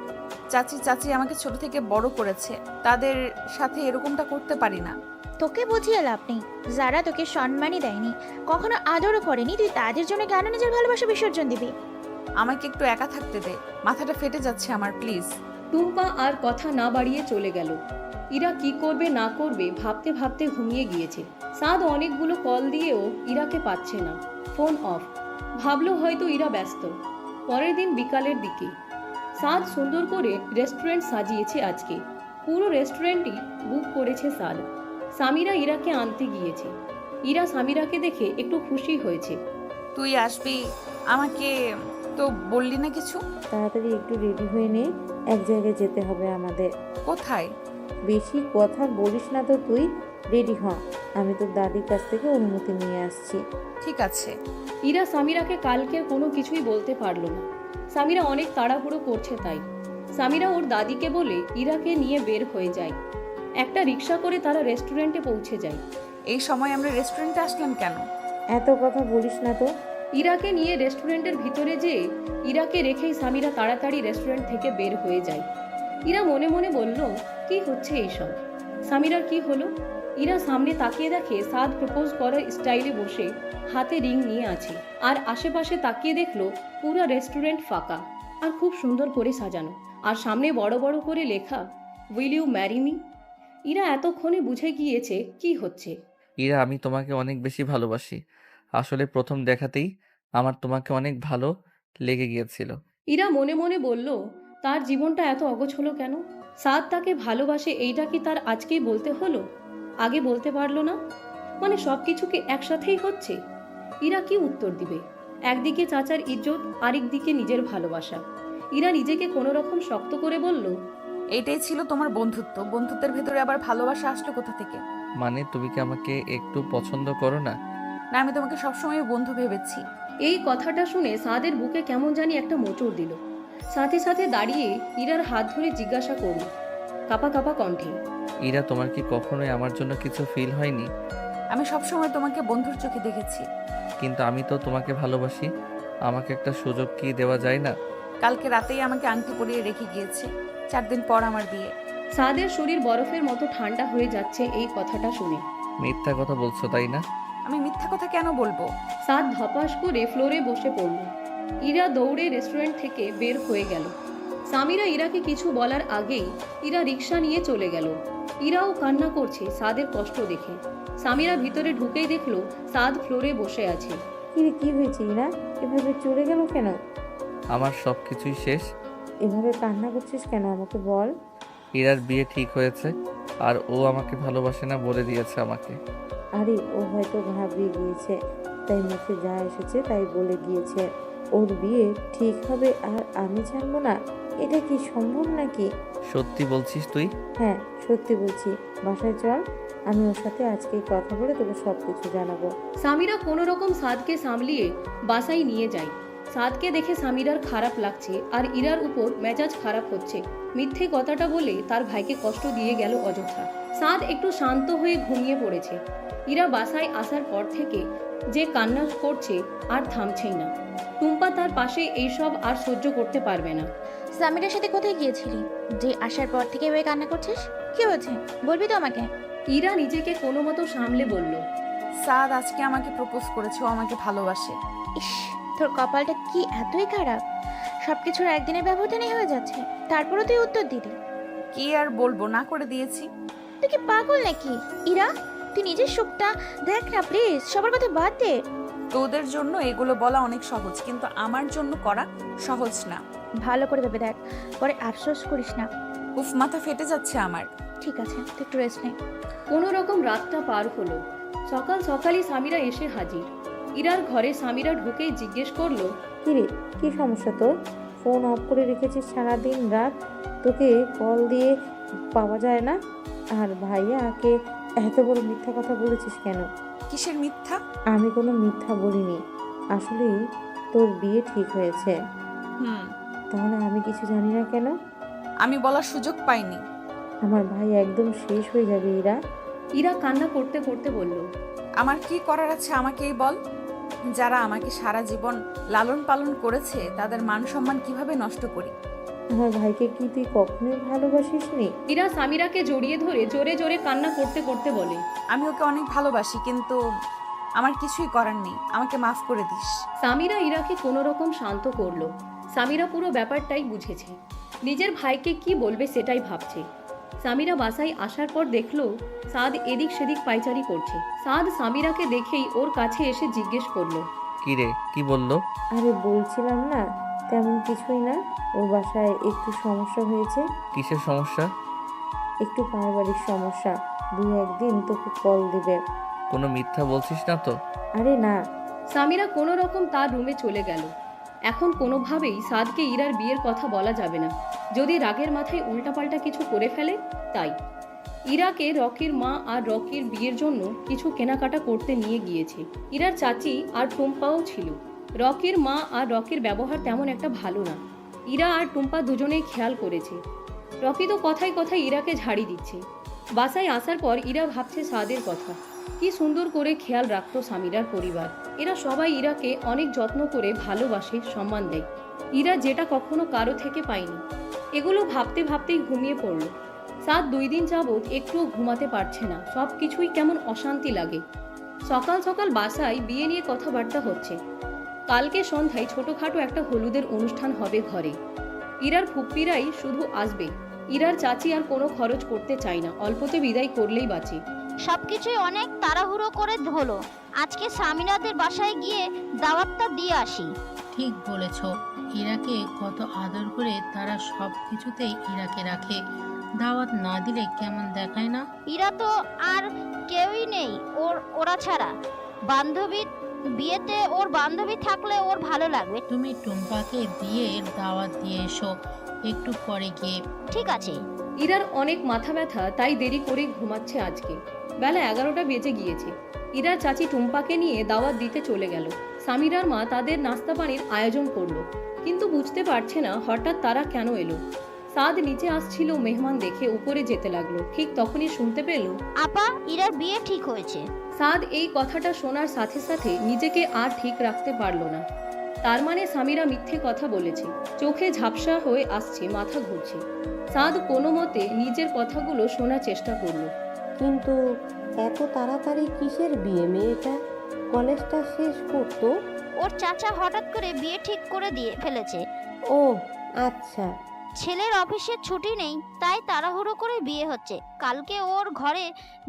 চাচি আমাকে ছোট থেকে বড় করেছে, তাদের সাথে এরকমটা করতে পারি না। তোকে বুঝিয়ে লাভ নেই, যারা তোকে সম্মানই দেয়নি, কখনো আদরও করেনি, তুই তাদের জন্য কেন নিজের ভালোবাসা বিসর্জন দিবি? আমাকে একটু একা থাকতে দে, মাথাটা ফেটে যাচ্ছে আমার, প্লিজ। টুম্পা আর কথা না বাড়িয়ে চলে গেল। ইরা কি করবে না করবে ভাবতে ভাবতে ঘুমিয়ে গিয়েছে। সাদ অনেকগুলো কল দিয়েও ইরাকে পাচ্ছে না, ফোন অফ। ভাবলো হয়তো ইরা ব্যস্ত। পরের দিন বিকালের দিকে সাদ সুন্দর করে রেস্টুরেন্ট সাজিয়েছে আজকে। পুরো রেস্টুরেন্টই বুক করেছে সাদ। সামিরা ইরাকে আনতে গিয়েছে। ইরা সামিরাকে দেখে একটু খুশি হয়েছে। তুই আসবি, আমাকে তো বললি না কিছু। তাড়াতাড়ি একটু রেডি হয়ে নে, এক জায়গায় যেতে হবে আমাদের। কোথায়? বেশি কথা বলিস না তো, তুই রেডি হ, আমি তোর দাদির কাছ থেকে অনুমতি নিয়ে আসছি। ঠিক আছে। ইরা সামিরাকে কালকে কোনো কিছুই বলতে পারলো না। সামিরা অনেক তাড়াহুড়ো করছে তাই। সামিরা ওর দাদিকে বলে ইরাকে নিয়ে বের হয়ে যায়। একটা রিক্সা করে তারা রেস্টুরেন্টে পৌঁছে যায়। এই সময় আমরা রেস্টুরেন্টে আসলাম কেন? এত কথা বলিস না তো। ইরাকে নিয়ে রেস্টুরেন্টের ভিতরে যেয়ে ইরাকে রেখেই সামিরা তাড়াতাড়ি রেস্টুরেন্ট থেকে বের হয়ে যায়। ইরা মনে মনে বলল, কি হচ্ছে এইসব? সামিরার কি হলো? ইরা সামনে তাকিয়ে দেখে সাদ প্রপোজ করার স্টাইলে বসে হাতে রিং নিয়ে আছে, আর আশেপাশে তাকিয়ে দেখলো পুরো রেস্টুরেন্ট ফাঁকা আর খুব সুন্দর করে সাজানো, আর সামনে বড় বড় করে লেখা will you marry me. Ira এতক্ষণে বুঝে গিয়েছে কি হচ্ছে। ইরা, আমি তোমাকে অনেক বেশি ভালোবাসি। আসলে প্রথম দেখাতেই আমার তোমাকে অনেক ভালো লেগে গিয়েছিল। ইরা মনে মনে বলল, তার জীবনটা এত অগোছ হলো কেন? সাদ তাকে ভালোবাসে এইটা কি তার আজকেই বলতে হলো? আগে বলতে পারলো না? মানে সব কিছু কি একসাথেই হচ্ছে? ইরা কি উত্তর দিবে? একদিকে চাচার ইজ্জত, আরেক দিকে নিজের ভালোবাসা। ইরা নিজেকে কোনো রকম শক্ত করে বলল, এইটাই ছিল তোমার বন্ধুত্ব? বন্ধুত্বের ভেতরে আবার ভালোবাসা আসলো কোথা থেকে? মানে তুমি কি আমাকে একটু পছন্দ করো না? না, আমি তোমাকে সবসময় বন্ধু ভেবেছি। এই কথাটা শুনে সাদের বুকে কেমন জানি একটা মোচড় দিল। সাথে সাথে দাঁড়িয়ে ইরার হাত ধরে জিজ্ঞাসা করল কাপা কাপা কণ্ঠে, ইরা, তোমার কি কখনোই আমার জন্য কিছু ফিল হয়নি? আমি সবসময় তোমাকে বন্ধুর চোখে দেখেছি। কিন্তু আমি তো তোমাকে ভালোবাসি। আমাকে একটা সুযোগ কি দেওয়া যায় না? কালকে রাতেই আমাকে আংটি পরিয়ে রেখে গিয়েছে। 4 দিন পর আমার বিয়ে। সাদের শরীর বরফের মতো ঠান্ডা হয়ে যাচ্ছে এই কথাটা শুনে। মিথ্যা কথা বলছো তাই না? আমি মিথ্যা কথা কেন বলবো? সাদ ধপাস করে ফ্লোরে বসে পড়ল। ইরা দৌড়ে রেস্টুরেন্ট থেকে বের হয়ে গেল। সামিরা ইরাকে কিছু বলার আগেই ইরা রিক্সা নিয়ে চলে গেল। ইরাও কান্না করছে সাদের কষ্ট দেখে। সামিরা ভিতরে ঢুকেই দেখলো সাদ ফ্লোরে বসে আছে। কি হয়েছে ইরা? এভাবে চলে গেল কেন? আমার সব কিছুই শেষ। এভাবে কান্না করছিস কেন আমাকে বল। ইরার বিয়ে ঠিক হয়েছে, আর ও আমাকে ভালোবাসে না বলে দিয়েছে আমাকে। আরে ও হয়তো ঘাবড়িয়ে গিয়েছে, তাই মুখে যা এসেছে তাই বলে গিয়েছে। ওর বিয়ে ঠিক হবে আর আমি জানবো না? এটা কি সম্ভব নাকি? সত্যি বলছিস তুই? হ্যাঁ, সত্যি বলছি। বাসায় চল, আমি ওর সাথে আজকেই কথা বলে তোকে সব কিছু জানাবো। সামিরা কোনো রকম সাদকে সামলিয়ে বাসায় নিয়ে যায়। সাদকে দেখে সামিরার খারাপ লাগছে আর ইরার উপর মেজাজ খারাপ হচ্ছে। মিথ্যে কথাটা বলে তার ভাইকে কষ্ট দিয়ে গেল অযথা। সাদ একটু শান্ত হয়ে ঘুমিয়ে পড়েছে। ইরা বাসায় আসার পর থেকে যে কান্না করছে আর থামছেই না। টুম্পা তার পাশে এইসব আর সহ্য করতে পারবে না। সামিরার সাথে কোথায় গিয়েছিলি যে আসার পর থেকে এভাবে কান্না করছিস? কি হয়েছে বলবি তো আমাকে? ইরা নিজেকে কোনো মতো সামলে বলল, সাদ আজকে আমাকে প্রপোজ করেছে, ও আমাকে ভালোবাসে। ইস, তোর কপালটা কি এতই খারাপ? সবকিছুর একদিনের ব্যবধানেই হয়ে যাচ্ছে, তারপরও তুই উত্তর দিলি। কি আর বলবো, না করে দিয়েছি। তুই কি পাগল নাকি? ইরা, তুই নিজের সুখটা দেখ না প্লিজ, সবার কথা বাদ দে। তোদের জন্য এগুলো বলা অনেক সহজ, কিন্তু আমার জন্য করা সহজ না। ভালো করে ভেবে দেখ, পরে আফসোস করিস না। উফ, মাথা ফেটে যাচ্ছে আমার। ঠিক আছে, তুই একটু রেস্ট নে। কোনো রকম রাতটা পার হলো। সকাল সকালই সামিরা এসে হাজির। ইরার ঘরে সামিরা ঢুকেই জিজ্ঞেস করলো, কিরে, কি সমস্যা তোর? ফোন অফ করে রেখেছিস সারাদিন রাত, তোকে কল দিয়ে পাওয়া যায় না? আর ভাইয়াকে এত বড় মিথ্যা কথা বলেছিস কেন? কিসের মিথ্যা? আমি কোনো মিথ্যা বলিনি, আসলে তোর বিয়ে ঠিক হয়েছে। তাহলে আমি কিছু জানি না কেন? আমি বলার সুযোগ পাইনি। আমার ভাই একদম শেষ হয়ে যাবে ইরা। ইরা কান্না করতে করতে বলল, আমার কি করার আছে আমাকেই বল। যারা আমাকে সারা জীবন লালন পালন করেছে তাদের মান সম্মান কিভাবে নষ্ট করি? আমার ভাইকে কি তুই কখনোই ভালোবাসিস নি? ইরা সামিরাকে জড়িয়ে ধরে জোরে জোরে কান্না করতে করতে বলে, আমি ওকে অনেক ভালোবাসি, কিন্তু আমার কিছুই করার নেই, আমাকে মাফ করে দিস। সামিরা ইরাকে কোনো রকম শান্ত করলো। সামিরা পুরো ব্যাপারটাই বুঝেছে, নিজের ভাইকে কি বলবে সেটাই ভাবছে। সামিরা বাসায় আসার পর দেখলো সাদ এদিক সেদিক পাইচারি করছে। সাদ সামিরাকে দেখেই ওর কাছে এসে জিজ্ঞেস করলো, কি রে, কি বললো? আরে বলছিলাম না, তেমন কিছুই না। ওর বাসায় একটু সমস্যা হয়েছে। কিসের সমস্যা? একটু পারিবারিক সমস্যা। 2-1 দিন তোকে কল দিবে। কোনো মিথ্যা বলছিস না তো? আরে না। সামিরা কোনো রকম তার রুমে চলে গেল। এখন কোনোভাবেই সাদকে ইরার বিয়ের কথা বলা যাবে না, যদি রাগের মাথায় উল্টাপাল্টা কিছু করে ফেলে তাই। ইরাকে রকির মা আর রকির বিয়ের জন্য কিছু কেনাকাটা করতে নিয়ে গিয়েছে। ইরার চাচি আর টুম্পাও ছিল। রকির মা আর রকির ব্যবহার তেমন একটা ভালো না। ইরা আর টুম্পা দুজনেই খেয়াল করেছে। রকি তো কথায় কথায় ইরাকে ঝাড়ি দিচ্ছে। বাসায় আসার পর ইরা ভাবছে সাদের কথা। কি সুন্দর করে খেয়াল রাখতো সামিরার পরিবার। এরা সবাই ইরাকে অনেক যত্ন করে ভালোবাসে, সম্মান দেয়। ইরা যেটা কখনো কারো থেকে পায়নি। এগুলো ভাবতে ভাবতেই ঘুমিয়ে পড়ল। সাদ 2 দিন যাবৎ একটুও ঘুমাতে পারছে না, সব কিছুই কেমন অশান্তি লাগে। সকাল সকাল বাসায় বিয়ে নিয়ে কথাবার্তা হচ্ছে। কালকে সন্ধ্যায় ছোটখাটো একটা হলুদের অনুষ্ঠান হবে ঘরে। ইরার ফুপ্পিরাই শুধু আসবে। ইরার চাচি আর কোনো খরচ করতে চায় না, অল্পতে বিদায় করলেই বাঁচে। সবকিছুই অনেক তাড়াহুড়ো করে হলো। আজকে সামিরাদের বাসায় গিয়ে দাওয়াতটা দিয়ে আসি। ঠিক বলেছ, ইরাকে কত আদর করে তারা সব কিছুতেই ইরাকে রাখে। দাওয়াত না দিলে কেমন দেখায় না? ইরা তো আর কেউই নেই ওরা ছাড়া। বান্ধবী বিয়েতে ওর বান্ধবী থাকলে ওর ভালো লাগবে। তুমি টুম্পাকে দিয়ে দাওয়াত দিয়ে এসো একটু পরে গিয়ে। ঠিক আছে। ইরার অনেক মাথা ব্যথা, তাই দেরি করে ঘুমাচ্ছে আজকে। বেলা 11টা বেজে গিয়েছে। ইরার চাচি টুম্পাকে নিয়ে দাওয়াত দিতে চলে গেল। সামিরার মা তাদের নাস্তা পানির আয়োজন করলো, কিন্তু বুঝতে পারছে না হঠাৎ তারা কেন এলো। সাদ নিচে আসছিল মেহমান দেখে উপরে যেতে লাগলো। ঠিক তখনই শুনতে পেল, আপা, ইরার বিয়ে ঠিক হয়েছে। সাদ এই কথাটা শোনার সাথে সাথে নিজেকে আর ঠিক রাখতে পারল না। তার মানে সামিরা মিথ্যে কথা বলেছে। চোখে ঝাপসা হয়ে আসছে, মাথা ঘুরছে। সাদ কোনো মতে নিজের কথাগুলো শোনার চেষ্টা করলো। কিন্তু এত তাড়াতাড়ি কিসের বিয়ে? মেয়েটা কলেজটা শেষ করতো। ওর চাচা হঠাৎ করে বিয়ে ঠিক করে দিয়ে ফেলেছে। ও আচ্ছা। ছেলের অফিসের ছুটি নেই, তাই তাড়াহুড়ো করে বিয়ে হচ্ছে। কালকে ওর ঘরে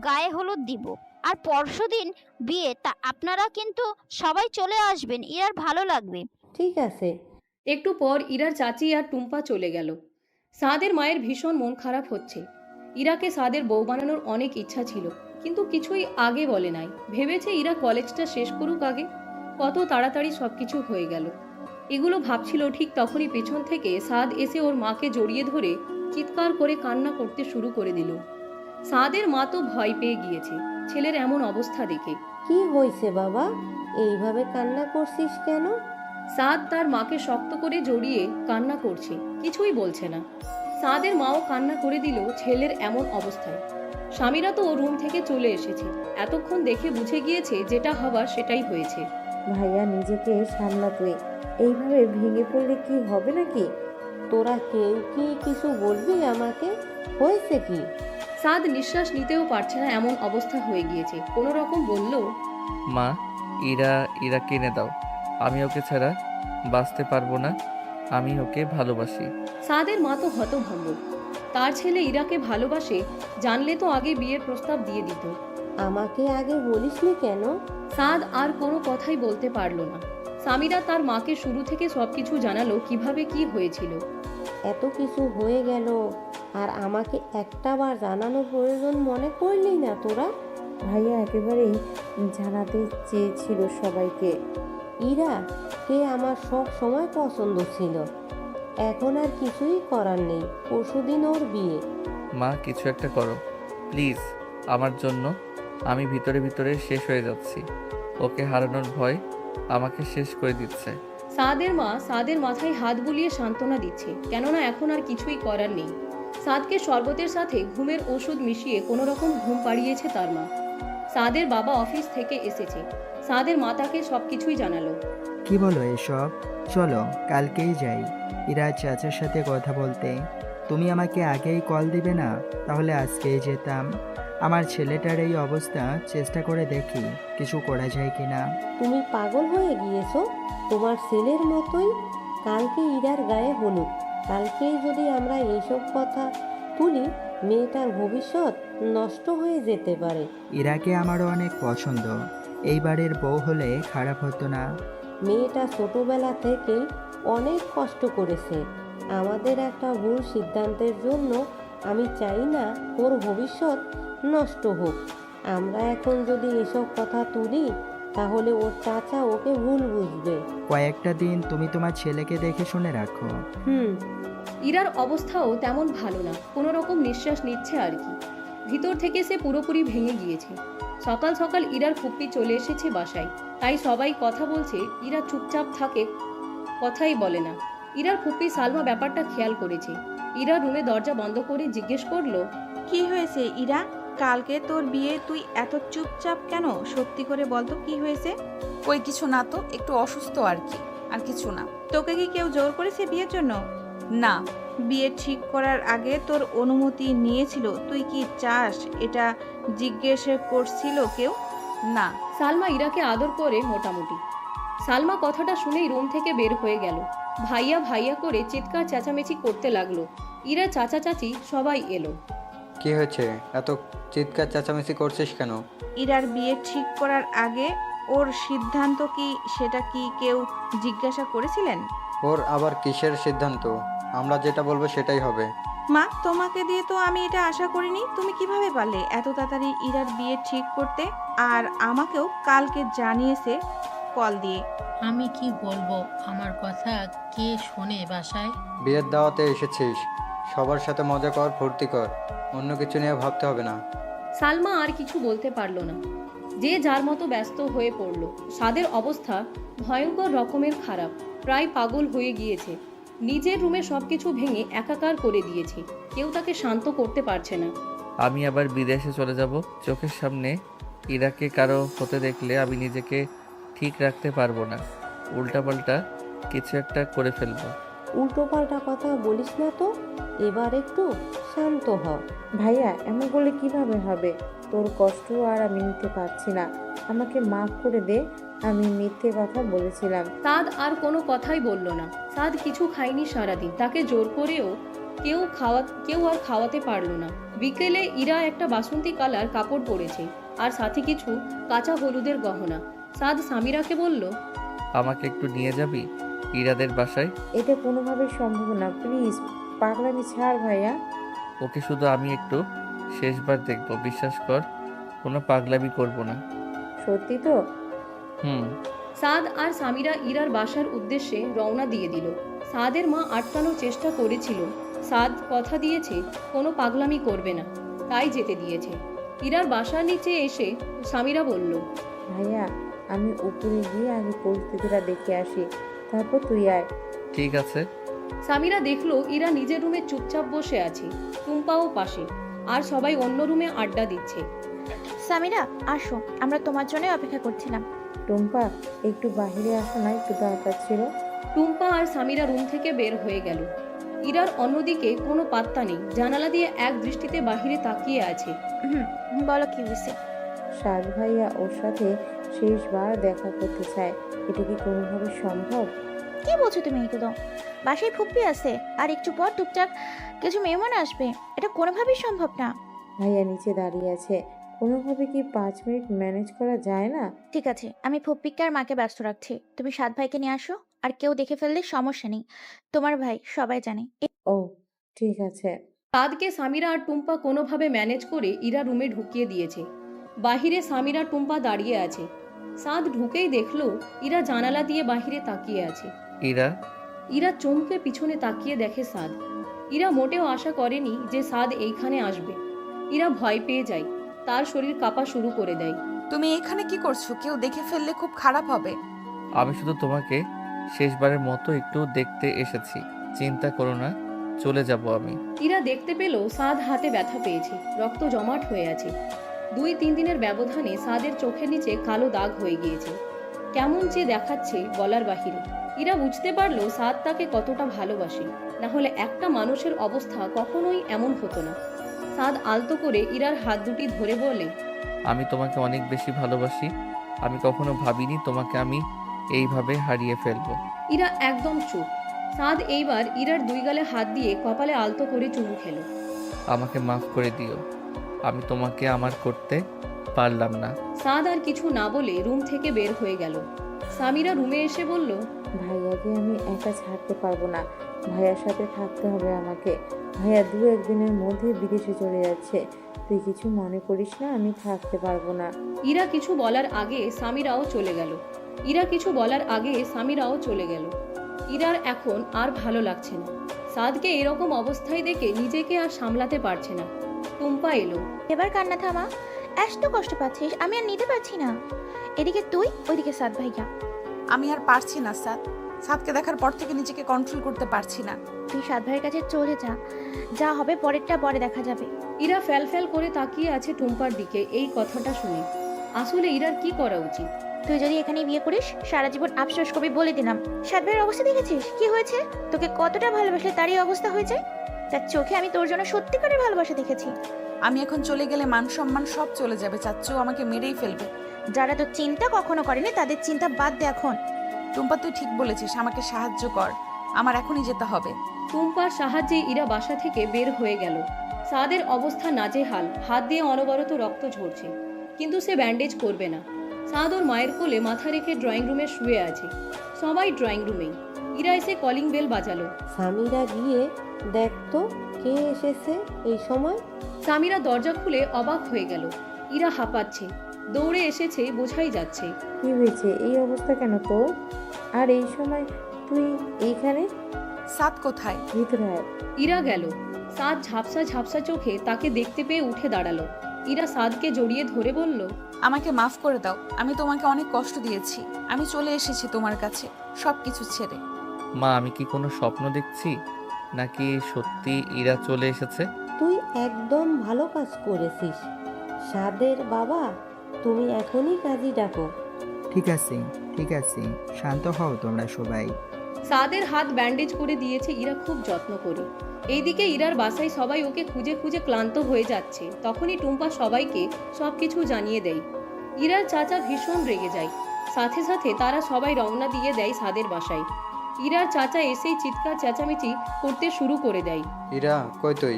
গায়ে হলুদ দিব, আর পরশুদিন বিয়ে। তা আপনারা কিন্তু সবাই চলে আসবেন, ইরার ভালো লাগবে। ঠিক আছে। একটু পর ইরার চাচি আর টুম্পা চলে গেল। সাদের মায়ের ভীষণ মন খারাপ হচ্ছে। ইরাকে সাদের বউ বানানোর অনেক ইচ্ছা ছিল, কিন্তু কিছুই আগে বলে নাই। ভেবেছে ইরা কলেজটা শেষ করুক আগে। কত তাড়াতাড়ি সবকিছু হয়ে গেল। এগুলো ভাবছিল, ঠিক তখনই পেছন থেকে সাদ এসে ওর মাকে জড়িয়ে ধরে চিৎকার করে কান্না করতে শুরু করে দিল। সাদের মা তো ভয় পেয়ে গিয়েছে ছেলের এমন অবস্থা দেখে। কি হয়েছে বাবা, এইভাবে কান্না করছিস কেন? সাদ তার মাকে শক্ত করে জড়িয়ে কান্না করছে, কিছুই বলছে না। সাদের মাও কান্না করে দিল ছেলের এমন অবস্থায়। স্বামীরা তো ও রুম থেকে চলে এসেছে। এতক্ষণ দেখে বুঝে গিয়েছে যেটা হবার সেটাই হয়েছে। ভাইয়া, নিজেকে সামলা তুই। এইভাবে ভেঙে পড়লে কি হবে নাকি? তোরা কেউ কি কিছু বলবি আমাকে? হয়েছে কি? সাদ নিঃশ্বাস নিতেও পারছে না, এমন অবস্থা হয়ে গিয়েছে। কোনো রকম বলল, মা, ইরা কিনে দাও। আমি ওকে ছাড়া বাঁচতে পারবো না। আমি ওকে ভালোবাসি। সাদের মা তো হতভম্ব। তার ছেলে ইরাকে ভালোবাসে জানলে তো আগে বিয়ের প্রস্তাব দিয়ে দিত। আমাকে আগে বলিসনি কেন? সাদ আর কোনো কথাই বলতে পারলো না। সামিরা তার মাকে শুরু থেকে সবকিছু জানালো, কিভাবে কি হয়েছিল। এত কিছু হয়ে গেল আর আমাকে একটাবার জানানোর প্রয়োজন মনে করলি না তোরা? ভাইয়া একেবারেই জানাতে চেয়েছিল সবাইকে। ইরা কে আমার সব সময় পছন্দ ছিল। এখন আর কিছুই করার নেই। পরশুদিন ওর বিয়ে। মা, কিছু একটা করো প্লিজ আমার জন্য। আমি ভিতরে ভিতরে শেষ হয়ে যাচ্ছি। ওকে হারানোর ভয় আমাকে শেষ করে দিচ্ছে। সাদের মা সাদের মাথায় হাত বুলিয়ে সান্ত্বনা দিচ্ছে, কেননা এখন আর কিছুই করার নেই। সাদকে শরবতের সাথে ঘুমের ওষুধ মিশিয়ে কোনো রকম ঘুম পাড়িয়েছে তার মা। সাদের বাবা অফিস থেকে এসেছে। সাদের মা তাকে সবকিছুই জানালো। কি বলো এসব? চলো কালকেই যাই ইরার চাচার সাথে কথা বলতে। তুমি আমাকে আগেই কল দিবে না? তাহলে আজকেই যেতাম। আমার ছেলেটার এই অবস্থা, চেষ্টা করে দেখি কিছু করা যায় কিনা। তুমি পাগল হয়ে গিয়েছো? তোমার ছেলের মতোই। কালকে ইরার গায়ে হলুদ। কালকেই যদি আমরা এইসব কথা তুলি, মেয়েটার ভবিষ্যৎ নষ্ট হয়ে যেতে পারে। ইরাকে আমারও অনেক পছন্দ। এইবারের বউ হলে খারাপ হতো না। মেয়েটা ছোটবেলা থেকেই অনেক কষ্ট করেছে। আমাদের একটা ভুল সিদ্ধান্তের জন্য আমি চাই না ওর ভবিষ্যৎ নষ্ট হোক। আমরা এখন যদি এসব কথা তুলি, তাহলে ওর চাচা ওকে ভুল বুঝবে। কয়েকটা দিন তুমি তোমার ছেলেকে দেখে শুনে রাখো। ইরার অবস্থাও তেমন ভালো না, কোনো রকম নিঃশ্বাস নিচ্ছে আর কি। ভিতর থেকে সে পুরোপুরি ভেঙে গিয়েছে। সকাল সকাল ইরার ফুপ্পি চলে এসেছে বাসায়, তাই সবাই কথা বলছে। ইরা চুপচাপ থাকে, কথাই বলে না। ইরার ফুপ্পি সালমা ব্যাপারটা খেয়াল করেছে। ইরা রুমে দরজা বন্ধ করে জিজ্ঞেস করলো, কি হয়েছে ইরা? কালকে তোর বিয়ে, তুই এত চুপচাপ কেন? সত্যি করে বল তো কি হয়েছে? ওই কিছু না তো, একটু অসুস্থ আর কি, আর কিছু না। তোকে কি কেউ জোর করেছে বিয়ের জন্য? না। বিয়ে ঠিক করার আগে তোর অনুমতি নিয়েছিল? তুই কি চাস এটা জিজ্ঞেস করছিল কেউ? না। সালমা ইরাকে আদর করে মোটামুটি। সালমা কথাটা শুনেই রুম থেকে বের হয়ে গেল। ভাইয়া ভাইয়া করে চিৎকার চেঁচামেচি করতে লাগলো। ইরা চাচা চাচি সবাই এলো। কি হয়েছে, এত চিৎকার চেঁচামেচি করছিস কেন? ইরার বিয়ে ঠিক করার আগে ওর সিদ্ধান্ত কি, সেটা কি কেউ জিজ্ঞাসা করেছিলেন? ওর আবার কিসের সিদ্ধান্ত? আমরা যেটা বলবো সেটাই হবে। মা, তোমাকে দিয়ে তো আমি এটা আশা করিনি। তুমি কিভাবে পারলে এত তাড়াতাড়ি ইরার বিয়ে ঠিক করতে? আর আমাকেও কালকে জানিয়েছে কল দিয়ে। আমি কি বলবো, আমার কথা কে শোনে বাসায়? বিয়ের দাওয়াতে এসেছিস, সবার সাথে মজা কর, ফুর্তি কর, অন্য কিছু নিয়ে ভাবতে হবে না। সালমা আর কিছু বলতে পারল না। যে যার মতো ব্যস্ত হয়ে পড়ল। সাদের অবস্থা ভয়ঙ্কর রকমের খারাপ, প্রায় পাগল হয়ে গিয়েছে। নিজের রুমে সবকিছু ভেঙে একাকার করে দিয়েছে। কেউ তাকে শান্ত করতে পারছে না। আমি আবার বিদেশে চলে যাব। চোখের সামনে ইরাকে কারো হতে দেখলে আমি নিজেকে ঠিক রাখতে পারবো না। উল্টাপাল্টা কিছু একটা করে ফেলবো। উল্টোপাল্টা কথা বলিস না তো, এবার একটু শান্ত হ। ভাইয়া, এমন বলে কিভাবে হবে? তোর কষ্ট আর আমি নিতে পারছি না, আমাকে মাফ করে দে। আমি মিথ্যে কথা বলেছিলাম। সাদ আর কোনো কথাই বলল না। সাদ কিছু খায়নি সারাদিন। তাকে জোর করেও কেউ আর খাওয়াতে পারলো না। বিকেলে ইরা একটা বাসন্তী কালার কাপড় পরেছে আর সাথে কিছু কাঁচা হলুদের গহনা। সাদ সামিরাকে বলল, আমাকে একটু নিয়ে যাবি ইরাদের বাসায়? এটা কোনোভাবে সম্ভব না, প্লিজ পাগলামি ছাড় ভাইয়া। ওকে শুধু আমি একটু শেষবার দেখবো, বিশ্বাস কর, কোনো পাগলামি করব না। সত্যি তো? হুম। সাদ আর সামিরা ইরার বাসার উদ্দেশ্যে রওনা দিয়ে দিল। সাদের মা আটকানোর চেষ্টা করেছিল। সাদ কথা দিয়েছে কোনো পাগলামি করবে না, তাই যেতে দিয়েছে। ইরার বাসার নিচে এসে সামিরা বলল, ভাইয়া, আমি উপরে গিয়ে আগে পরিস্থিতিটা দেখে আসি, তারপর তুই আয়। ঠিক আছে। সামিরা দেখলো ইরা নিজের রুমে চুপচাপ বসে আছে, টুম্পাও পাশে, আর সবাই অন্য রুমে আড্ডা দিচ্ছে। সামিরা, আসো, আমরা তোমার জন্য অপেক্ষা করছিলাম। টুম্পা, একটু বাইরে আসো না, একটু দরকার ছিল। টুম্পা আর সামিরা রুম থেকে বের হয়ে গেল। ইরার অন্যদিকে কোনো পাত্তা নেই, জানালা দিয়ে এক দৃষ্টিতে বাহিরে তাকিয়ে আছে। বলো কি হয়েছে? সাদ ভাইয়া ওর সাথে শেষবার দেখা করতে চায়, এটা কি কোনোভাবে সম্ভব? কি বলছো তুমি এগুলো? বাসায় ফুপ্পি আছে, আর একটু পর টুকটাক কিছু মেহমান আসবে, এটা কোনোভাবেই সম্ভব না। ভাইয়া নিচে দাঁড়িয়ে আছে, কোনোভাবে কি 5 মিনিট ম্যানেজ করা যায় না? ঠিক আছে, আমি ফুপ্পিকে আর মাকে ব্যস্ত রাখছি, তুমি সাদ ভাইকে নিয়ে আসো। আর কেউ দেখে ফেললে সমস্যা নেই, তোমার ভাই সবাই জানে। ও ঠিক আছে। সাদকে সামিরা আর টুম্পা কোনোভাবে ম্যানেজ করে ইরা রুমে ঢুকিয়ে দিয়েছে। বাহিরে সামিরা টুম্পা দাঁড়িয়ে আছে। সাদ ঢুকেই দেখলো ইরা জানালা দিয়ে বাহিরে তাকিয়ে আছে। ইরা চমকে পিছনে তাকিয়ে দেখে সাদ। ইরা মোটেও আশা করেনি যে সাদ এইখানে আসবে। ইরা ভয় পেয়ে যায়, তার শরীর কাঁপা শুরু করে দেয়। তুমি এখানে কি করছো? কেউ দেখে ফেললে খুব খারাপ হবে। আমি শুধু তোমাকে শেষবারের মতো একটু দেখতে এসেছি, চিন্তা করো না, চলে যাব আমি। ইরা দেখতে পেল সাদ হাতে ব্যথা পেয়েছে, রক্ত জমাট হয়ে আছে। 2-3 দিনের ব্যবধানে সাদের চোখের নিচে কালো দাগ হয়ে গিয়েছে। কেমন যে দেখাচ্ছে বলার বাহিরে। ইরা বুঝতে পারলো সাদ তাকে কতটা ভালোবাসে, না হলে একটা মানুষের অবস্থা কখনোই এমন হতো না। সাদ আলতো করে ইরার হাত দুটি ধরে বলে, আমি তোমাকে অনেক বেশি ভালোবাসি। আমি কখনো ভাবিনি তোমাকে আমি এইভাবে হারিয়ে ফেলবো। ইরা একদম চুপ। সাদ এইবার ইরার 2 গালে হাত দিয়ে কপালে আলতো করে চুমু খেলো। আমাকে মাফ করে দিও, আমি তোমাকে আমার করতে পারলাম না। সাদ আর কিছু না বলে রুম থেকে বের হয়ে গেল। সামিরা রুমে এসে বলল, ভাইয়াকে আমি একা ছাড়তে পারবো না, ভাইয়ার সাথে থাকতে হবে আমাকে। ভাইয়া 2-1 দিনের মধ্যে বিদেশে চলে যাচ্ছে, তুই কিছু মনে করিস না, আমি থাকতে পারবো না। ইরা কিছু বলার আগে সামিরাও চলে গেল। ইরার এখন আর ভালো লাগছে না। সাদকে এরকম অবস্থায় দেখে নিজেকে আর সামলাতে পারছে না। টুম্পা এলো। এবার কান্না থামা, এত কষ্ট পাচ্ছিস, আমি আর নিতে পারছি না। এদিকে তুই, ওইদিকে সাদ ভাইয়া। আমি আর পারছি না সাদ, সাদকে দেখার পর থেকে নিজেকে কন্ট্রোল করতে পারছি না। তুই সাত ভাইয়ের কাছে চলে যা, যা হবে পরেরটা পরে দেখা যাবে। ইরা ফ্যাল ফ্যাল করে তাকিয়ে আছে টুম্পার দিকে এই কথাটা শুনে। আসলে ইরার কি করা উচিত? তুই যদি এখানে বিয়ে করিস সারা জীবন আফসোস করবি বলে দিলাম। সাত ভাইয়ের অবস্থা দেখেছিস কি হয়েছে? তোকে কতটা ভালোবাসলে তারই অবস্থা হয়েছে। তার চোখে আমি তোর জন্য সত্যিকারের ভালোবাসা দেখেছি। আমি এখন চলে গেলে মান সম্মান সব চলে যাবে, চাচ্চু আমাকে মেরেই ফেলবে। যারা তো চিন্তা কখনো করেনি তাদের চিন্তা বাদ দে এখন। টুম্পা তুই ঠিক বলেছিস, আমাকে সাহায্য কর, আমার এখনই যেতে হবে। টুম্পার সাহায্যে ইরা বাসা থেকে বের হয়ে গেল। সাদের অবস্থা নাজেহাল, হাত দিয়ে অনবরত রক্ত ঝরছে, কিন্তু সে ব্যান্ডেজ করবে না। সাদ ওর মায়ের কোলে মাথা রেখে ড্রয়িং রুমে শুয়ে আছে। সবাই ড্রয়িং রুমেই। ইরা এসে কলিং বেল বাজালো। স্বামীরা গিয়ে দেখতো কে এসেছে এই সময়। সামিরা দরজা খুলে অবাক হয়ে গেল। ইরা হাঁপাচ্ছে, দৌড়ে এসেছে বোঝাই যাচ্ছে। কি হয়েছে? এই অবস্থা কেন তোর? আর এই সময় তুই এইখানে? সাদ কোথায়? ভিতরে আয়। ইরা গেল। সাদ ঝাপসা ঝাপসা চোখে তাকে দেখতে পেয়ে উঠে দাঁড়ালো। ইরা সাদকে জড়িয়ে ধরে বলল, আমাকে মাফ করে দাও, আমি তোমাকে অনেক কষ্ট দিয়েছি। আমি চলে এসেছি তোমার কাছে সব কিছু ছেড়ে। মা, আমি কি কোনো স্বপ্ন দেখছি নাকি সত্যি ইরা চলে এসেছে? তুই একদম ভালো কাজ করেছিস সাদের বাবা। তুমি এখনই কাজী ডাকো। ঠিক আছে ঠিক আছে, শান্ত হও তোমরা সবাই। সাদের হাত ব্যান্ডেজ করে দিয়েছে ইরা খুব যত্ন করে। এইদিকে ইরার বাসায় সবাই ওকে খুঁজে খুঁজে ক্লান্ত হয়ে যাচ্ছে। তখনই টুম্পা সবাইকে সবকিছু জানিয়ে দেয়। ইরার চাচা ভীষণ রেগে যায়। সাথে সাথে তারা সবাই রওনা দিয়ে দেয় সাদের বাসায়। ইরার চাচা এসেই চিৎকার চেঁচামেচি করতে শুরু করে দেয়। ইরা কই তুই?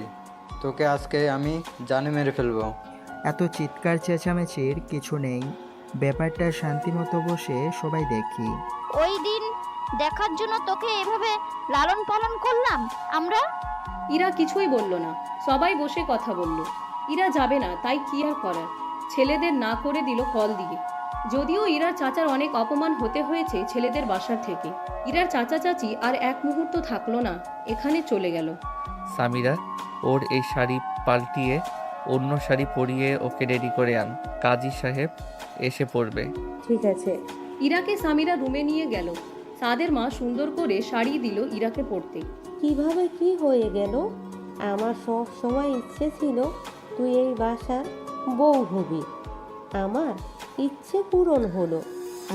তোকে আজকে আমি জানে মেরে ফেলবো। এত চিৎকার চেঁচামেচির কিছু নেই, ব্যাপারটা শান্তিমতো বসে সবাই দেখি। ওই দিন দেখার জন্য তোকে এভাবে লালন পালন করলাম আমরা। ইরা কিছুই বলল না, সবাই বসে কথা বলল। ইরা যাবে না, তাই কি আর করার। ছেলেদের না করে দিল কল দিয়ে। যদিও ইরার চাচার অনেক অপমান হতে হয়েছে ছেলেদের বাসার থেকে। ইরার চাচা চাচি আর এক মুহূর্ত থাকলো না, এখানে চলে গেল। সামিরা, ওর এই শাড়ি পাল্টিয়ে অন্য শাড়ি পরিয়ে ওকে রেডি করে আন, কাজী সাহেব এসে পড়বে। ঠিক আছে। ইরাকে সামিরা রুমে নিয়ে গেল। সাদের মা সুন্দর করে শাড়ি দিল ইরাকে পরতে। কিভাবে কি হয়ে গেল? আমার সব সময় ইচ্ছে ছিল তুই এই বাসার বউ হবি। আমার ইচ্ছে পূরণ হলো।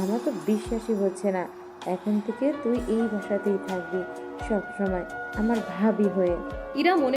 আমার তো বিশ্বাসই হচ্ছে না। এখন থেকে তুই এই বাসাতেই থাকবি সব সময়, আমার ভাবি হয়ে। ইরা মনে